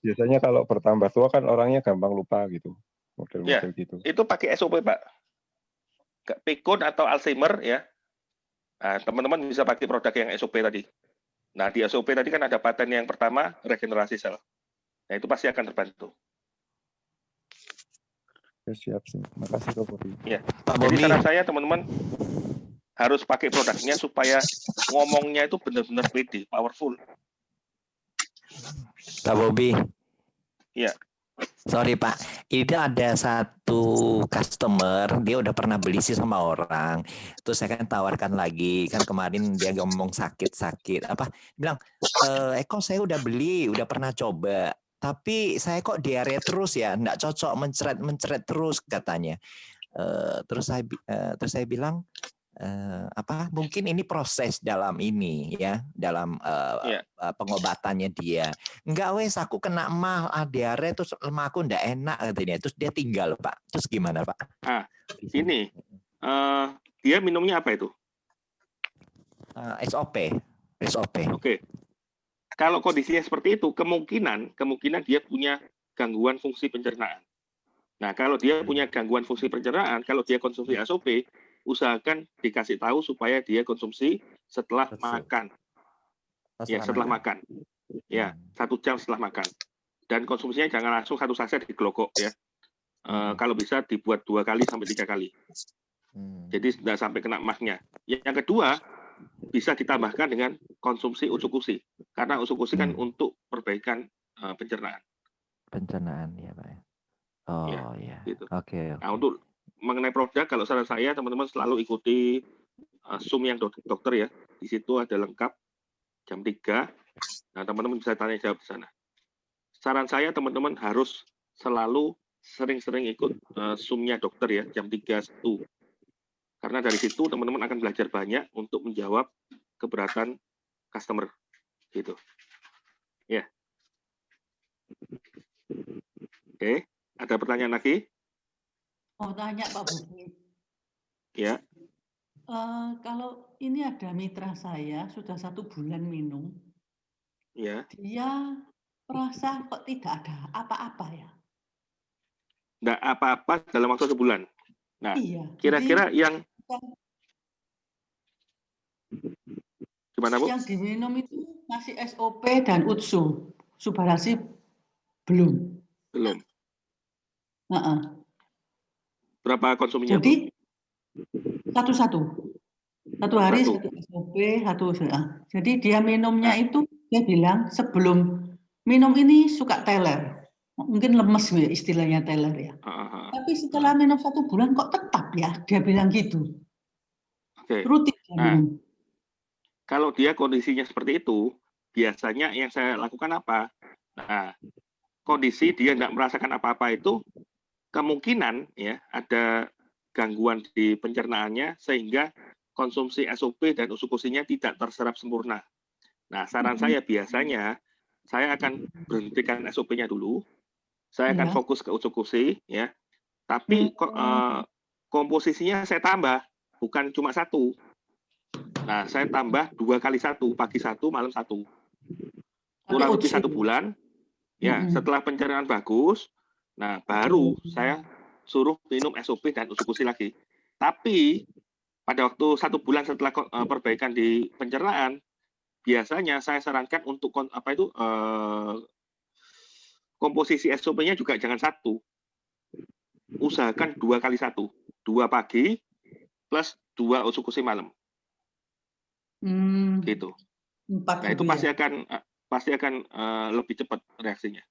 Biasanya kalau bertambah tua kan orangnya gampang lupa gitu, model-model gitu. Itu pakai SOP Pak. Pikun atau Alzheimer ya, nah, teman-teman bisa pakai produk yang SOP tadi. Nah di SOP tadi kan ada paten yang pertama regenerasi sel. Nah itu pasti akan terbantu. Siap. Makasih Pak Bobi. Ya. Jadi saran saya teman-teman harus pakai produknya supaya ngomongnya itu benar-benar pede, powerful. Pak Bobi. Iya. Sorry Pak, ini ada satu customer, dia udah pernah beli sih sama orang, terus saya kan tawarkan lagi, kan kemarin dia ngomong sakit, bilang, Eko saya udah beli, udah pernah coba, tapi saya kok diare terus ya, nggak cocok, mencret terus katanya. Terus saya bilang, mungkin ini proses dalam ini ya, dalam pengobatannya dia. Enggak wes, aku kena emah, diare terus lemahku ndak enak katanya. Terus dia tinggal Pak. Terus gimana Pak? Ini dia minumnya apa itu? SOP. Oke. Kalau kondisinya seperti itu, kemungkinan dia punya gangguan fungsi pencernaan. Nah, kalau dia punya gangguan fungsi pencernaan, kalau dia konsumsi SOP, usahakan dikasih tahu supaya dia konsumsi setelah makan. Ya, setelah makan. Ya, 1 jam setelah makan. Dan konsumsinya jangan langsung 1 saset diglokok ya. Kalau bisa dibuat 2 kali sampai 3 kali. Jadi tidak sampai kena mahnya. Yang kedua, bisa ditambahkan dengan konsumsi usukusi. Karena usukusi kan untuk perbaikan pencernaan. Pencernaan ya Pak. Oh ya. Gitu. Oke. Nah, untuk mengenai produk, kalau saran saya teman-teman selalu ikuti Zoom yang dokter ya. Di situ ada lengkap jam 3. Nah, teman-teman bisa tanya jawab di sana. Saran saya teman-teman harus selalu sering-sering ikut Zoom-nya dokter ya, jam 3 Karena dari situ teman-teman akan belajar banyak untuk menjawab keberatan customer. Gitu. Ya. Oke, ada pertanyaan lagi? Mau tanya Pak Bobi. Ya. Kalau ini ada mitra saya sudah 1 bulan minum, ya. Dia merasa kok tidak ada apa-apa ya. Nggak apa-apa dalam waktu 1 bulan. Nah, iya, kira-kira yang gimana Bu? Yang diminum itu masih SOP dan UTSU, Subarasi belum. Belum. Berapa konsuminya? Jadi satu-satu. 1 hari 1 SOP, 1. Jadi dia minumnya itu dia bilang sebelum minum ini suka teler. Mungkin lemes ya istilahnya teler ya. Tapi setelah minum 1 bulan kok tetap ya, dia bilang gitu. Oke. Rutin dia minum. Kalau dia kondisinya seperti itu, biasanya yang saya lakukan apa? Nah, kondisi dia tidak merasakan apa-apa itu kemungkinan ya ada gangguan di pencernaannya sehingga konsumsi SOP dan usukusinya tidak terserap sempurna. Nah, saran saya biasanya saya akan berhentikan SOP-nya dulu. Saya akan fokus ke usukusi ya. Tapi komposisinya saya tambah, bukan cuma 1. Nah, saya tambah 2 kali 1, pagi 1, malam 1. Kurang lebih 1 bulan. Ya, setelah pencernaan bagus, nah baru saya suruh minum SOP dan usukusi lagi. Tapi pada waktu 1 bulan setelah perbaikan di pencernaan, biasanya saya sarankan untuk komposisi SOP-nya juga jangan 1. Usahakan 2 kali 1. 2 pagi plus 2 usukusi malam. Gitu. 4 nah itu pasti akan lebih cepat reaksinya.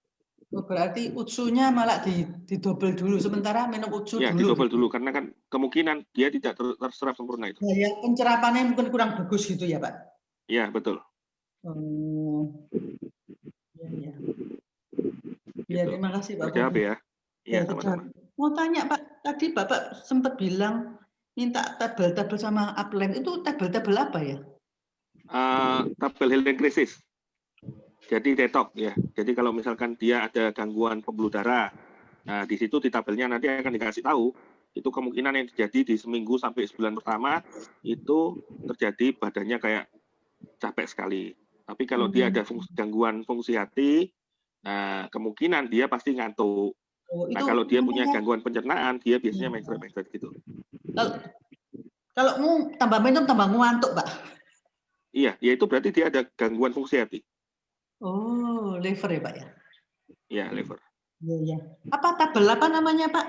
Oh, berarti utsunya malah didobel dulu, sementara minum utsu Ya, dulu. didobel dulu karena kan kemungkinan dia tidak terserap sempurna itu. Daya pencerapannya mungkin kurang bagus gitu ya, Pak? Iya, betul. Oh, ya. Ya, Gitu. terima kasih Pak Terjawab Bobi. ya. Iya, sama-sama. Mau tanya Pak, tadi Bapak sempat bilang minta tabel-tabel sama upline, itu tabel-tabel apa ya? Tabel healing krisis. Jadi detox ya. Jadi kalau misalkan dia ada gangguan pembuluh darah, nah di situ di tabelnya nanti akan dikasih tahu itu kemungkinan yang terjadi di seminggu sampai sebulan pertama itu terjadi badannya kayak capek sekali. Tapi kalau dia ada gangguan fungsi hati, nah kemungkinan dia pasti ngantuk. Nah kalau dia punya gangguan pencernaan, dia biasanya mencret-mencret gitu. Kalau mau tambah minum tambah ngantuk, Pak. Iya, ya itu berarti dia ada gangguan fungsi hati. Oh, liver ya, Pak ya? Iya, liver. Iya. Apa tabel apa namanya, Pak?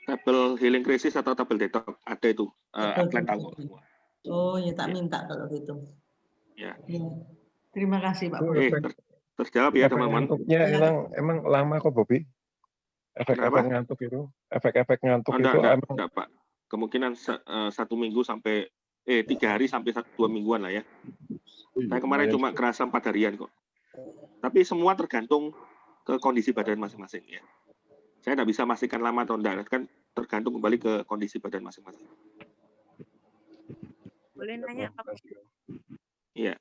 Tabel healing krisis atau tabel detox ada itu. Upline tahu semua. Oh, ya tak minta kalau gitu. Ya. Terima kasih, Pak. Terjawab ya, teman-teman. Ngantuknya emang lama kok, Bobi. Efek-efek ngantuk itu, efek-efek ngantuk itu enggak, Pak. Kemungkinan 1 minggu sampai 3 hari sampai 2 mingguan lah ya. Saya kemarin cuma kerasa 4 harian kok. Tapi semua tergantung ke kondisi badan masing-masing ya. Saya tidak bisa memastikan lama atau enggak, kan tergantung kembali ke kondisi badan masing-masing. Boleh nanya, Pak? Iya.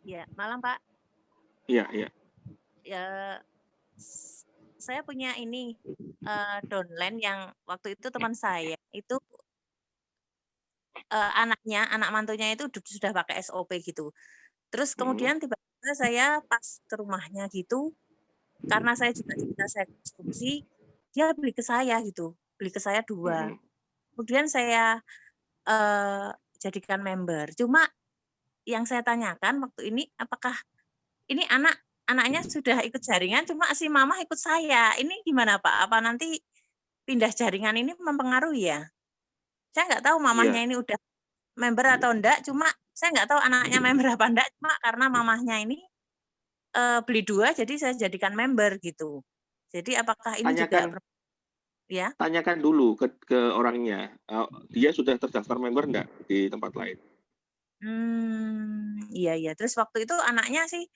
Iya, malam, Pak. Iya. Ya, saya punya ini downline yang waktu itu teman saya itu anak mantunya itu sudah pakai SOP gitu. Terus kemudian tiba-tiba saya pas ke rumahnya gitu, karena saya juga saya konsumsi, dia beli ke saya gitu, beli ke saya 2. Kemudian saya jadikan member. Cuma yang saya tanyakan waktu ini, apakah ini anaknya sudah ikut jaringan, cuma si mama ikut saya. Ini gimana Pak? Apa nanti pindah jaringan ini mempengaruhi ya? Saya nggak tahu mamahnya ini udah member atau enggak, cuma saya nggak tahu anaknya member apa enggak, cuma karena mamahnya ini beli 2, jadi saya jadikan member gitu. Jadi apakah ini juga ya? Tanyakan dulu ke orangnya, dia sudah terdaftar member enggak di tempat lain? Iya. Terus waktu itu anaknya sih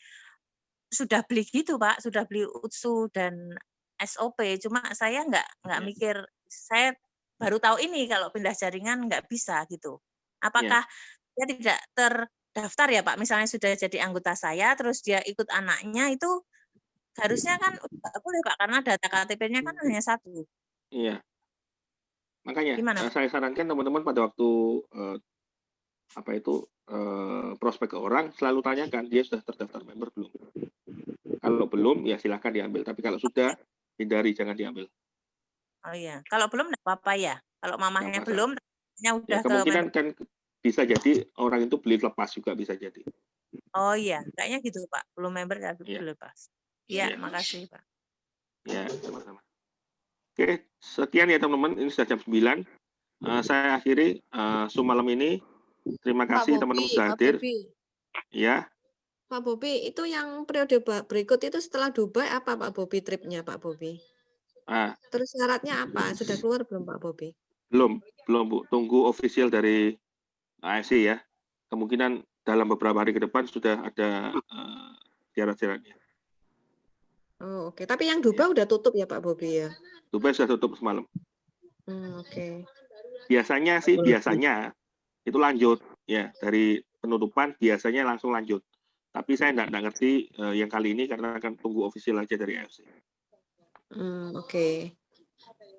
sudah beli gitu Pak, sudah beli utsu dan SOP, cuma saya nggak mikir, saya baru tahu ini kalau pindah jaringan nggak bisa gitu. Apakah dia tidak terdaftar ya Pak, misalnya sudah jadi anggota saya, terus dia ikut anaknya, itu harusnya kan nggak boleh Pak, karena data KTP-nya kan hanya 1. Iya. Makanya saya sarankan teman-teman pada waktu prospek ke orang, selalu tanyakan dia sudah terdaftar member belum. Kalau belum, ya silahkan diambil. Tapi kalau sudah, hindari, jangan diambil. Oh iya, kalau belum nggak apa-apa ya. Kalau mamahnya belum, udah kemungkinan kan bisa jadi orang itu beli lepas juga bisa jadi. Oh iya, kayaknya gitu Pak. Belum member tapi beli lepas. Iya, makasih Pak. Ya, sama-sama. Oke, sekian ya teman-teman. Ini sudah jam 9. Saya akhiri Zoom malam ini. Terima kasih teman-teman sudah hadir. Ya. Pak Bobi, itu yang periode berikut itu setelah Dubai apa Pak Bobi tripnya Pak Bobi? Terus syaratnya apa? Sudah keluar belum Pak Bobi? Belum Bu. Tunggu official dari AFC ya. Kemungkinan dalam beberapa hari ke depan sudah ada syarat-syaratnya. Oh, oke. Tapi yang Dubai udah tutup ya Pak Bobi ya? Dubai sudah tutup semalam. Oke. Biasanya itu lanjut ya, dari penutupan biasanya langsung lanjut. Tapi saya nggak ngerti yang kali ini karena akan tunggu official aja dari AFC. Oke.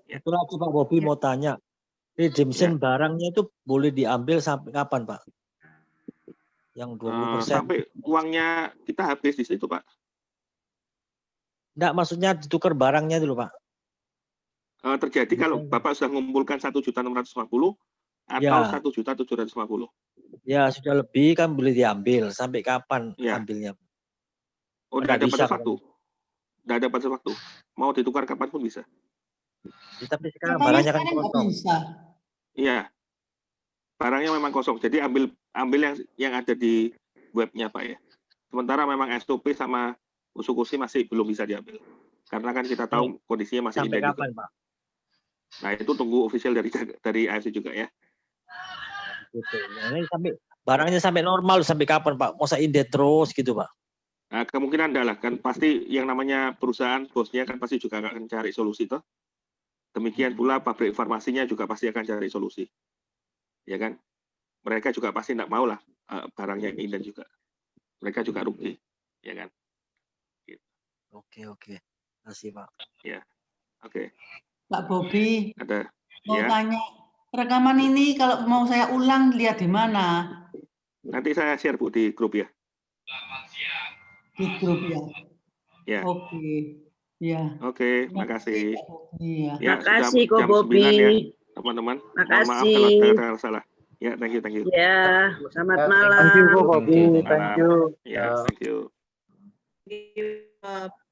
Itu lagi Pak Bobi mau tanya, redemption barangnya itu boleh diambil sampai kapan Pak? Yang 20%? Sampai uangnya kita habis di situ Pak. Enggak, maksudnya ditukar barangnya dulu Pak. Terjadi kalau Bapak sudah mengumpulkan 1.650 atau 1.750. Ya sudah lebih kan boleh diambil. Sampai kapan ambilnya? Oh, tidak ada batas waktu. Tidak ada batas waktu. Mau ditukar kapan pun bisa. Ya, tapi sekarang barangnya kan kosong. Iya. Barangnya memang kosong. Jadi ambil yang ada di webnya Pak ya. Sementara memang SOP sama kursi masih belum bisa diambil. Karena kan kita tahu kondisinya masih Sampai inden kapan, juga. Pak? Nah, itu tunggu official dari AFC juga ya. Gitu. Nah, ini barangnya sampai normal sampai kapan, Pak? Masa inden terus gitu, Pak? Nah, kemungkinan ada lah, kan pasti yang namanya perusahaan, bosnya kan pasti juga akan cari solusi toh. Demikian pula pabrik farmasinya juga pasti akan cari solusi. Ya kan? Mereka juga pasti tidak mau lah barangnya inden juga. Mereka juga rugi. Ya kan? Gitu. Oke. Terima kasih, Pak. Ya. Oke. Pak Bobi, Ada. mau Ya. tanya, rekaman ini kalau mau saya ulang lihat di mana? Nanti saya share Bu di grup ya. Di grup ya. Ya. Oke. Ya. Oke, makasih. Iya. Ya, Makasih sudah Ko jam Bobi. 9 ya, teman-teman. Mohon maaf kalau ada salah. Ya, thank you. Ya, selamat malam. Thank you, Ko Bobi. Selamat Thank malam. you. Ya, thank you. Thank you.